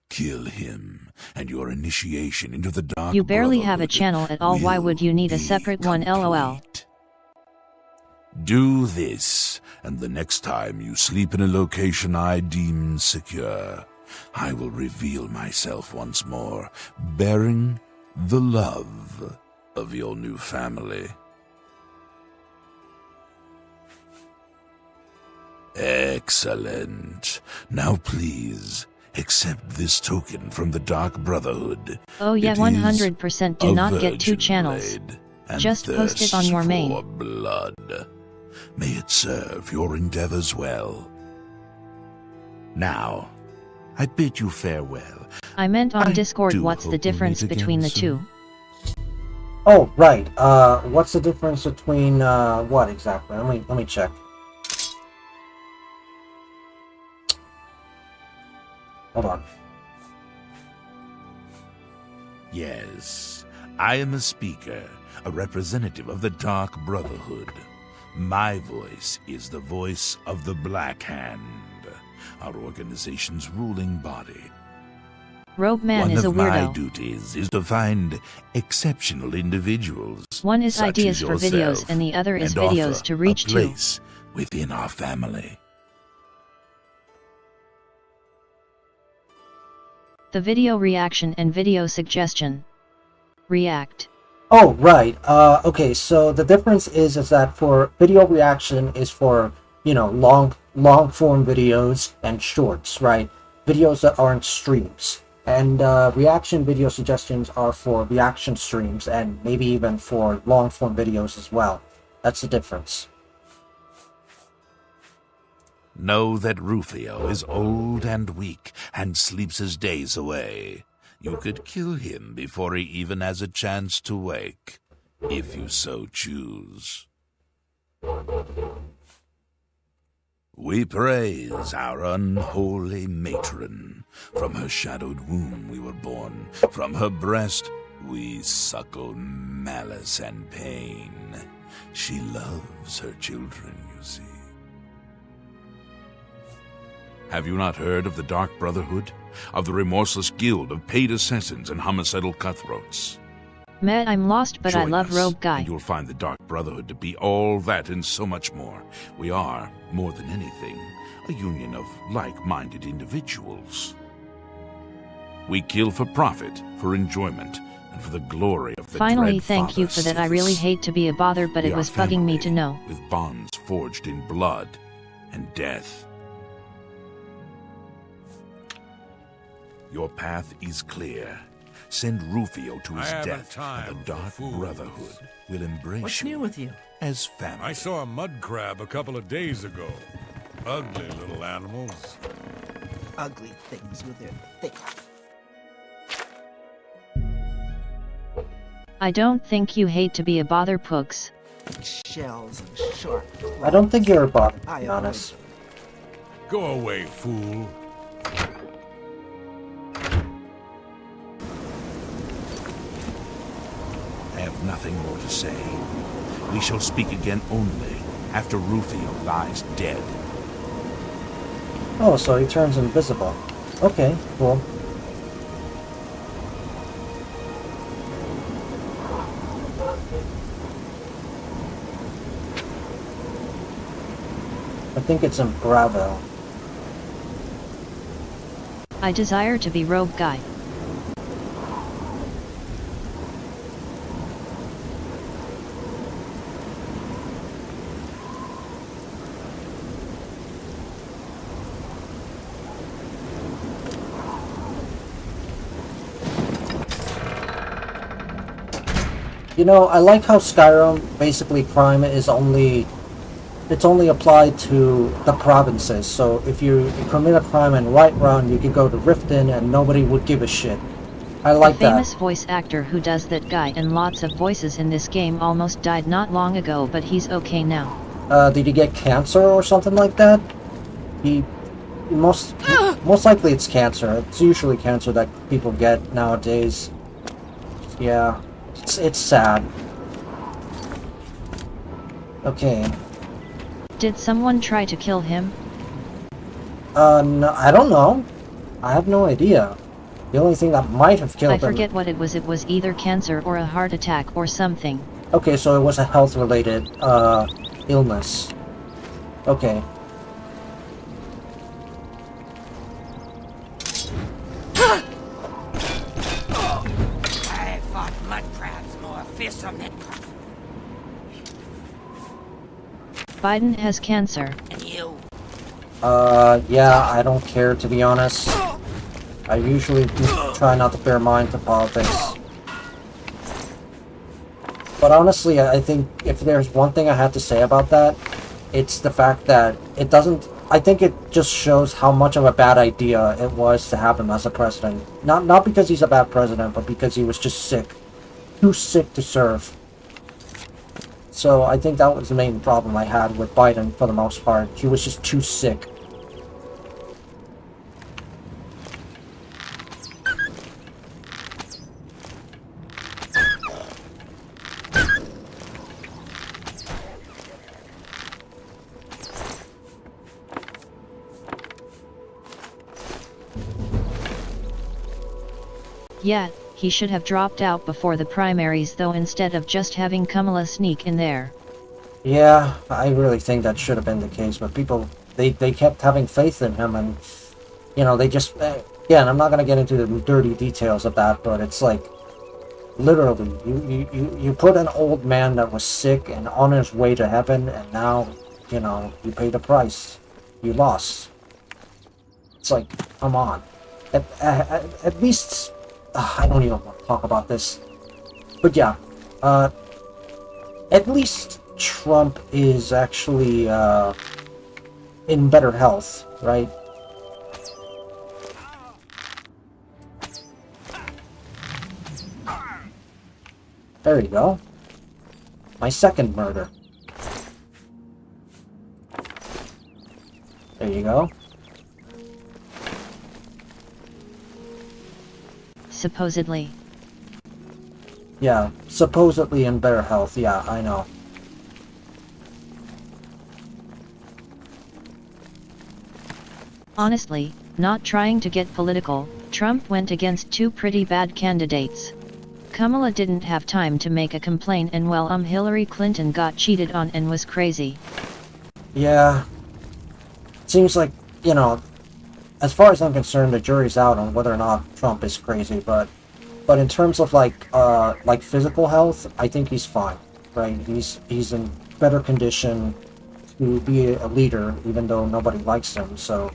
[SPEAKER 4] Kill him, and your initiation into the Dark
[SPEAKER 1] You barely
[SPEAKER 4] Brotherhood
[SPEAKER 1] have a channel at all, why would you need a separate one, lol?
[SPEAKER 4] Do this, and the next time you sleep in a location I deem secure, I will reveal myself once more, bearing the love of your new family. Excellent. Now please, accept this token from the Dark Brotherhood.
[SPEAKER 1] Oh yeah,
[SPEAKER 4] It
[SPEAKER 1] 100% do
[SPEAKER 4] is
[SPEAKER 1] not
[SPEAKER 4] a
[SPEAKER 1] get two
[SPEAKER 4] virgin
[SPEAKER 1] channels.
[SPEAKER 4] blade and
[SPEAKER 1] Just post it on
[SPEAKER 4] thirsts
[SPEAKER 1] your main.
[SPEAKER 4] for blood. May it serve your endeavors well. Now, I bid you farewell.
[SPEAKER 1] I meant on
[SPEAKER 4] I
[SPEAKER 1] Discord,
[SPEAKER 4] do
[SPEAKER 1] what's the
[SPEAKER 4] hope we'll
[SPEAKER 1] difference
[SPEAKER 4] meet again
[SPEAKER 1] between the
[SPEAKER 4] soon.
[SPEAKER 1] two?
[SPEAKER 2] Oh, right. What's the difference between, what exactly? Let me check. Hold on.
[SPEAKER 4] Yes, I am a speaker, a representative of the Dark Brotherhood. My voice is the voice of the Black Hand, our organization's ruling body.
[SPEAKER 1] Rogue Man
[SPEAKER 4] One
[SPEAKER 1] is a
[SPEAKER 4] of my
[SPEAKER 1] weirdo.
[SPEAKER 4] duties is to find exceptional individuals.
[SPEAKER 1] One is
[SPEAKER 4] such
[SPEAKER 1] ideas
[SPEAKER 4] as
[SPEAKER 1] for videos
[SPEAKER 4] yourself,
[SPEAKER 1] and the other is
[SPEAKER 4] and
[SPEAKER 1] videos
[SPEAKER 4] offer
[SPEAKER 1] to reach
[SPEAKER 4] a
[SPEAKER 1] to.
[SPEAKER 4] place within our family.
[SPEAKER 1] The video reaction and video suggestion. React.
[SPEAKER 2] Oh, right. Okay, so the difference is that for video reaction is for, you know, long form videos and shorts, right? Videos that aren't streams. And reaction video suggestions are for reaction streams and maybe even for long form videos as well. That's the difference.
[SPEAKER 4] Know that Rufio is old and weak and sleeps his days away. You could kill him before he even has a chance to wake, if you so choose. We praise our unholy matron. From her shadowed womb we were born. From her breast we suckle malice and pain. She loves her children, you see. Have you not heard of the Dark Brotherhood? Of the remorseless guild of paid assassins and homicidal cutthroats?
[SPEAKER 1] Matt, I'm lost, but I
[SPEAKER 4] Join
[SPEAKER 1] love
[SPEAKER 4] us,
[SPEAKER 1] Rogue Guy.
[SPEAKER 4] and you'll find the Dark Brotherhood to be all that and so much more. We are, more than anything, a union of like-minded individuals. We kill for profit, for enjoyment, and for the glory of the
[SPEAKER 1] Finally,
[SPEAKER 4] dread
[SPEAKER 1] thank you
[SPEAKER 4] Father
[SPEAKER 1] for that. I really
[SPEAKER 4] Sithis.
[SPEAKER 1] hate to be a bother, but
[SPEAKER 4] We
[SPEAKER 1] it
[SPEAKER 4] are
[SPEAKER 1] was bugging me
[SPEAKER 4] family,
[SPEAKER 1] to know.
[SPEAKER 4] with bonds forged in blood and death. Your path is clear. Send Rufio to his death, and the Dark Brotherhood will embrace
[SPEAKER 16] What's
[SPEAKER 4] you
[SPEAKER 16] new with you?
[SPEAKER 4] as family.
[SPEAKER 17] I saw a mud crab a couple of days ago. Ugly little animals.
[SPEAKER 16] Ugly things with their thick.
[SPEAKER 1] I don't think you hate to be a bother, Pooks.
[SPEAKER 16] Shells and sharp claws.
[SPEAKER 2] I don't think you're a bot, to
[SPEAKER 16] I
[SPEAKER 2] be
[SPEAKER 16] avoid
[SPEAKER 2] honest.
[SPEAKER 17] Go away, fool.
[SPEAKER 4] I have nothing more to say. We shall speak again only after Rufio lies dead.
[SPEAKER 2] Oh, so he turns invisible. Okay, cool. I think it's in Bravo.
[SPEAKER 1] I desire to be Rogue Guy.
[SPEAKER 2] You know, I like how Skyrim, basically crime is only, it's only applied to the provinces. So if you commit a crime in Whiterun, you could go to Riften and nobody would give a shit. I like
[SPEAKER 1] The famous
[SPEAKER 2] that.
[SPEAKER 1] voice actor who does that guy and lots of voices in this game almost died not long ago, but he's okay now.
[SPEAKER 2] Did he get cancer or something like that? He most likely it's cancer. It's usually cancer that people get nowadays. Yeah, it's sad. Okay.
[SPEAKER 1] Did someone try to kill him?
[SPEAKER 2] No, I don't know. I have no idea. The only thing that might have killed
[SPEAKER 1] I
[SPEAKER 2] him...
[SPEAKER 1] forget what it was either cancer or a heart attack or something.
[SPEAKER 2] Okay, so it was a health-related, illness. Okay.
[SPEAKER 9] I fought mud crabs more fearsome than
[SPEAKER 1] Biden has cancer.
[SPEAKER 9] you.
[SPEAKER 2] Yeah, I don't care, to be honest. I usually try not to bear mind to politics. But honestly, I think if there's one thing I have to say about that, it's the fact that it doesn't I think it just shows how much of a bad idea it was to have him as a president. Not because he's a bad president, but because he was just sick. Too sick to serve. So I think that was the main problem I had with Biden for the most part. He was just too sick.
[SPEAKER 1] Yeah, he should have dropped out before the primaries though instead of just having Kamala sneak in there.
[SPEAKER 2] Yeah, I really think that should have been the case, but people, they kept having faith in him, and, you know, they just, again, I'm not going to get into the dirty details of that, but it's like, literally, you put an old man that was sick and on his way to heaven, and now, you know, you paid the price. You lost. It's like, come on. At least, I don't even want to talk about this. But yeah, at least Trump is actually in better health, right? There you go. My second murder. There you go.
[SPEAKER 1] Supposedly.
[SPEAKER 2] Yeah, supposedly in better health. Yeah, I know.
[SPEAKER 1] Honestly, not trying to get political, Trump went against two pretty bad candidates. Kamala didn't have time to make a complaint and well Hillary Clinton got cheated on and was crazy.
[SPEAKER 2] Yeah. Seems like, you know, as far as I'm concerned, the jury's out on whether or not Trump is crazy, but in terms of like physical health, I think he's fine, right? He's in better condition to be a leader, even though nobody likes him, so,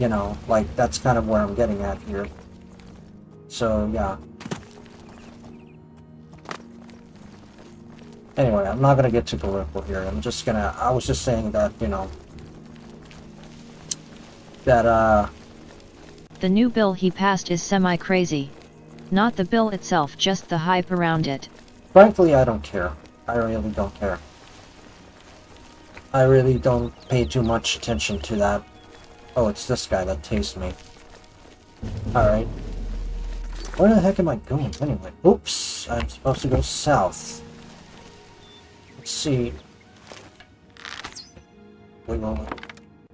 [SPEAKER 2] you know, like, that's kind of where I'm getting at here. So, yeah. Anyway, I'm not gonna get too political here. I was just saying that, you know, that,
[SPEAKER 1] The new bill he passed is semi-crazy. Not the bill itself, just the hype around it.
[SPEAKER 2] Frankly, I don't care. I really don't care. I really don't pay too much attention to that. Oh, it's this guy that tased me. Alright. Where the heck am I going anyway? Oops, I'm supposed to go south. Let's see. Wait, wait.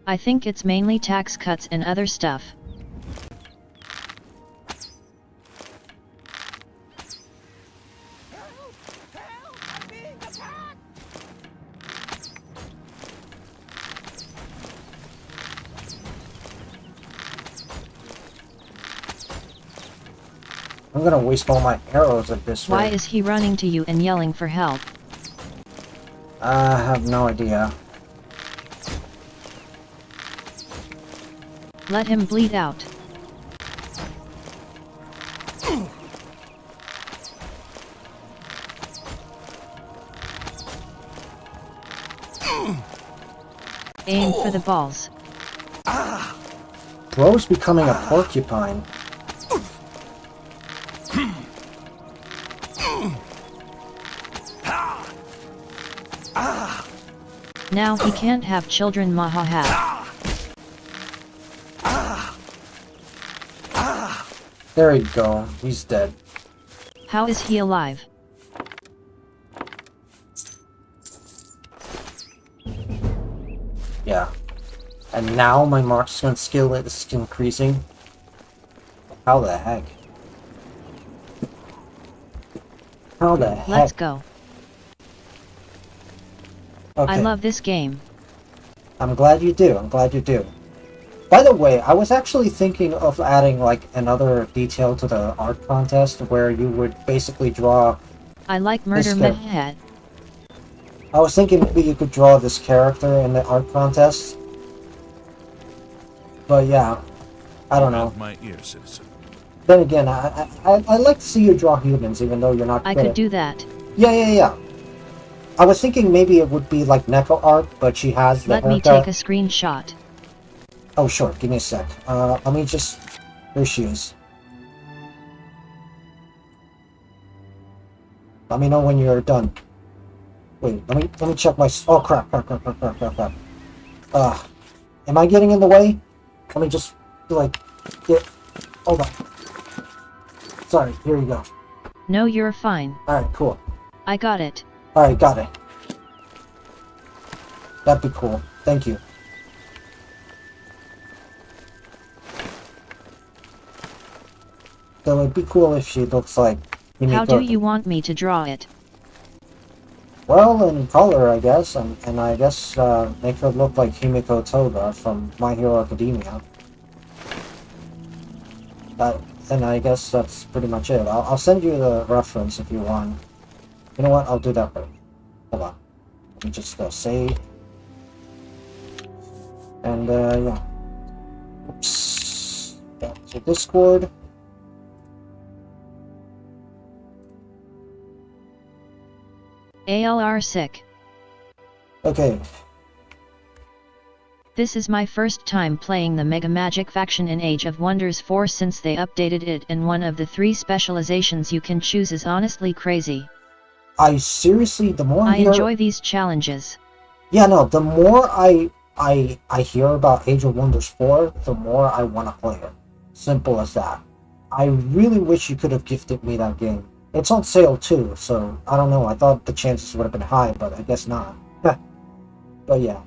[SPEAKER 1] I think it's mainly tax cuts and other stuff.
[SPEAKER 2] I'm gonna waste all my arrows at this rate.
[SPEAKER 1] Why is he running to you and yelling for help?
[SPEAKER 2] I have no idea.
[SPEAKER 1] Let him bleed out. Aim for the balls.
[SPEAKER 2] Bro's becoming a porcupine.
[SPEAKER 1] Now he can't have children, Mahaha.
[SPEAKER 2] There you go, he's dead.
[SPEAKER 1] How is he alive?
[SPEAKER 2] Yeah. And now my marksman skill is increasing. How the heck? How the heck?
[SPEAKER 1] Let's go.
[SPEAKER 2] Okay.
[SPEAKER 1] I love this game.
[SPEAKER 2] I'm glad you do. I'm glad you do. By the way, I was actually thinking of adding like another detail to the art contest where you would basically draw.
[SPEAKER 1] I like Murder Mehead.
[SPEAKER 2] I was thinking maybe you could draw this character in the art contest. But yeah, I don't know.
[SPEAKER 4] My ear, citizen.
[SPEAKER 2] Then again, I like to see you draw humans, even though you're not.
[SPEAKER 1] I could do that.
[SPEAKER 2] Yeah. I was thinking maybe it would be like Neko art, but she has the
[SPEAKER 1] Let me
[SPEAKER 2] haircut.
[SPEAKER 1] take a screenshot.
[SPEAKER 2] Oh, sure. Give me a sec. Let me just... Here she is. Let me know when you're done. Wait, let me check my... Oh, crap. Am I getting in the way? Let me just, like, get... Hold on. Sorry, here you go.
[SPEAKER 1] No, you're fine.
[SPEAKER 2] Alright, cool.
[SPEAKER 1] I got it.
[SPEAKER 2] Alright, got it. That'd be cool. Thank you. So it'd be cool if she looks like Himiko.
[SPEAKER 1] How do you want me to draw it?
[SPEAKER 2] Well, in color, I guess, and I guess make her look like Himiko Toga from My Hero Academia. And I guess that's pretty much it. I'll send you the reference if you want. You know what? I'll do that right. Hold on. Let me just save. And yeah. Oops. Back to Discord.
[SPEAKER 1] ALR sick.
[SPEAKER 2] Okay.
[SPEAKER 1] This is my first time playing the Mega Magic faction in Age of Wonders 4 since they updated it, and one of the 3 specializations you can choose is honestly crazy.
[SPEAKER 2] I seriously, the more
[SPEAKER 1] I enjoy these challenges.
[SPEAKER 2] Yeah, no, the more I hear about Age of Wonders 4, the more I want to play it. Simple as that. I really wish you could have gifted me that game. It's on sale too, so I don't know. I thought the chances would have been high, but I guess not. But yeah.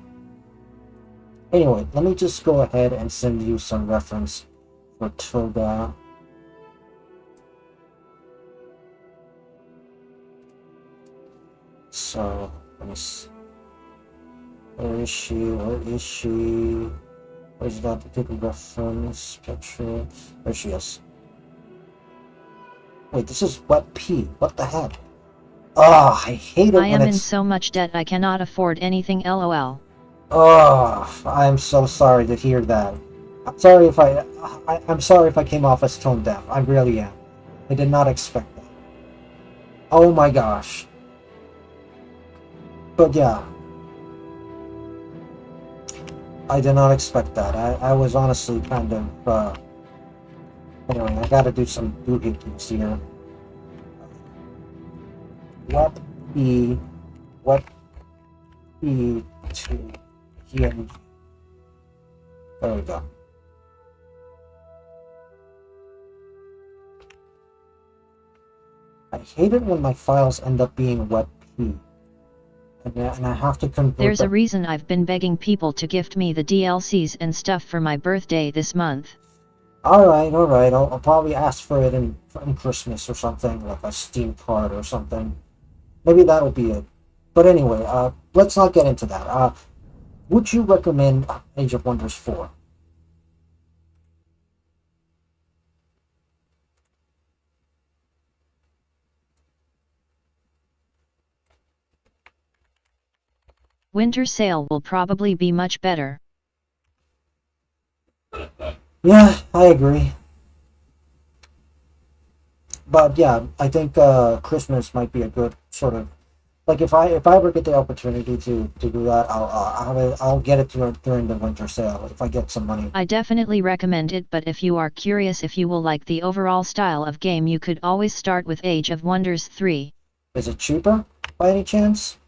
[SPEAKER 2] Anyway, let me just go ahead and send you some reference for Toga. So, let me see. Where is she? Where is she? Where's that particular reference picture? There she is. Wait, this is wet P. What the heck? Oh, I hate it when
[SPEAKER 1] I am in so much debt I cannot afford anything, lol.
[SPEAKER 2] Oh, I'm so sorry to hear that. I'm sorry if I'm sorry if I came off as tone deaf. I really am. I did not expect that. Oh my gosh. But yeah. I did not expect that. I was honestly kind of, anyway, I gotta do some doohickeys here. What E to here. There we go. I hate it when my files end up being WebP. And I have to convert
[SPEAKER 1] There's
[SPEAKER 2] them.
[SPEAKER 1] a reason I've been begging people to gift me the DLCs and stuff for my birthday this month.
[SPEAKER 2] Alright. I'll probably ask for it in Christmas or something, like a Steam card or something. Maybe that'll be it. But anyway, let's not get into that. Would you recommend Age of Wonders 4?
[SPEAKER 1] Winter sale will probably be much better.
[SPEAKER 2] Yeah, I agree. But yeah, I think Christmas might be a good sort of, like, if I ever get the opportunity to do that, I'll get it during the winter sale if I get some money.
[SPEAKER 1] I definitely recommend it, but if you are curious if you will like the overall style of game, you could always start with Age of Wonders 3.
[SPEAKER 2] Is it cheaper by any chance?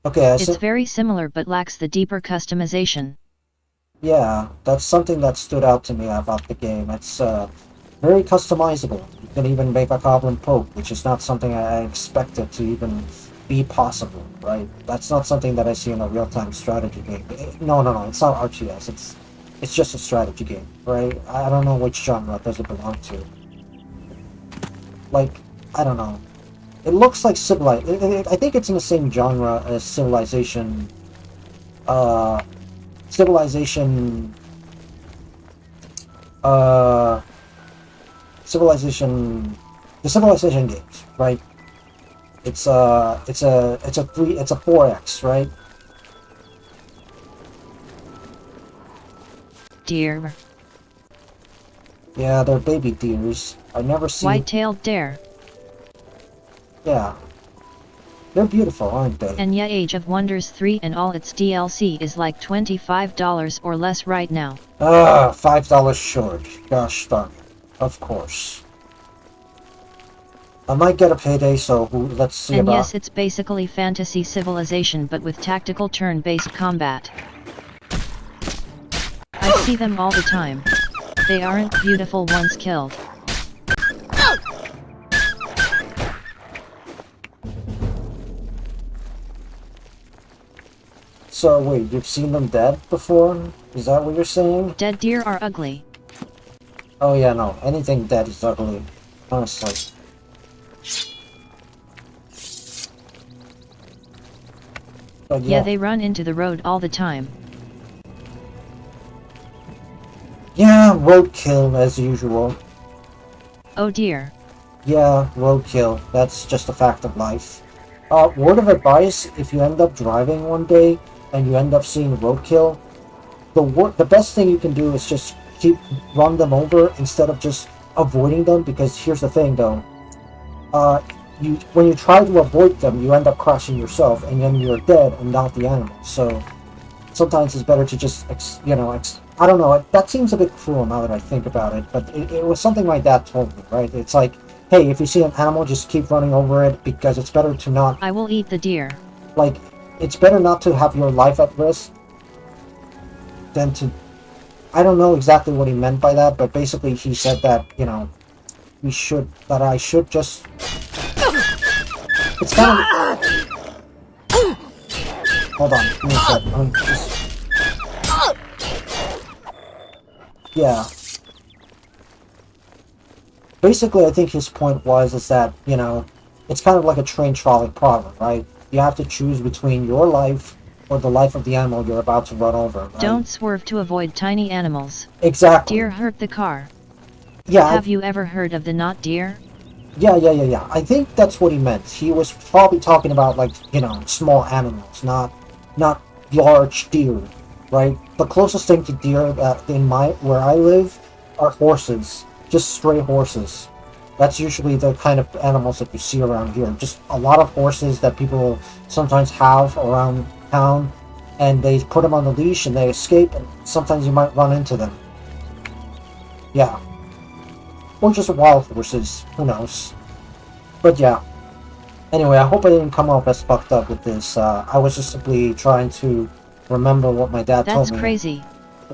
[SPEAKER 2] Okay,
[SPEAKER 1] it's very similar but lacks the deeper customization.
[SPEAKER 2] Yeah, that's something that stood out to me about the game. It's very customizable. You can even make a Goblin Pope, which is not something I expected to even be possible, right? That's not something that I see in a real-time strategy game. No, it's not RTS. It's just a strategy game, right? I don't know which genre does it belong to. Like, I don't know. It looks like Civilization. I think it's in the same genre as Civilization. The Civilization games, right? It's a 4X, right?
[SPEAKER 1] Deer.
[SPEAKER 2] Yeah, they're baby deers. I've never seen
[SPEAKER 1] white-tailed deer.
[SPEAKER 2] Yeah, They're beautiful, aren't they?
[SPEAKER 1] And yeah, Age of Wonders 3 and all its DLC is like $25 or less right now.
[SPEAKER 2] Ah, $5 short. Gosh darn it. Of course. I might get a payday, so let's see
[SPEAKER 1] and
[SPEAKER 2] about...
[SPEAKER 1] yes, it's basically fantasy civilization but with tactical turn-based combat. I see them all the time. They aren't beautiful once killed.
[SPEAKER 2] So wait, you've seen them dead before? Is that what you're saying?
[SPEAKER 1] Dead deer are ugly.
[SPEAKER 2] Oh yeah, no. Anything dead is ugly. Honestly. But
[SPEAKER 1] Yeah, they run into the road all the time.
[SPEAKER 2] Yeah, roadkill as usual.
[SPEAKER 1] Oh dear.
[SPEAKER 2] Yeah, roadkill. That's just a fact of life. Word of advice, if you end up driving one day and you end up seeing roadkill, the best thing you can do is just run them over instead of just avoiding them, because here's the thing though. When you try to avoid them, you end up crashing yourself and then you're dead and not the animal. So sometimes it's better to just, I don't know, that seems a bit cruel now that I think about it, but it was something my dad told me, right? It's like, hey, if you see an animal, just keep running over it, because it's better to not...
[SPEAKER 1] I will eat the deer.
[SPEAKER 2] Like, it's better not to have your life at risk than to... I don't know exactly what he meant by that, but basically he said that, I should just... It's kind of... Hold on, give me a sec. Yeah. Basically, I think his point is that, it's kind of like a train trolley problem, right? You have to choose between your life or the life of the animal you're about to run over, right?
[SPEAKER 1] Don't swerve to avoid tiny animals.
[SPEAKER 2] Exactly.
[SPEAKER 1] Deer hurt the car.
[SPEAKER 2] Yeah.
[SPEAKER 1] Have you ever heard of the not deer?
[SPEAKER 2] Yeah. I think that's what he meant. He was probably talking about, like, small animals, not large deer, right? The closest thing to deer where I live are horses. Just stray horses. That's usually the kind of animals that you see around here. Just a lot of horses that people sometimes have around town, and they put them on the leash and they escape, and sometimes you might run into them. Yeah. Or just wild horses, who knows. But yeah. Anyway, I hope I didn't come off as fucked up with this. I was just simply trying to remember what my dad told me.
[SPEAKER 1] That's crazy.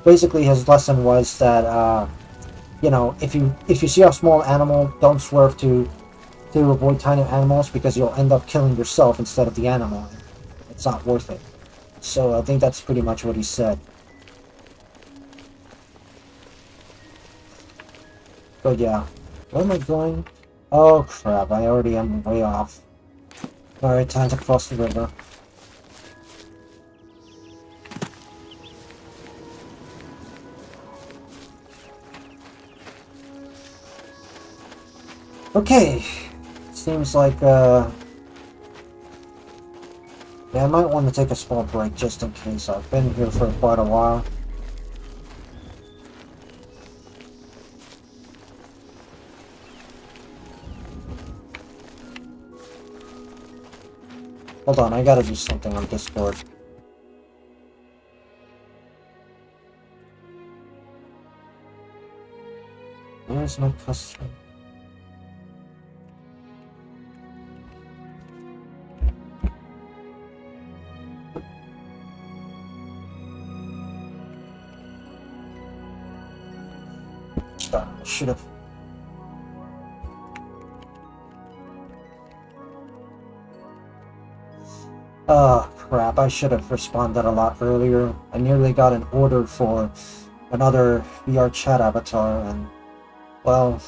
[SPEAKER 2] Basically, his lesson was that, if you see a small animal, don't swerve to avoid tiny animals, because you'll end up killing yourself instead of the animal. It's not worth it. So I think that's pretty much what he said. But yeah, where am I going? Oh crap, I already am way off. Alright, time to cross the river. Okay, seems like, yeah, I might want to take a small break just in case. I've been here for quite a while. Hold on, I gotta do something on Discord. Where's my custom? Should have. Oh crap, I should have responded a lot earlier. I nearly got an order for another VR chat avatar, and, well,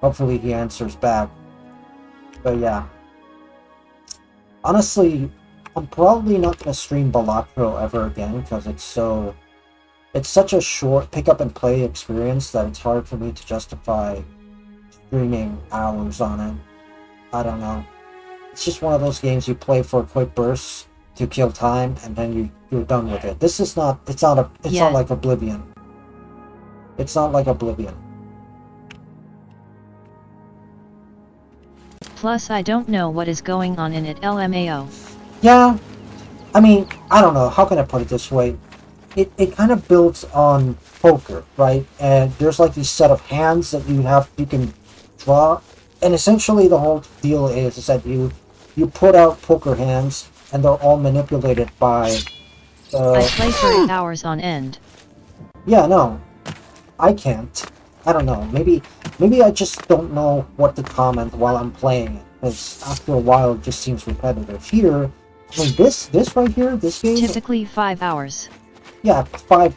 [SPEAKER 2] hopefully he answers back. But yeah. Honestly, I'm probably not going to stream Balatro ever again, because it's such a short pick-up-and-play experience that it's hard for me to justify streaming hours on it. I don't know. It's just one of those games you play for a quick burst to kill time, and then you're done with it. This is not, it's not like Oblivion. It's not like Oblivion.
[SPEAKER 1] Plus I don't know what is going on in it LMAO.
[SPEAKER 2] Yeah, I mean, I don't know, how can I put it this way? It kind of builds on poker, right? And there's like this set of hands that you can draw, and essentially the whole deal is that you put out poker hands, and they're all manipulated by.
[SPEAKER 1] I play for 8 hours on end.
[SPEAKER 2] Yeah, no, I can't. I don't know. Maybe I just don't know what to comment while I'm playing it, because after a while it just seems repetitive. Here, I mean, this right here, this game.
[SPEAKER 1] Typically 5 hours.
[SPEAKER 2] Yeah, 5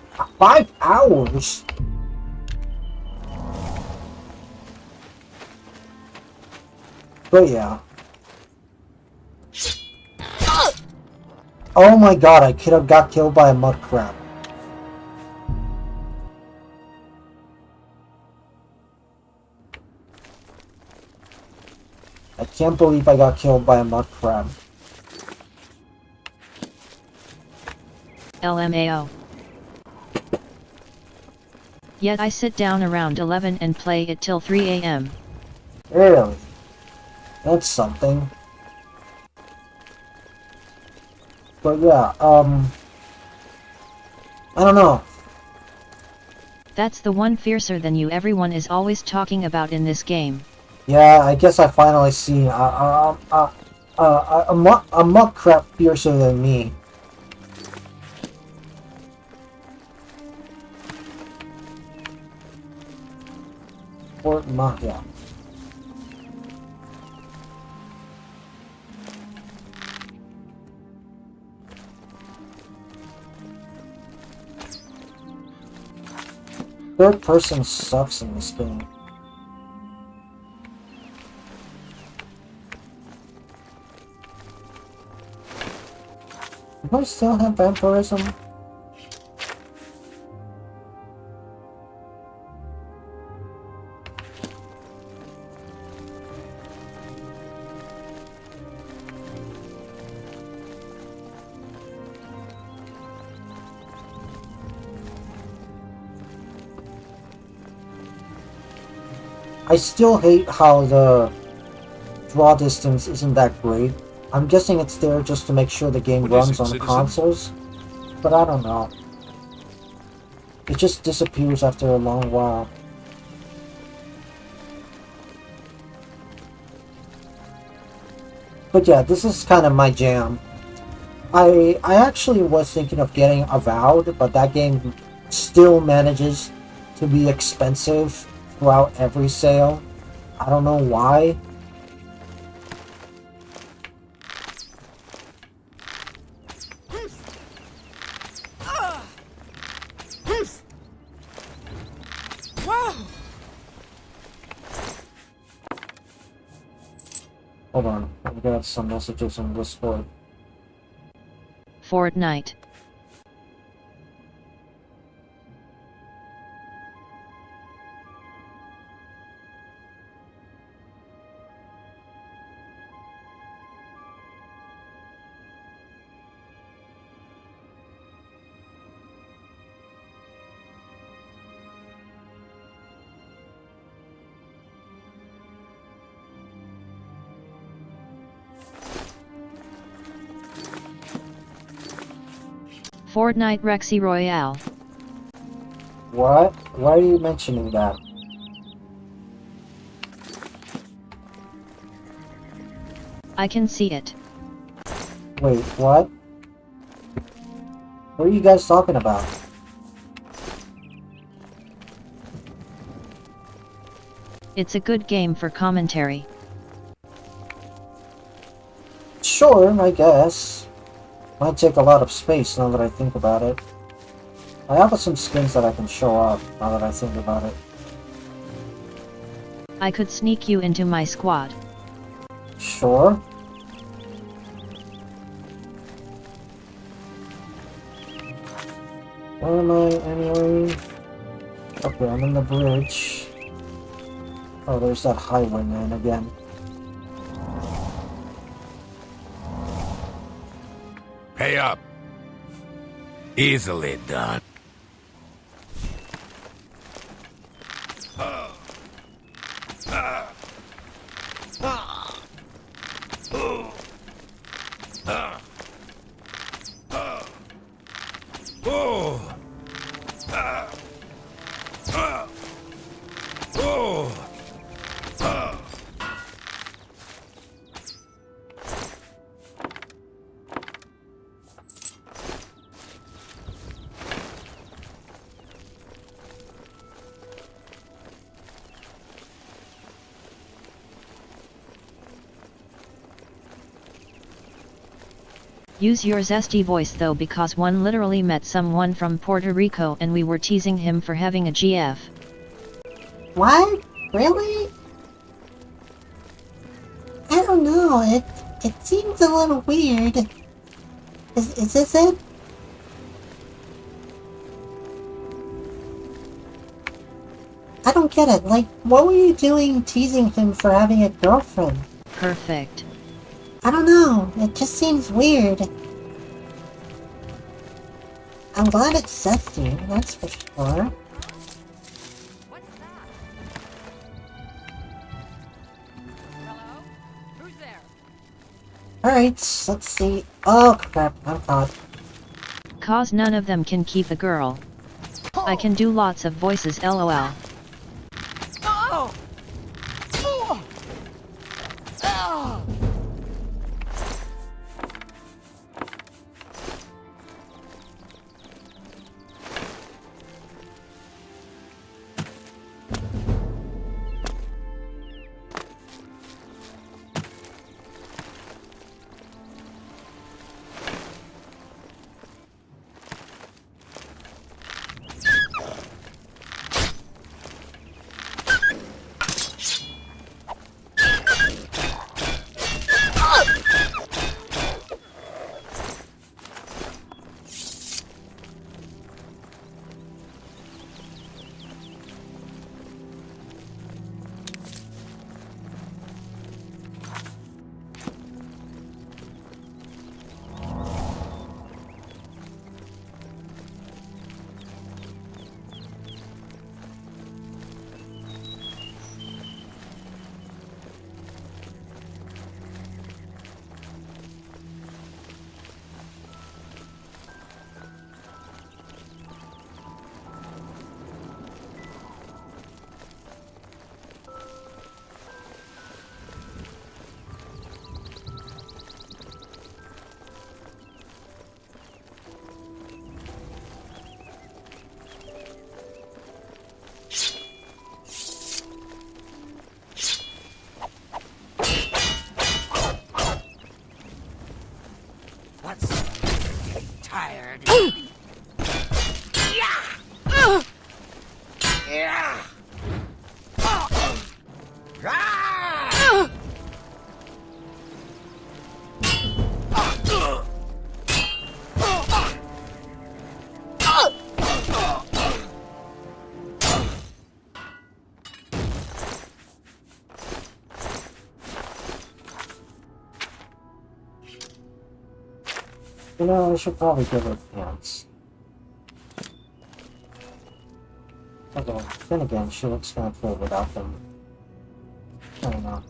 [SPEAKER 2] hours. But yeah. Oh my god, I could have got killed by a mud crab. I can't believe I got killed by a mud crab.
[SPEAKER 1] LMAO. Yet I sit down around 11 and play it till 3 AM.
[SPEAKER 2] Really? That's something. But yeah, I don't know.
[SPEAKER 1] That's the one fiercer than you everyone is always talking about in this game.
[SPEAKER 2] Yeah, I guess I finally seen a muck crab fiercer than me. Fort Mahia. Third person sucks in this game. Do I still have vampirism? I still hate how the draw distance isn't that great. I'm guessing it's there just to make sure the game runs on consoles, but I don't know. It just disappears after a long while. But yeah, this is kind of my jam. I actually was thinking of getting Avowed, but that game still manages to be expensive throughout every sale. I don't know why.
[SPEAKER 7] Wow.
[SPEAKER 2] Hold on, I've got some messages on Discord.
[SPEAKER 1] Fortnite. Fortnite Rexy Royale.
[SPEAKER 2] What? Why are you mentioning that?
[SPEAKER 1] I can see it.
[SPEAKER 2] Wait, what? What are you guys talking about?
[SPEAKER 1] It's a good game for commentary.
[SPEAKER 2] Sure, I guess. Might take a lot of space now that I think about it. I have some skins that I can show off now that I think about it.
[SPEAKER 1] I could sneak you into my squad.
[SPEAKER 2] Sure. Where am I anyway? Okay, I'm in the bridge. Oh, there's that highwayman again.
[SPEAKER 8] Pay up. Easily done.
[SPEAKER 1] Use your zesty voice though, because one literally met someone from Puerto Rico and we were teasing him for having a GF.
[SPEAKER 2] What? Really? I don't know, it seems a little weird. Is this it? I don't get it. Like, what were you doing teasing him for having a girlfriend?
[SPEAKER 1] Perfect.
[SPEAKER 2] I don't know. It just seems weird. I'm glad it's zesty, that's for sure.
[SPEAKER 14] What's that? Hello? Who's there?
[SPEAKER 2] Alright, let's see. Oh crap, I'm caught.
[SPEAKER 1] Cause none of them can keep a girl. I can do lots of voices, lol.
[SPEAKER 9] Oh! Oh! Oh!
[SPEAKER 8] tired.
[SPEAKER 2] You know, I should probably give her pants. Okay, then again, she looks kind of cool without them. I don't know.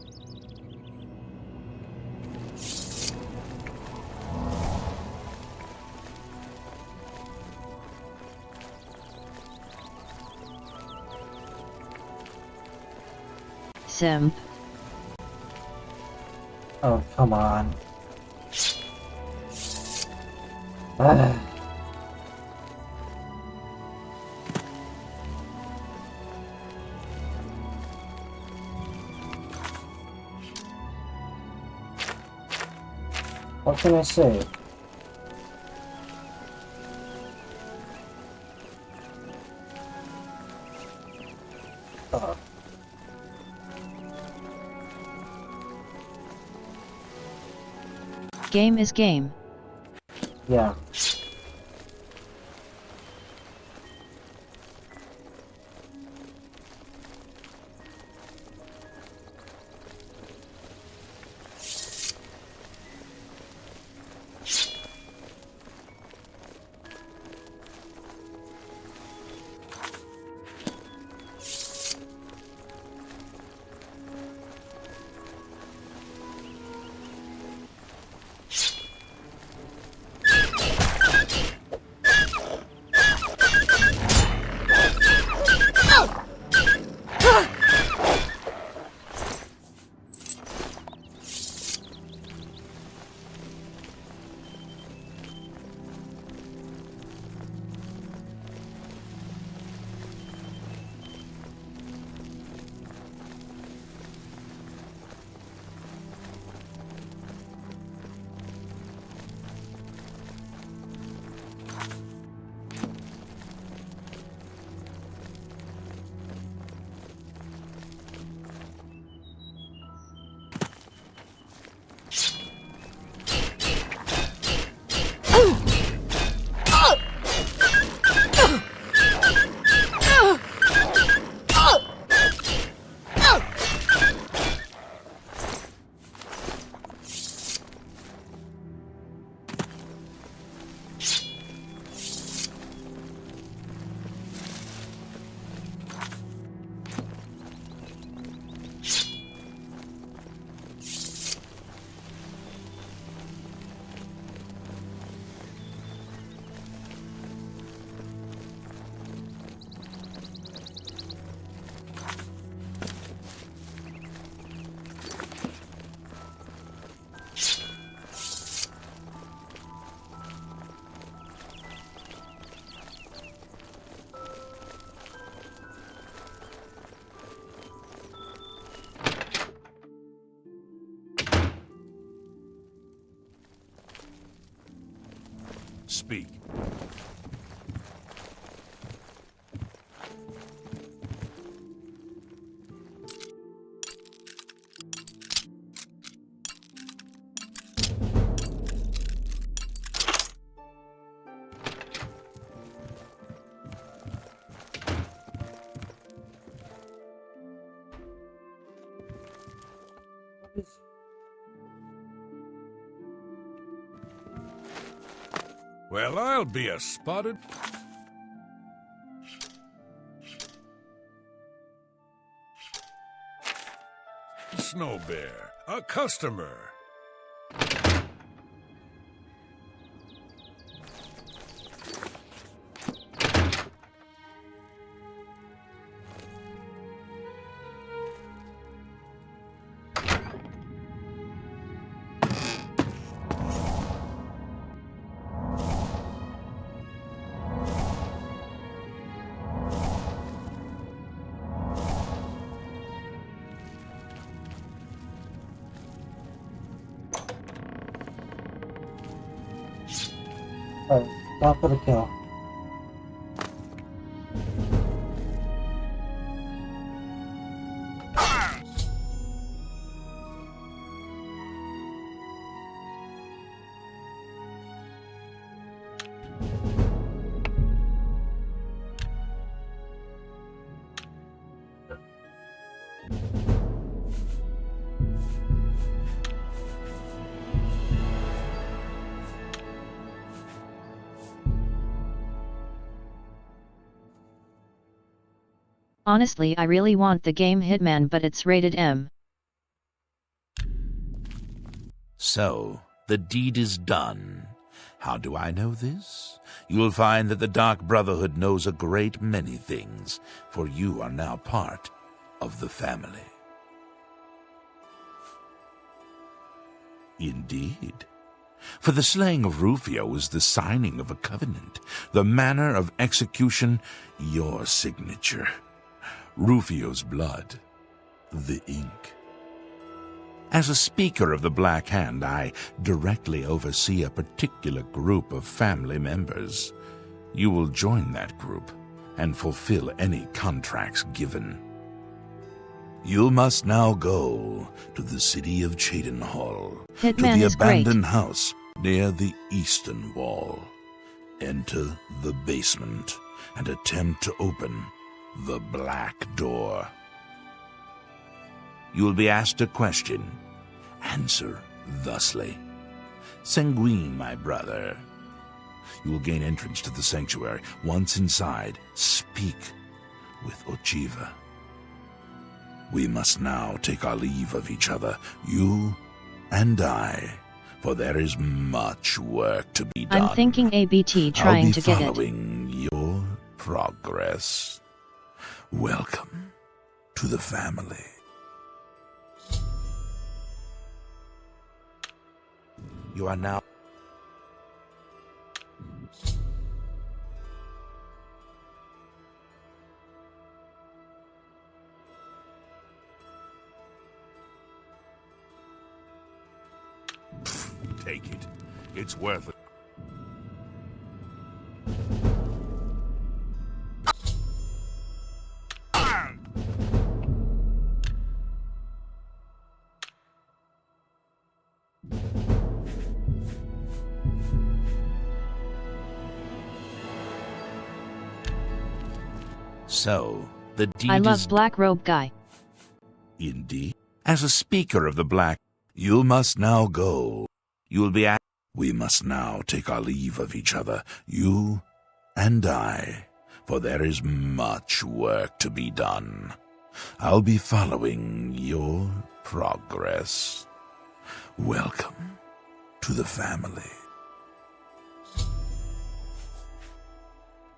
[SPEAKER 1] Simp.
[SPEAKER 2] Oh, come on. Ah. What can I say?
[SPEAKER 1] Game is game.
[SPEAKER 2] Yeah.
[SPEAKER 4] speak. Well, I'll be a spotted... Snow Bear, a customer.
[SPEAKER 2] Alright, not for the kill.
[SPEAKER 1] Honestly, I really want the game Hitman, but it's rated M.
[SPEAKER 4] So, the deed is done. How do I know this? You will find that the Dark Brotherhood knows a great many things, for you are now part of the family. Indeed. For the slaying of Rufio was the signing of a covenant, the manner of execution, your signature. Rufio's blood, the ink. As a speaker of the Black Hand, I directly oversee a particular group of family members. You will join that group and fulfill any contracts given. You must now go to the city of Cheydinhal, to
[SPEAKER 1] Hitman
[SPEAKER 4] the
[SPEAKER 1] is
[SPEAKER 4] abandoned
[SPEAKER 1] great.
[SPEAKER 4] house near the eastern wall. Enter the basement and attempt to open the Black Door. You will be asked a question. Answer thusly. Sanguine, my brother. You will gain entrance to the sanctuary. Once inside, speak with Ochiva. We must now take our leave of each other, you and I, for there is much work to be done.
[SPEAKER 1] I'm thinking ABT trying to get it.
[SPEAKER 4] I'll be following your progress. Welcome to the family. You are now... Take it. It's worth it. So, the deed
[SPEAKER 1] I love
[SPEAKER 4] is...
[SPEAKER 1] Black Robe Guy.
[SPEAKER 4] Indeed. As a speaker of the Black, you must now go. You will be at... We must now take our leave of each other, you and I, for there is much work to be done. I'll be following your progress. Welcome to the family.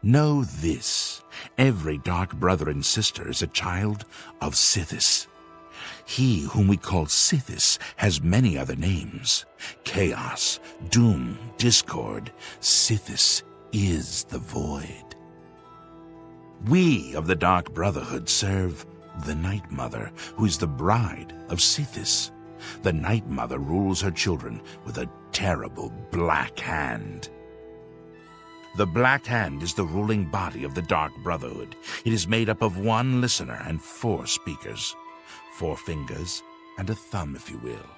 [SPEAKER 4] Know this, every dark brother and sister is a child of Sithis. He whom we call Sithis has many other names. Chaos, Doom, Discord. Sithis is the Void. We of the Dark Brotherhood serve the Night Mother, who is the bride of Sithis. The Night Mother rules her children with a terrible black hand. The Black Hand is the ruling body of the Dark Brotherhood. It is made up of 1 listener and 4 speakers. 4 fingers and a thumb, if you will.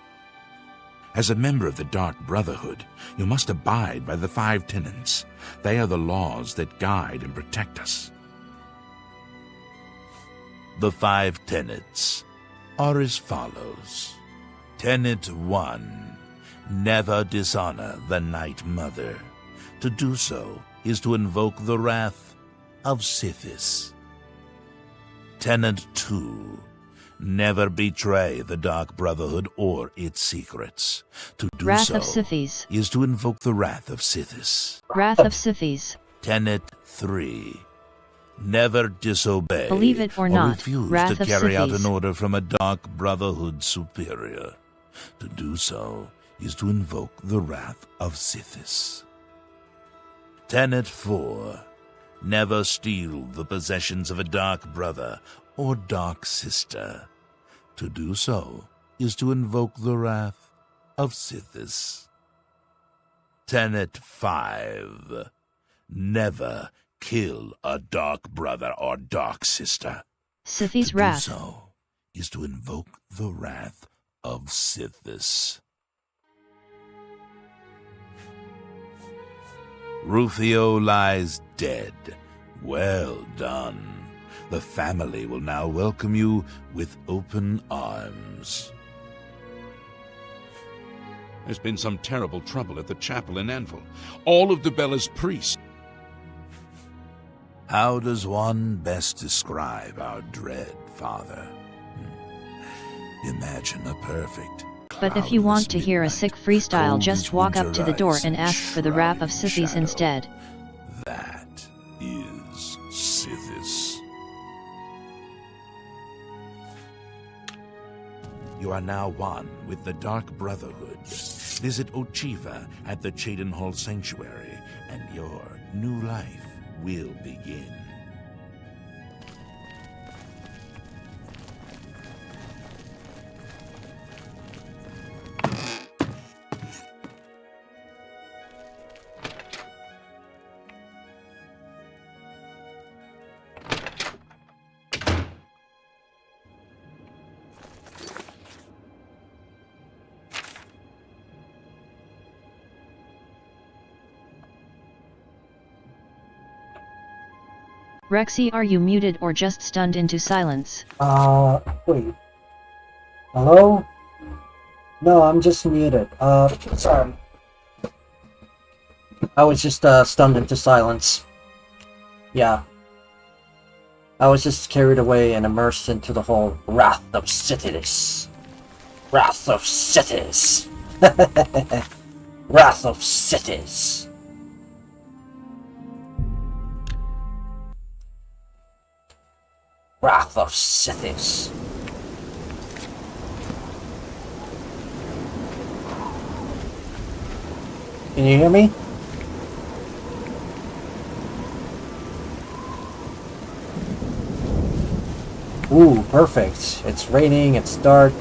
[SPEAKER 4] As a member of the Dark Brotherhood, you must abide by the 5 tenets. They are the laws that guide and protect us. The 5 tenets are as follows. Tenet 1. Never dishonor the Night Mother. To do so is to invoke the wrath of Sithis. Tenet 2. Never betray the Dark Brotherhood or its secrets. To do
[SPEAKER 1] Wrath
[SPEAKER 4] so
[SPEAKER 1] of Sithis.
[SPEAKER 4] is to invoke the wrath of Sithis.
[SPEAKER 1] Wrath of Sithis.
[SPEAKER 4] Tenet 3. Never disobey
[SPEAKER 1] Believe it or not,
[SPEAKER 4] refuse
[SPEAKER 1] Wrath
[SPEAKER 4] to
[SPEAKER 1] of
[SPEAKER 4] carry out
[SPEAKER 1] Sithis.
[SPEAKER 4] an order from a Dark Brotherhood superior. To do so is to invoke the wrath of Sithis. Tenet 4. Never steal the possessions of a Dark Brother or Dark Sister. To do so is to invoke the wrath of Sithis. Tenet 5. Never kill a Dark Brother or Dark Sister.
[SPEAKER 1] Sithis'
[SPEAKER 4] To do
[SPEAKER 1] wrath.
[SPEAKER 4] so is to invoke the wrath of Sithis. Rufio lies dead. Well done. The family will now welcome you with open arms.
[SPEAKER 6] There's been some terrible trouble at the chapel in Anvil. All of Debella's priests.
[SPEAKER 4] How does one best describe our dread father? Imagine a perfect.
[SPEAKER 1] But if you want to hear a sick freestyle, just walk up to the door and ask for the wrath of Sithis instead.
[SPEAKER 4] That is Sithis. You are now one with the Dark Brotherhood. Visit Ochiva at the Cheydinhal Sanctuary, and your new life will begin.
[SPEAKER 1] Rexy, are you muted or just stunned into silence?
[SPEAKER 2] Wait. Hello? No, I'm just muted. Sorry. I was just, stunned into silence. Yeah. I was just carried away and immersed into the whole Wrath of Sithis. Wrath of Sithis. Wrath of Sithis. Wrath of Sithis. Can you hear me? Ooh, perfect. It's raining, it's dark.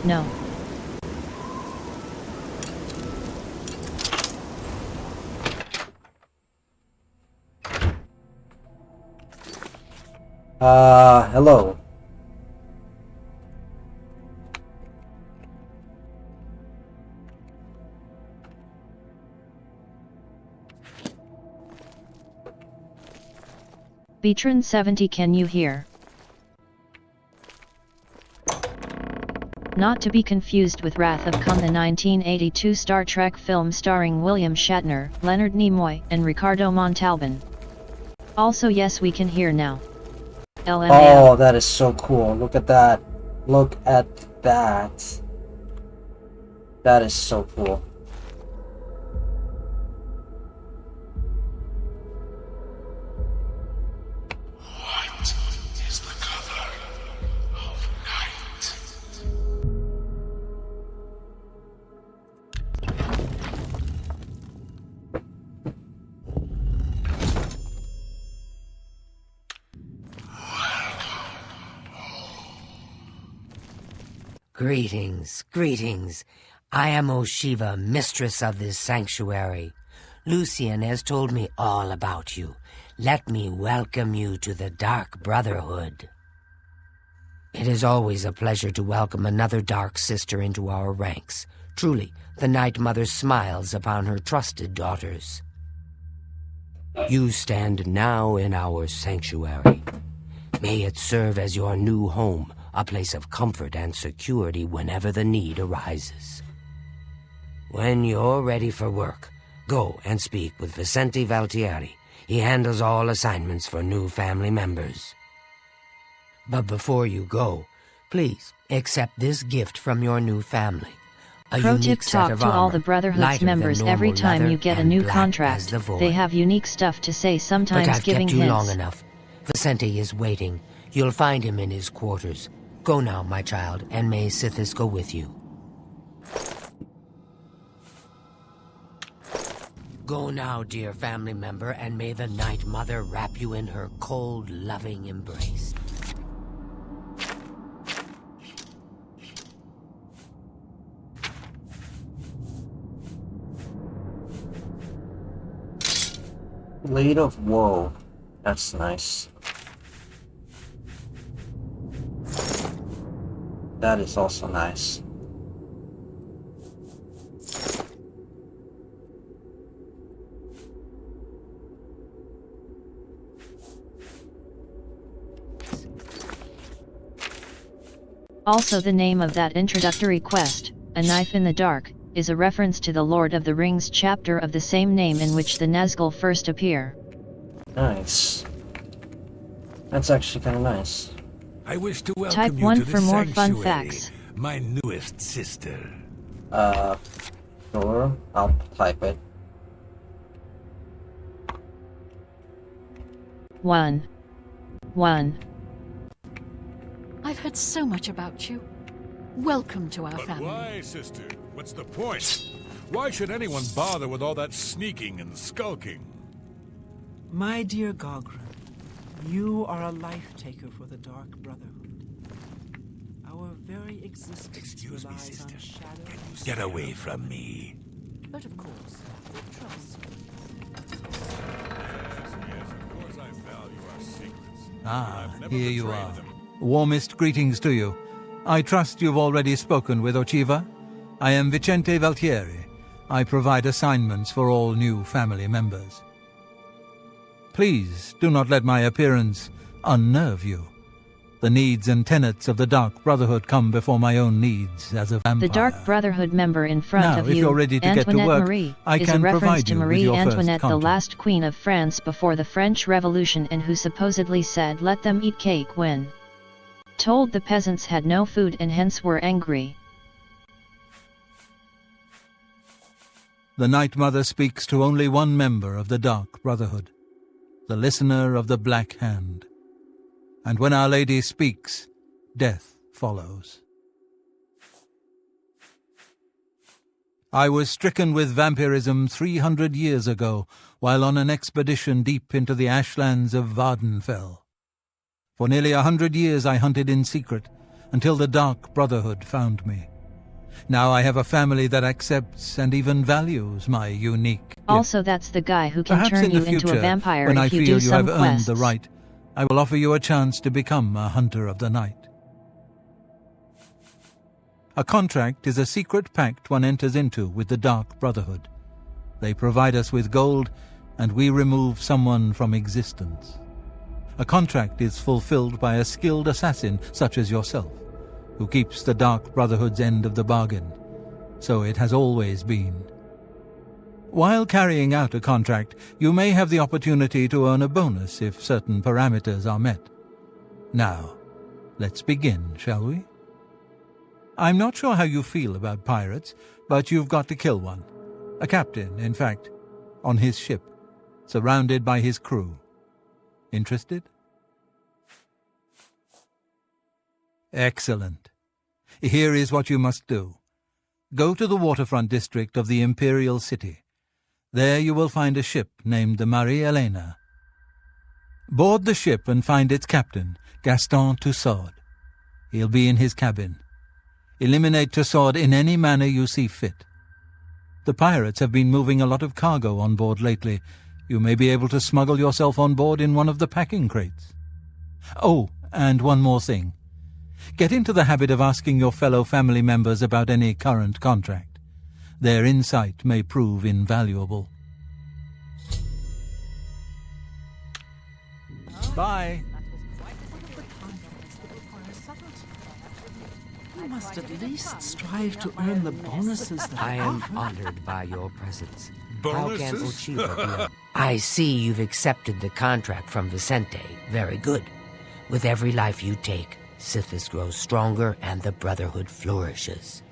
[SPEAKER 1] No.
[SPEAKER 2] Hello.
[SPEAKER 1] Beatron 70, can you hear? Not to be confused with Wrath of Khan, the 1982 Star Trek film starring William Shatner, Leonard Nimoy, and Ricardo Montalban. Also, yes, we can hear now. LMAO.
[SPEAKER 2] Oh, that is so cool. Look at that. Look at that. That is so cool.
[SPEAKER 8] What is the color of night?
[SPEAKER 18] Greetings, greetings. I am Oshiva, mistress of this sanctuary. Lucian has told me all about you. Let me welcome you to the Dark Brotherhood. It is always a pleasure to welcome another Dark Sister into our ranks. Truly, the Night Mother smiles upon her trusted daughters. You stand now in our sanctuary. May it serve as your new home, a place of comfort and security whenever the need arises. When you're ready for work, go and speak with Vicente Valtieri. He handles all assignments for new family members. But before you go, please accept this gift from your new family. A
[SPEAKER 1] Pro tip:
[SPEAKER 18] unique set
[SPEAKER 1] talk
[SPEAKER 18] of
[SPEAKER 1] to all
[SPEAKER 18] armor,
[SPEAKER 1] the Brotherhood's
[SPEAKER 18] lighter than
[SPEAKER 1] members every
[SPEAKER 18] normal
[SPEAKER 1] time
[SPEAKER 18] leather
[SPEAKER 1] you get a
[SPEAKER 18] and
[SPEAKER 1] new
[SPEAKER 18] black as
[SPEAKER 1] contract.
[SPEAKER 18] the void.
[SPEAKER 1] They have unique stuff to say,
[SPEAKER 18] But
[SPEAKER 1] sometimes
[SPEAKER 18] I've
[SPEAKER 1] giving
[SPEAKER 18] kept you long
[SPEAKER 1] hints.
[SPEAKER 18] enough. Vicente is waiting. You'll find him in his quarters. Go now, my child, and may Sithis go with you. Go now, dear family member, and may the Night Mother wrap you in her cold, loving embrace.
[SPEAKER 2] Blade of Woe. That's nice. That is also nice.
[SPEAKER 1] Also, the name of that introductory quest, A Knife in the Dark, is a reference to the Lord of the Rings chapter of the same name in which the Nazgul first appear.
[SPEAKER 2] Nice. That's actually kind of nice.
[SPEAKER 8] I wish to welcome
[SPEAKER 1] Type
[SPEAKER 8] you
[SPEAKER 1] 1
[SPEAKER 8] to the
[SPEAKER 1] for more
[SPEAKER 8] sanctuary,
[SPEAKER 1] fun facts.
[SPEAKER 8] my newest sister.
[SPEAKER 2] Sure. I'll type it.
[SPEAKER 1] 1.
[SPEAKER 10] I've heard so much about you. Welcome to our
[SPEAKER 17] But
[SPEAKER 10] family.
[SPEAKER 17] why, sister? What's the point? Why should anyone bother with all that sneaking and skulking?
[SPEAKER 13] My dear Gogren, you are a life-taker for the Dark Brotherhood. Our very existence relies on shadow.
[SPEAKER 8] Get away from me.
[SPEAKER 7] But of course, with trust.
[SPEAKER 17] Yes, of course I value our secrets.
[SPEAKER 12] Ah,
[SPEAKER 17] I've never
[SPEAKER 12] here you
[SPEAKER 17] betrayed
[SPEAKER 12] are.
[SPEAKER 17] them.
[SPEAKER 12] Warmest greetings to you. I trust you've already spoken with Ochiva. I am Vicente Valtieri. I provide assignments for all new family members. Please do not let my appearance unnerve you. The needs and tenets of the Dark Brotherhood come before my own needs as a vampire.
[SPEAKER 1] The Dark Brotherhood member in front
[SPEAKER 12] Now,
[SPEAKER 1] of
[SPEAKER 12] if
[SPEAKER 1] you,
[SPEAKER 12] you're ready to get to
[SPEAKER 1] Antoinette
[SPEAKER 12] work,
[SPEAKER 1] Marie,
[SPEAKER 12] I
[SPEAKER 1] is a
[SPEAKER 12] can
[SPEAKER 1] reference
[SPEAKER 12] provide
[SPEAKER 1] to
[SPEAKER 12] you with
[SPEAKER 1] Marie
[SPEAKER 12] your first
[SPEAKER 1] Antoinette, the
[SPEAKER 12] contract.
[SPEAKER 1] last queen of France before the French Revolution, and who supposedly said, "Let them eat cake" when told the peasants had no food and hence were angry.
[SPEAKER 12] The Night Mother speaks to only one member of the Dark Brotherhood, the listener of the Black Hand. And when Our Lady speaks, death follows. I was stricken with vampirism 300 years ago while on an expedition deep into the ashlands of Vardenfell. For nearly 100 years I hunted in secret until the Dark Brotherhood found me. Now I have a family that accepts and even values my unique gift.
[SPEAKER 1] Also, that's the guy who can
[SPEAKER 12] Perhaps
[SPEAKER 1] turn
[SPEAKER 12] in
[SPEAKER 1] you
[SPEAKER 12] the
[SPEAKER 1] into
[SPEAKER 12] future,
[SPEAKER 1] a vampire
[SPEAKER 12] when
[SPEAKER 1] if
[SPEAKER 12] I
[SPEAKER 1] you
[SPEAKER 12] feel
[SPEAKER 1] do
[SPEAKER 12] you
[SPEAKER 1] some
[SPEAKER 12] have
[SPEAKER 1] quests.
[SPEAKER 12] earned the right, I will offer you a chance to become a hunter of the night. A contract is a secret pact one enters into with the Dark Brotherhood. They provide us with gold, and we remove someone from existence. A contract is fulfilled by a skilled assassin such as yourself, who keeps the Dark Brotherhood's end of the bargain. So it has always been. While carrying out a contract, you may have the opportunity to earn a bonus if certain parameters are met. Now, let's begin, shall we? I'm not sure how you feel about pirates, but you've got to kill one. A captain, in fact, on his ship, surrounded by his crew. Interested? Excellent. Here is what you must do. Go to the waterfront district of the Imperial City. There you will find a ship named the Marie Helena. Board the ship and find its captain, Gaston Tussaud. He'll be in his cabin. Eliminate Tussaud in any manner you see fit. The pirates have been moving a lot of cargo on board lately. You may be able to smuggle yourself on board in one of the packing crates. Oh, and one more thing. Get into the habit of asking your fellow family members about any current contract. Their insight may prove invaluable. Bye.
[SPEAKER 16] You must at least strive to earn the bonuses that
[SPEAKER 18] I
[SPEAKER 16] are
[SPEAKER 18] am
[SPEAKER 16] offered.
[SPEAKER 18] honored by your presence.
[SPEAKER 17] Bonuses?
[SPEAKER 18] How can Ochiva be? I see you've accepted the contract from Vicente. Very good. With every life you take, Sithis grows stronger and the Brotherhood flourishes.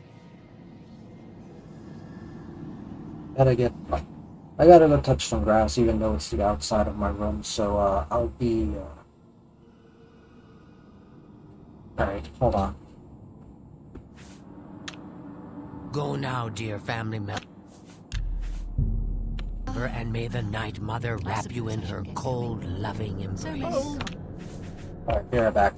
[SPEAKER 2] I gotta go touch some grass, even though it's the outside of my room. So I'll be. All right, hold on.
[SPEAKER 18] Go now, dear family member, and may the Night Mother wrap you in her cold, loving embrace.
[SPEAKER 2] All right, be right back.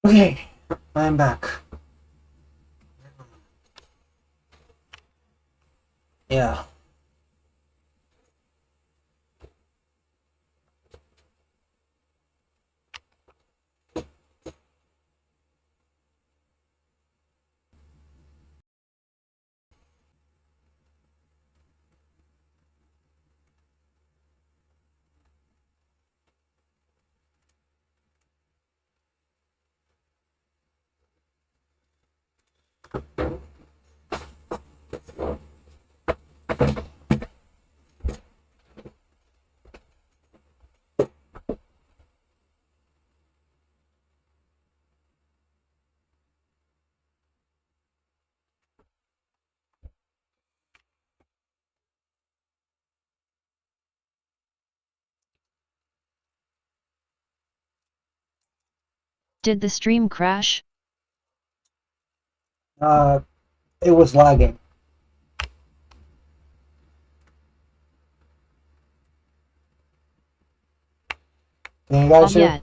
[SPEAKER 2] Okay, I'm back. Yeah.
[SPEAKER 1] Did the stream crash?
[SPEAKER 2] It was lagging. Can you guys hear?
[SPEAKER 1] Yet.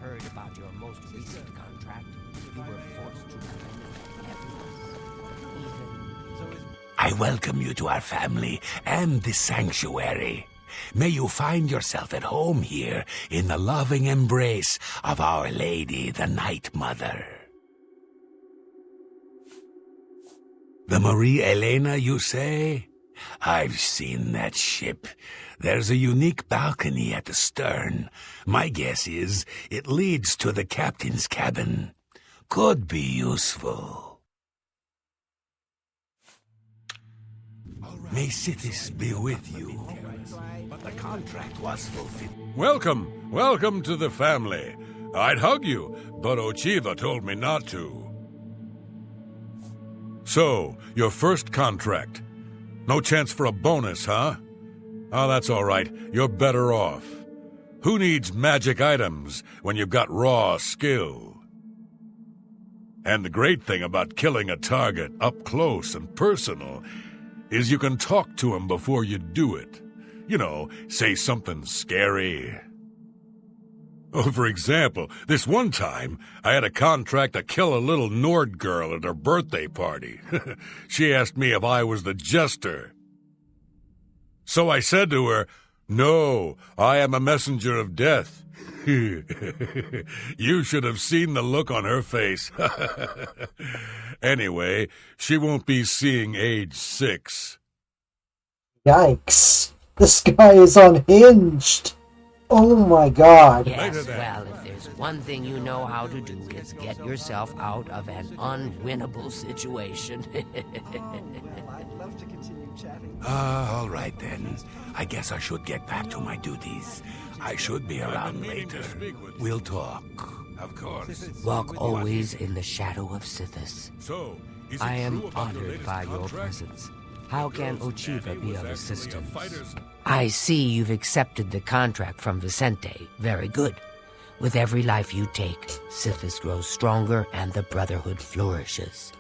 [SPEAKER 18] Heard about your most recent contract. You were forced to abandon everyone.
[SPEAKER 8] I welcome you to our family and this sanctuary. May you find yourself at home here in the loving embrace of Our Lady, the Night Mother. The Marie Elena, you say? I've seen that ship. There's a unique balcony at the stern. My guess is it leads to the captain's cabin. Could be useful. May Sithis be with you. But the contract was fulfilled.
[SPEAKER 17] Welcome to the family. I'd hug you, but Ochiva told me not to. So, your first contract. No chance for a bonus, huh? Oh, that's all right. You're better off. Who needs magic items when you've got raw skill? And the great thing about killing a target up close and personal is you can talk to him before you do it. You know, say something scary. Oh, for example, this one time, I had a contract to kill a little Nord girl at her birthday party. She asked me if I was the jester. So I said to her, "No, I am a messenger of death." You should have seen the look on her face. Anyway, she won't be seeing age 6.
[SPEAKER 2] Yikes. This guy is unhinged. Oh my god.
[SPEAKER 18] Yes, well, if there's one thing you know how to do, it's get yourself out of an unwinnable situation.
[SPEAKER 8] All right then. I guess I should get back to my duties. I should be around later. We'll talk.
[SPEAKER 17] Of course.
[SPEAKER 18] Walk always in the shadow of Sithis.
[SPEAKER 17] So, is it
[SPEAKER 18] I am
[SPEAKER 17] true about the
[SPEAKER 18] honored
[SPEAKER 17] latest
[SPEAKER 18] by your
[SPEAKER 17] contract?
[SPEAKER 18] presence. How can Ochiva be of
[SPEAKER 17] actually a
[SPEAKER 18] assistance?
[SPEAKER 17] fighter's-
[SPEAKER 18] I see you've accepted the contract from Vicente. Very good. With every life you take, Sithis grows stronger and the Brotherhood flourishes.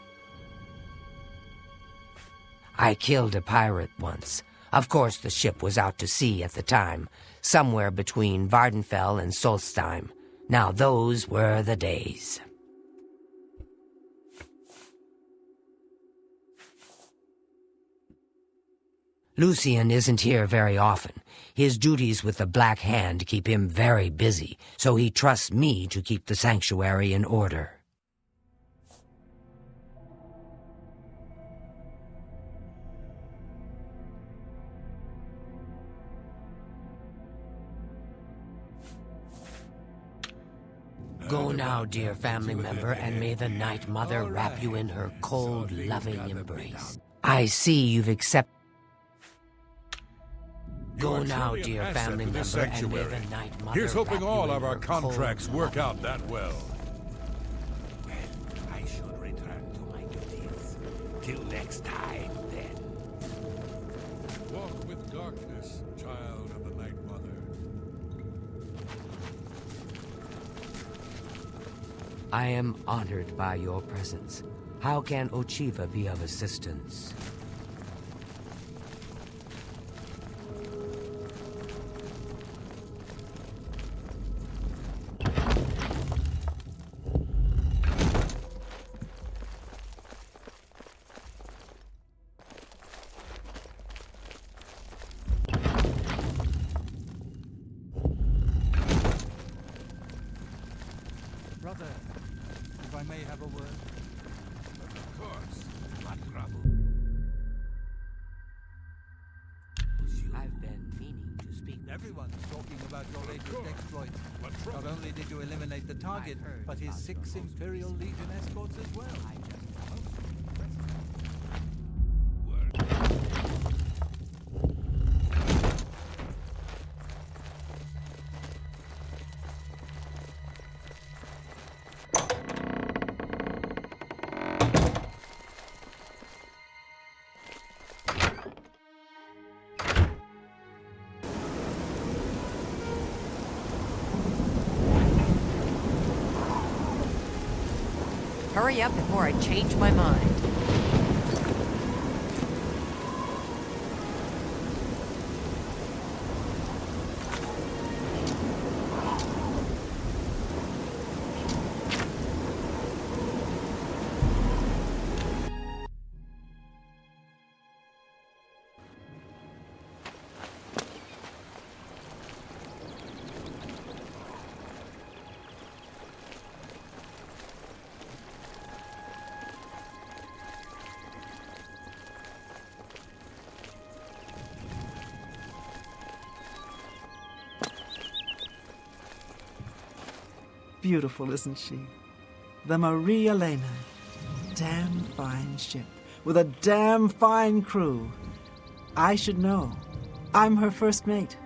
[SPEAKER 18] I killed a pirate once. Of course, the ship was out to sea at the time, somewhere between Vardenfell and Solstheim. Now those were the days. Lucian isn't here very often. His duties with the Black Hand keep him very busy, so he trusts me to keep the sanctuary in order. Go now, dear family member, and may the Night Mother wrap you in her cold, loving embrace. I see you've accepted. Go now, dear family member, and may the Night Mother
[SPEAKER 17] Here's hoping
[SPEAKER 18] wrap you
[SPEAKER 17] all
[SPEAKER 18] in
[SPEAKER 17] of our
[SPEAKER 18] her
[SPEAKER 17] contracts
[SPEAKER 18] cold,
[SPEAKER 17] work out that well.
[SPEAKER 8] I should return to my duties. Till next time, then.
[SPEAKER 17] Walk with darkness, child of the Night Mother.
[SPEAKER 18] I am honored by your presence. How can Ochiva be of assistance?
[SPEAKER 12] Brother, if I may have a word.
[SPEAKER 8] Of course. What trouble?
[SPEAKER 18] I've been meaning to speak.
[SPEAKER 12] Everyone's talking about your latest
[SPEAKER 17] course.
[SPEAKER 12] exploit.
[SPEAKER 17] What trouble?
[SPEAKER 12] Not only did you eliminate the target, but his 6 Imperial Legion escorts as well.
[SPEAKER 14] Hurry up before I change my mind.
[SPEAKER 13] Beautiful, isn't she? The Marie Elena. Damn fine ship, with a damn fine crew. I should know. I'm her first mate.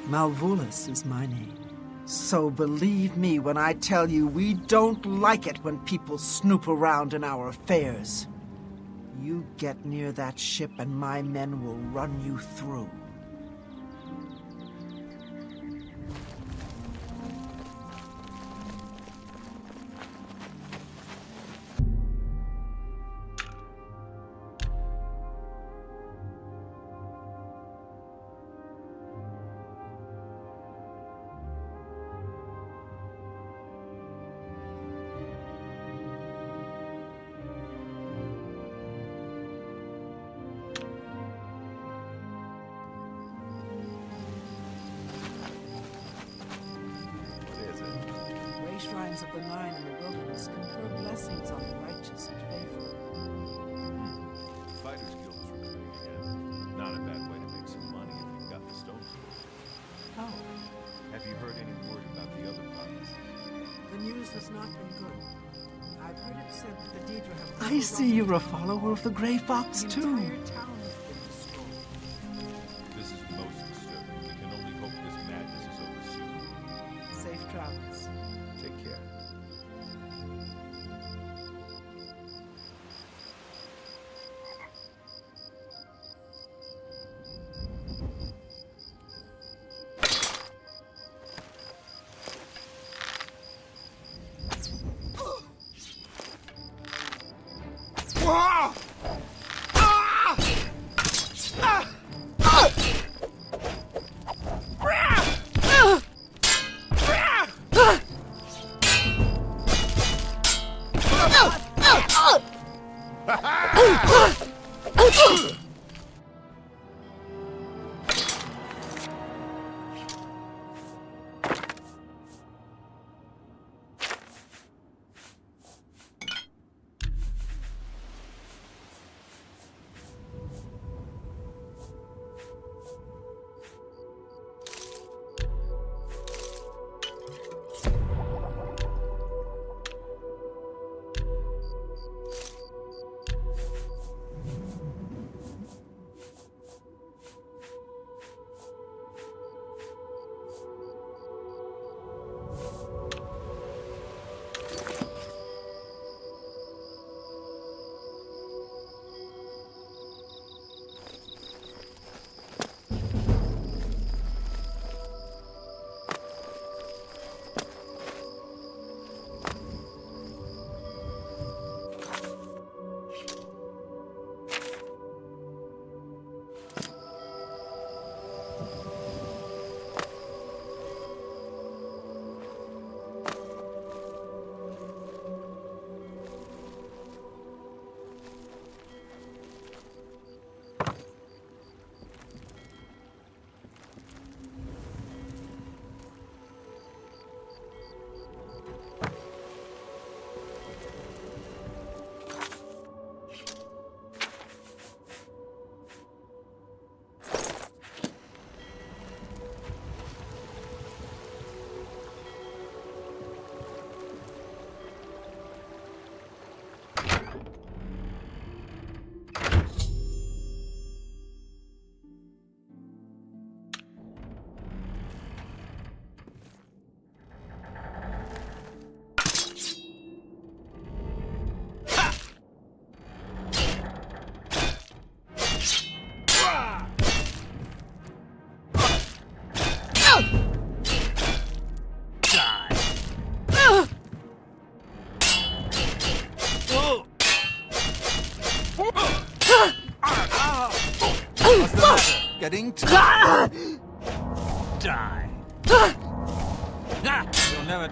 [SPEAKER 13] Malvolus is my name. So believe me when I tell you we don't like it when people snoop around in our affairs. You get near that ship and my men will run you through. Shrines of the Nine in the wilderness confer blessings on the righteous and faithful.
[SPEAKER 15] The Fighters Guild is recruiting again. Not a bad way to make some money if you've got the stones.
[SPEAKER 13] Oh,
[SPEAKER 15] Have you heard any word about the other province?
[SPEAKER 13] the news has not been good. I've heard it said that the Daedra have... I see you're a follower of the Grey Fox, too. The entire town has been destroyed.
[SPEAKER 15] This is most disturbing. We can only hope this madness is over soon.
[SPEAKER 13] Safe travels.
[SPEAKER 15] Take care.
[SPEAKER 12] getting tired. Die. You'll never...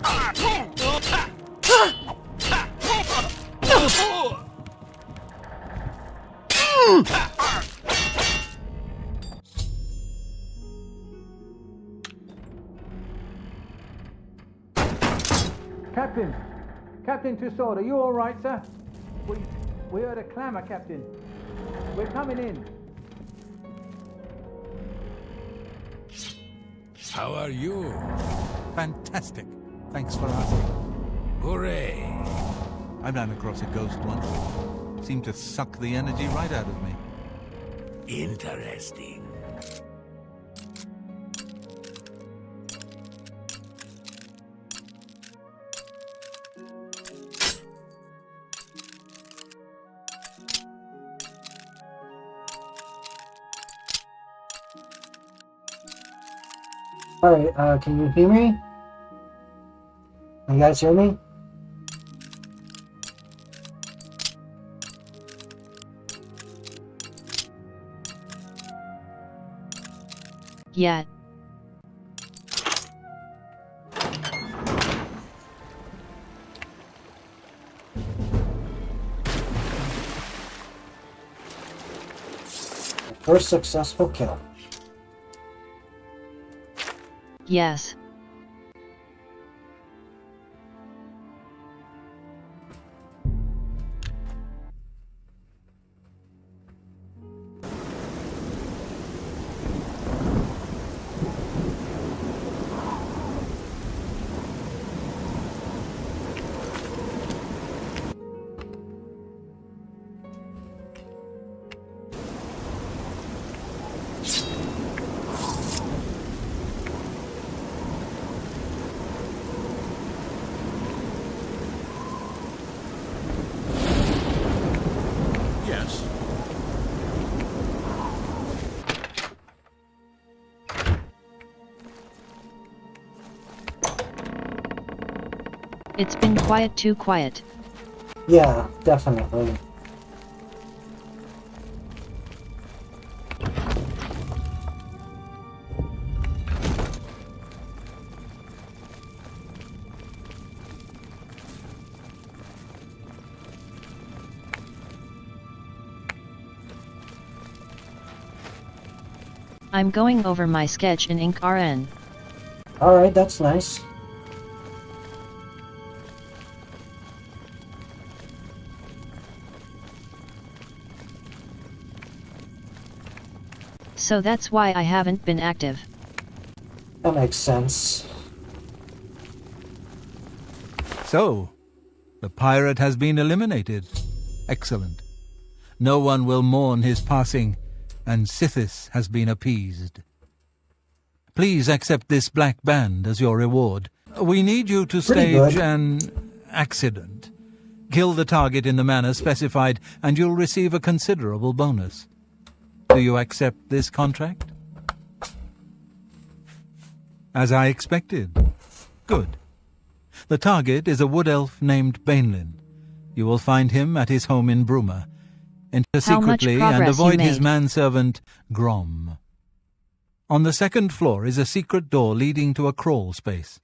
[SPEAKER 19] Captain! Captain Tussaud, are you all right, sir? We heard a clamour, Captain. We're coming in.
[SPEAKER 8] How are you?
[SPEAKER 12] Fantastic. Thanks for asking.
[SPEAKER 8] Hooray!
[SPEAKER 12] I ran across a ghost once. Seemed to suck the energy right out of me.
[SPEAKER 8] Interesting.
[SPEAKER 2] Alright, can you hear me? You guys hear me?
[SPEAKER 1] Yeah.
[SPEAKER 2] First successful kill.
[SPEAKER 1] Yes. It's been quiet, too quiet.
[SPEAKER 2] Yeah, definitely.
[SPEAKER 1] I'm going over my sketch in Ink RN.
[SPEAKER 2] Alright, that's nice.
[SPEAKER 1] So that's why I haven't been active.
[SPEAKER 2] That makes sense.
[SPEAKER 12] So, the pirate has been eliminated. Excellent. No one will mourn his passing, and Sithis has been appeased. Please accept this black band as your reward. We need you to stage an accident. Kill the target in the manner specified, and you'll receive a considerable bonus. Do you accept this contract? As I expected. Good. The target is a wood elf named Bainlin. You will find him at his home in Bruma. Enter secretly and avoid his manservant, Grom. On the second floor is a secret door leading to a crawl space.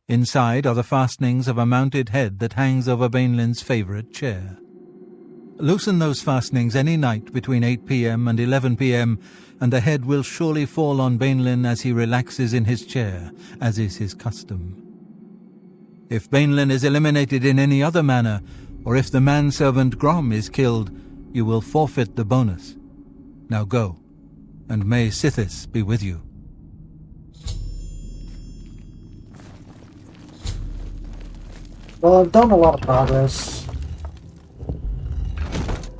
[SPEAKER 12] Inside are the fastenings of a mounted head that hangs over Bainlin's favourite chair. Loosen those fastenings any night between 8 p.m. and 11 p.m., and the head will surely fall on Bainlin as he relaxes in his chair, as is his custom. If Bainlin is eliminated in any other manner, or if the manservant Grom is killed, you will forfeit the bonus. Now go, and may Sithis be with you.
[SPEAKER 2] Well, I've done a lot of progress.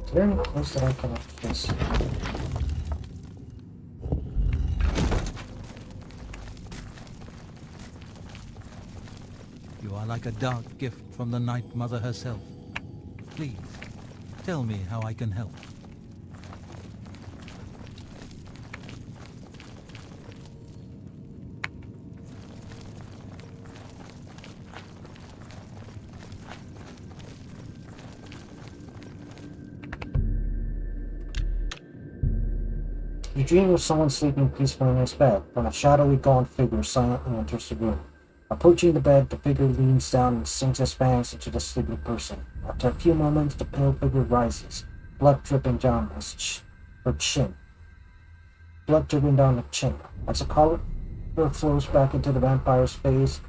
[SPEAKER 2] Is there any place that I can this?
[SPEAKER 12] You are like a dark gift from the Night Mother herself. Please, tell me how I can help.
[SPEAKER 2] You dream of someone sleeping peacefully in his bed, when a shadowy gaunt figure silently enters the room. Approaching the bed, the figure leans down and sinks his fangs into the sleeping person. After a few moments, the pale figure rises, blood dripping down her chin. Blood dripping down the chin. As the color flows back into the vampire's face,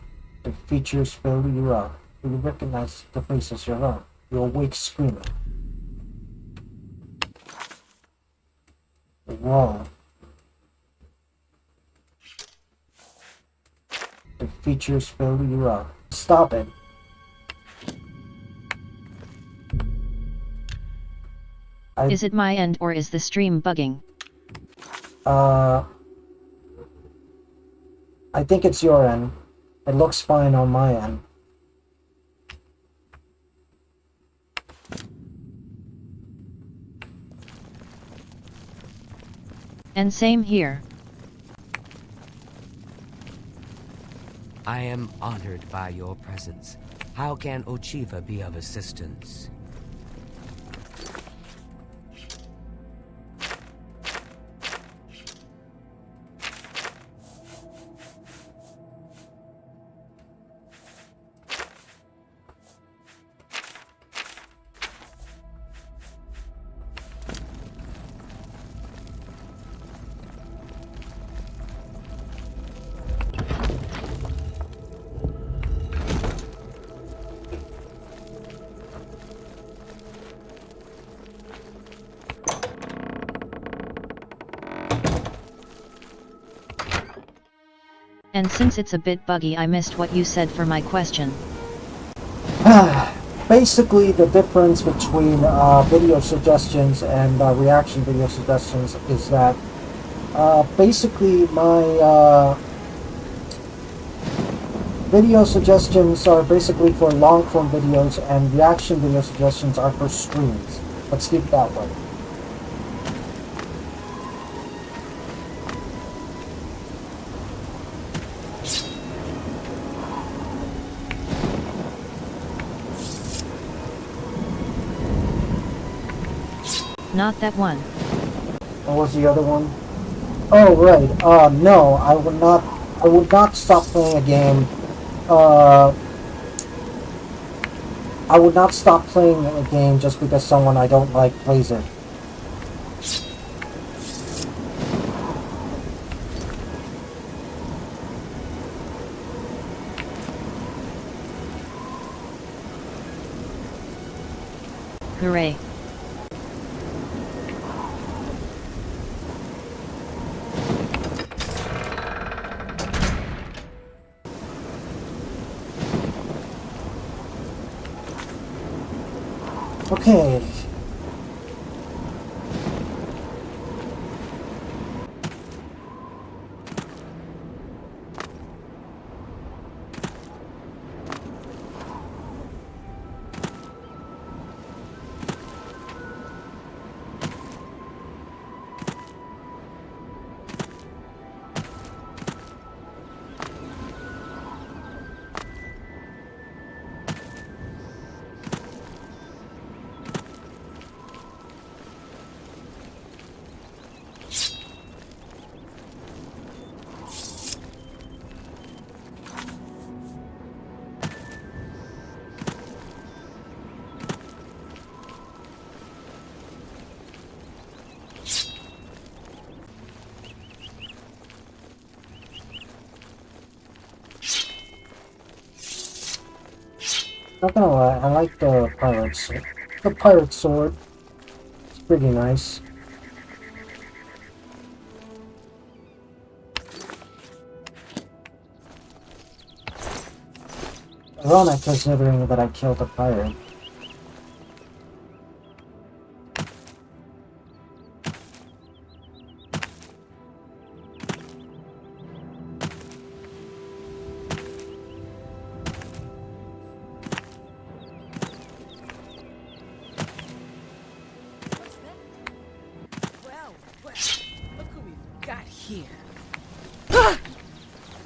[SPEAKER 2] the features fill you out. You recognize the face as your own. You awake screaming. Whoa. The features fill you out. Stop it.
[SPEAKER 1] Is it my end or is the stream bugging?
[SPEAKER 2] I think it's your end. It looks fine on my end.
[SPEAKER 1] And same here.
[SPEAKER 18] I am honored by your presence. How can Ochiva be of assistance?
[SPEAKER 1] And since it's a bit buggy, I missed what you said for my question.
[SPEAKER 2] Basically, the difference between video suggestions and reaction video suggestions is that basically my video suggestions are basically for long form videos and reaction video suggestions are for streams. Let's keep it that way.
[SPEAKER 1] Not that one.
[SPEAKER 2] What was the other one? Oh, right. No, I would not stop playing a game. I would not stop playing a game just because someone I don't like plays it.
[SPEAKER 1] Hooray.
[SPEAKER 2] Okay. Not gonna lie, I like the pirate sword. It's pretty nice. Ironic considering that I killed a pirate.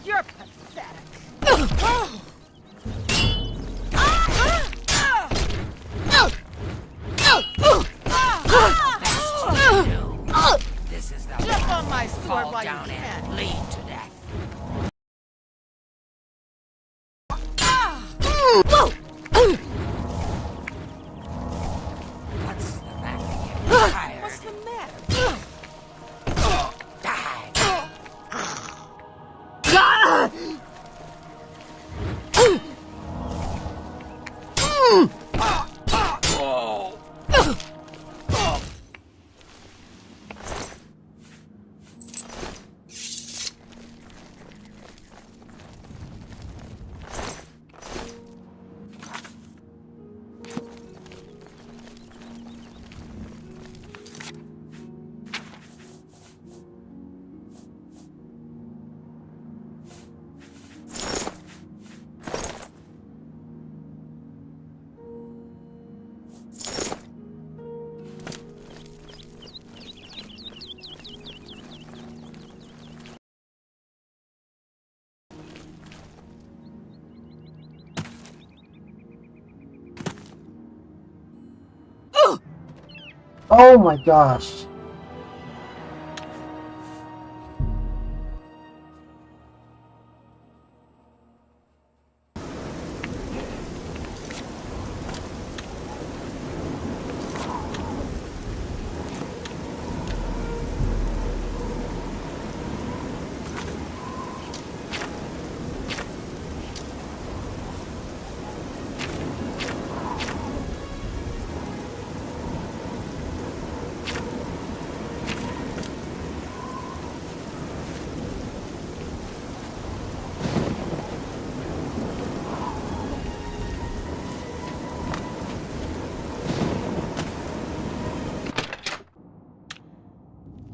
[SPEAKER 9] You're pathetic.
[SPEAKER 18] This is the
[SPEAKER 9] on my sword
[SPEAKER 18] Fall
[SPEAKER 9] while
[SPEAKER 18] down
[SPEAKER 9] you
[SPEAKER 18] and
[SPEAKER 9] can.
[SPEAKER 18] bleed to death. What's the matter? You're tired.
[SPEAKER 9] What's the matter?
[SPEAKER 2] Oh my gosh.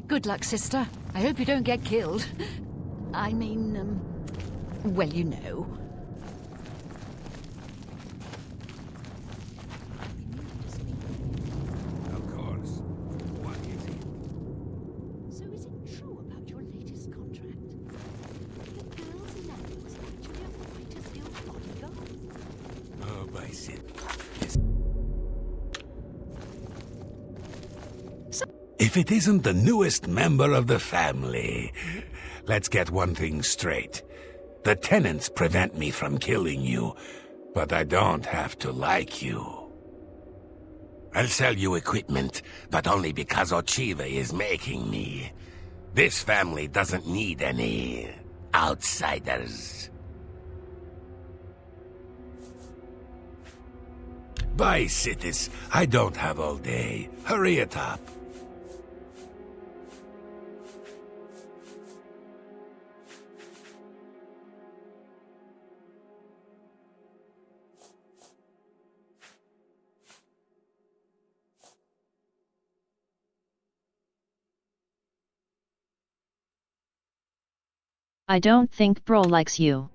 [SPEAKER 10] Good luck, sister. I hope you don't get killed. I mean, well, you know.
[SPEAKER 8] Of course. What is it?
[SPEAKER 9] So is it true about your latest contract? The girl's nanny was actually a fighter's guild bodyguard?
[SPEAKER 8] Oh, by Sid. If it isn't the newest member of the family, let's get one thing straight. The tenants prevent me from killing you, but I don't have to like you. I'll sell you equipment, but only because Ochiva is making me. This family doesn't need any outsiders. Bye, Citis. I don't have all day. Hurry it up.
[SPEAKER 1] I don't think Bro likes you.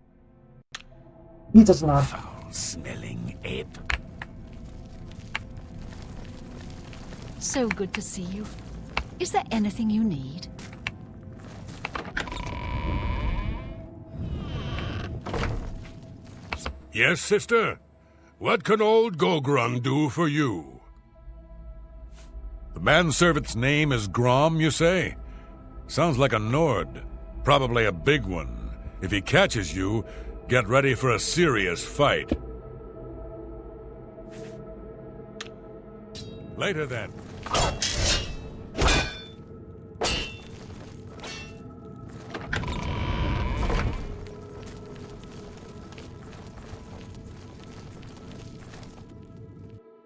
[SPEAKER 2] He does not.
[SPEAKER 8] Foul-smelling ape.
[SPEAKER 10] So good to see you. Is there anything you need?
[SPEAKER 17] Yes, sister? What can old Gogrun do for you? The manservant's name is Grom, you say? Sounds like a Nord. Probably a big one. If he catches you, get ready for a serious fight. Later then.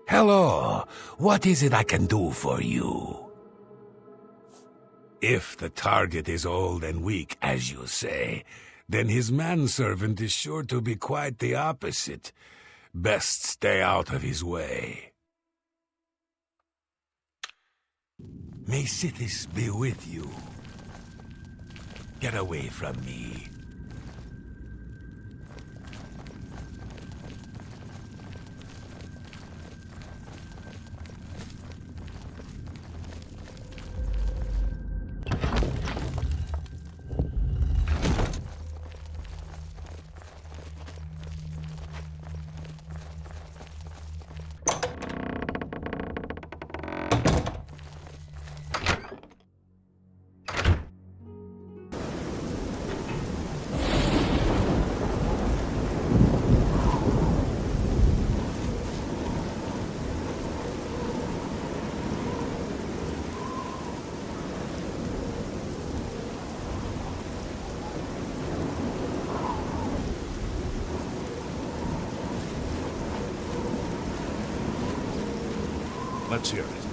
[SPEAKER 8] Hello. What is it I can do for you? If the target is old and weak, as you say, then his manservant is sure to be quite the opposite. Best stay out of his way. May Sithis be with you. Get away from me.
[SPEAKER 4] Let's hear it.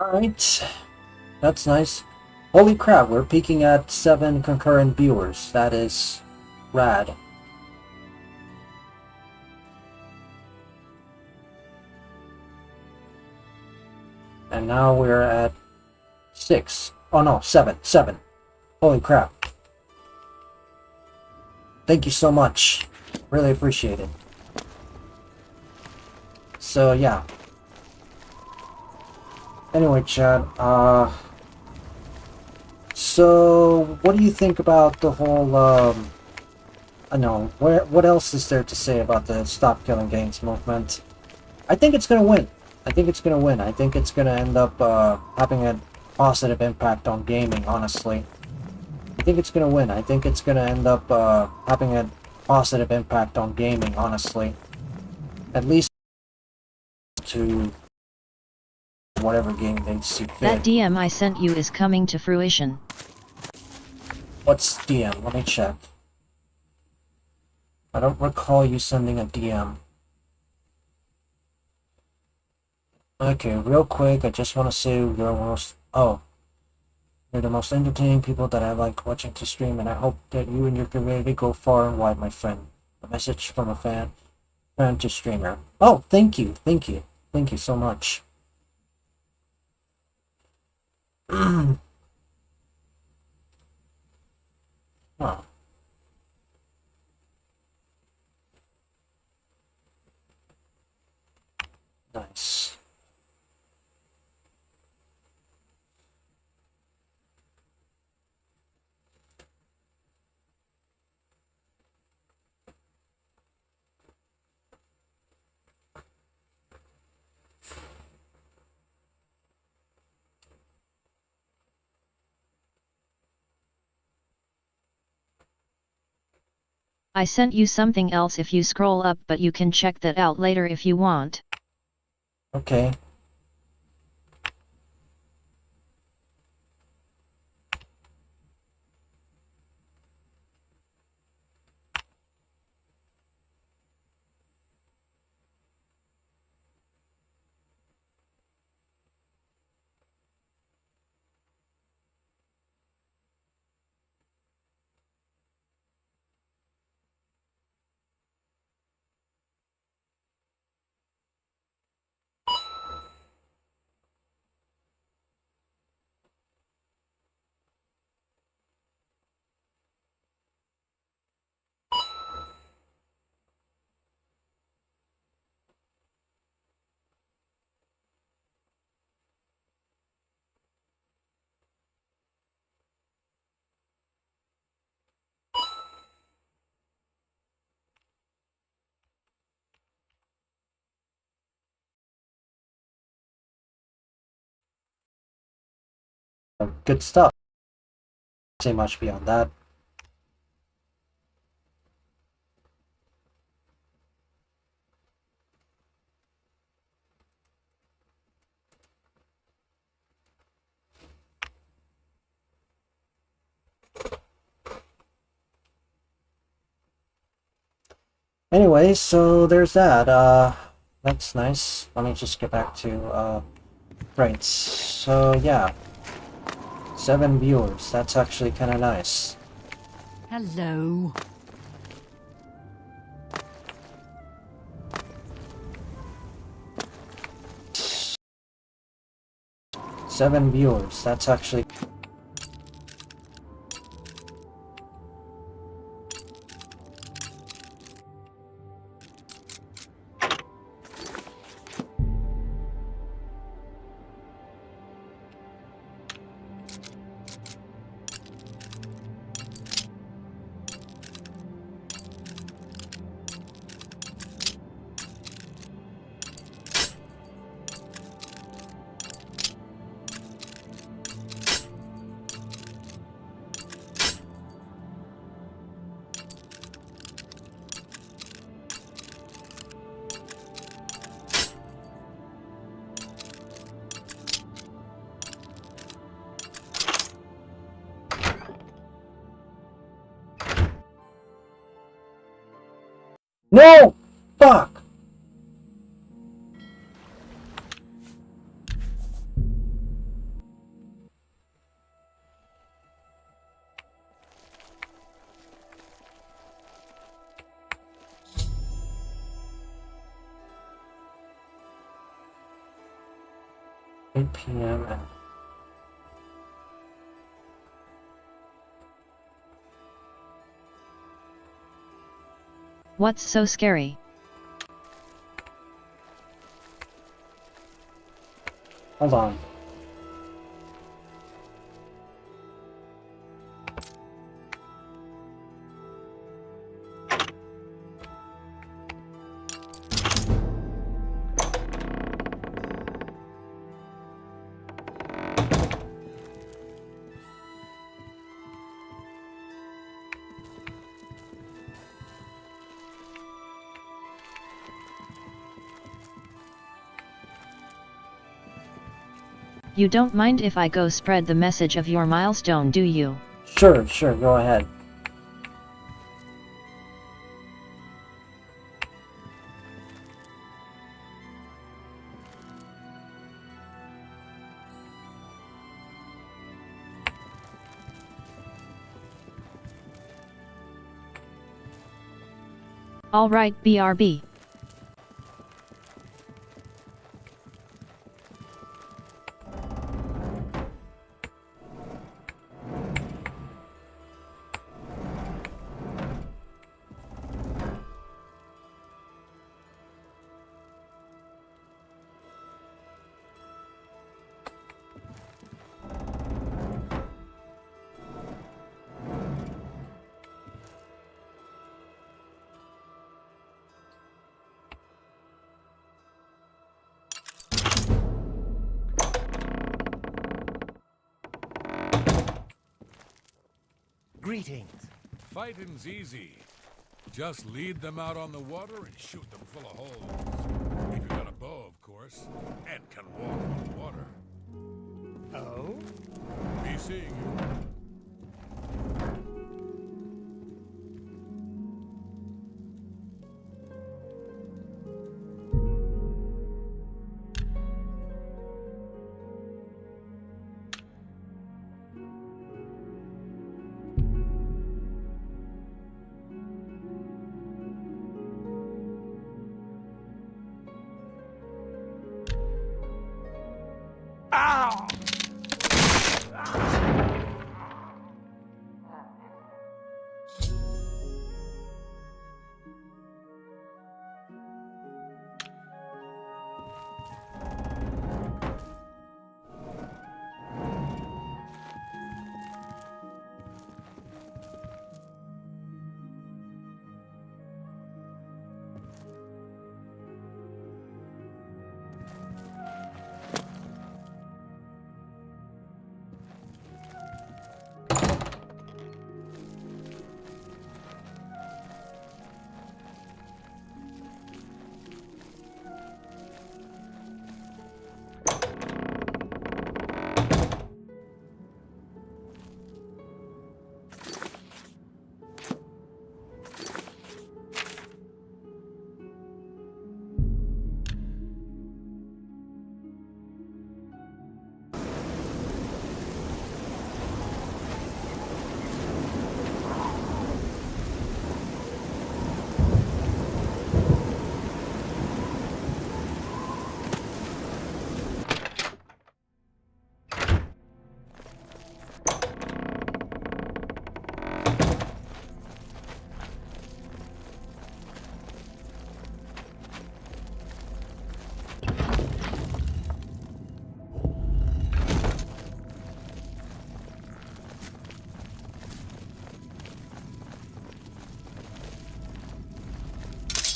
[SPEAKER 2] Alright, that's nice. Holy crap, we're peaking at 7 concurrent viewers. That is rad. And now we're at 6. Oh no, 7. 7. Holy crap. Thank you so much. Really appreciate it. So yeah. Anyway, Chad, so what do you think about the whole, I know, what else is there to say about the Stop Killing Games movement? I think it's gonna win. I think it's gonna win. I think it's gonna end up, having a positive impact on gaming, honestly. I think it's gonna win. I think it's gonna end up, having a positive impact on gaming, honestly. At least to whatever game they see fit.
[SPEAKER 1] That DM I sent you is coming to fruition.
[SPEAKER 2] What's DM? Let me check. I don't recall you sending a DM. Okay, real quick, I just want to say you're the most entertaining people that I like watching to stream, and I hope that you and your community go far and wide, my friend. A message from a fan to streamer. Oh, thank you so much. Oh. Nice.
[SPEAKER 1] I sent you something else if you scroll up, but you can check that out later if you want.
[SPEAKER 2] Okay. Good stuff. Can't say much beyond that. Anyway, so there's that. That's nice. Let me just get back to, right. So, yeah. 7 viewers. That's actually kind of nice.
[SPEAKER 10] Hello.
[SPEAKER 2] Seven viewers. That's actually... No! Fuck! PM.
[SPEAKER 1] What's so scary?
[SPEAKER 2] Hold on.
[SPEAKER 1] You don't mind if I go spread the message of your milestone, do you?
[SPEAKER 2] Sure, go ahead.
[SPEAKER 1] Alright, BRB.
[SPEAKER 11] Greetings.
[SPEAKER 17] Fighting's easy. Just lead them out on the water and shoot them full of holes. If you've got a bow, of course, and can walk on water.
[SPEAKER 11] Oh?
[SPEAKER 17] Be seeing you.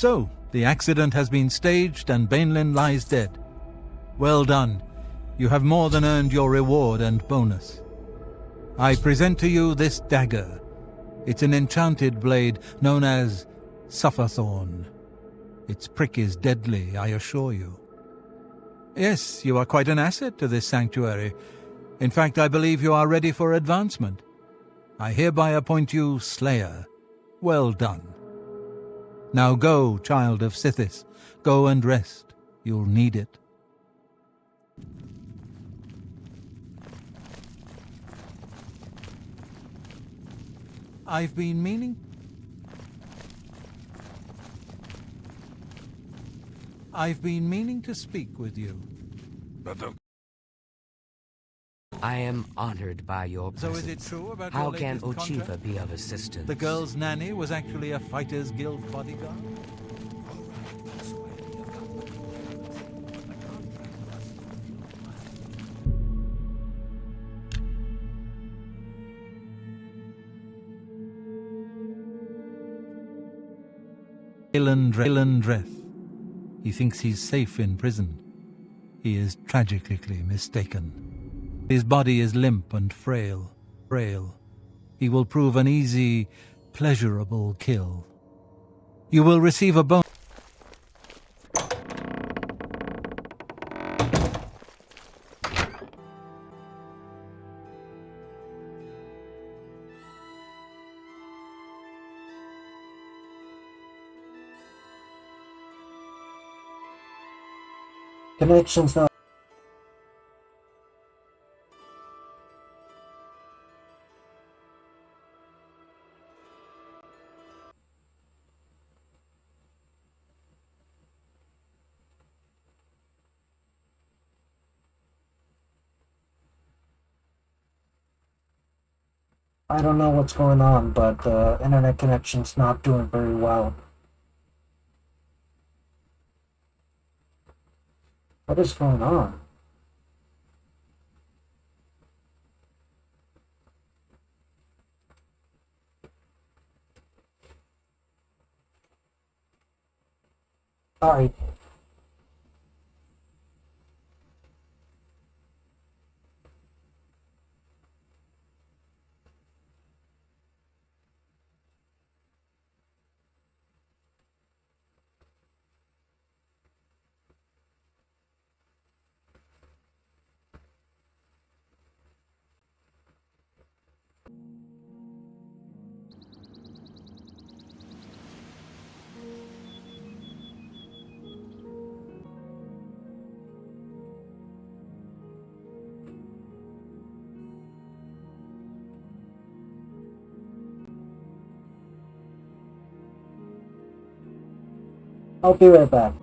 [SPEAKER 12] So, the accident has been staged and Bainlin lies dead. Well done. You have more than earned your reward and bonus. I present to you this dagger. It's an enchanted blade known as Sufferthorn. Its prick is deadly, I assure you. Yes, you are quite an asset to this sanctuary. In fact, I believe you are ready for advancement. I hereby appoint you Slayer. Well done. Now go, child of Sithis. Go and rest. You'll need it. I've been meaning to speak with you.
[SPEAKER 17] But
[SPEAKER 18] I am honored by your
[SPEAKER 12] So
[SPEAKER 18] presence.
[SPEAKER 12] is it true about
[SPEAKER 18] How
[SPEAKER 12] your
[SPEAKER 18] can
[SPEAKER 12] latest
[SPEAKER 18] Ochiva
[SPEAKER 12] contract?
[SPEAKER 18] be of assistance?
[SPEAKER 12] The girl's nanny was actually a Fighters Guild bodyguard? Alan Dreth. He thinks he's safe in prison. He is tragically mistaken. His body is limp and frail. He will prove an easy, pleasurable kill. You will receive a bonus.
[SPEAKER 2] Connections not. I don't know what's going on, but the internet connection's not doing very well. What is going on? Alright. I'll be right back.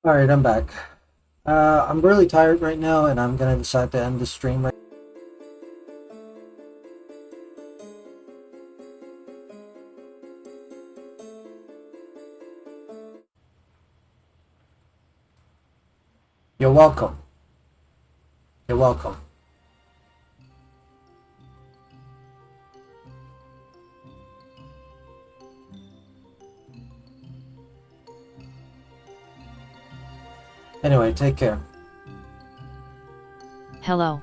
[SPEAKER 2] Alright, I'm back. I'm really tired right now, and I'm gonna decide to end the stream right. You're welcome. You're welcome. Anyway, take care.
[SPEAKER 1] Hello.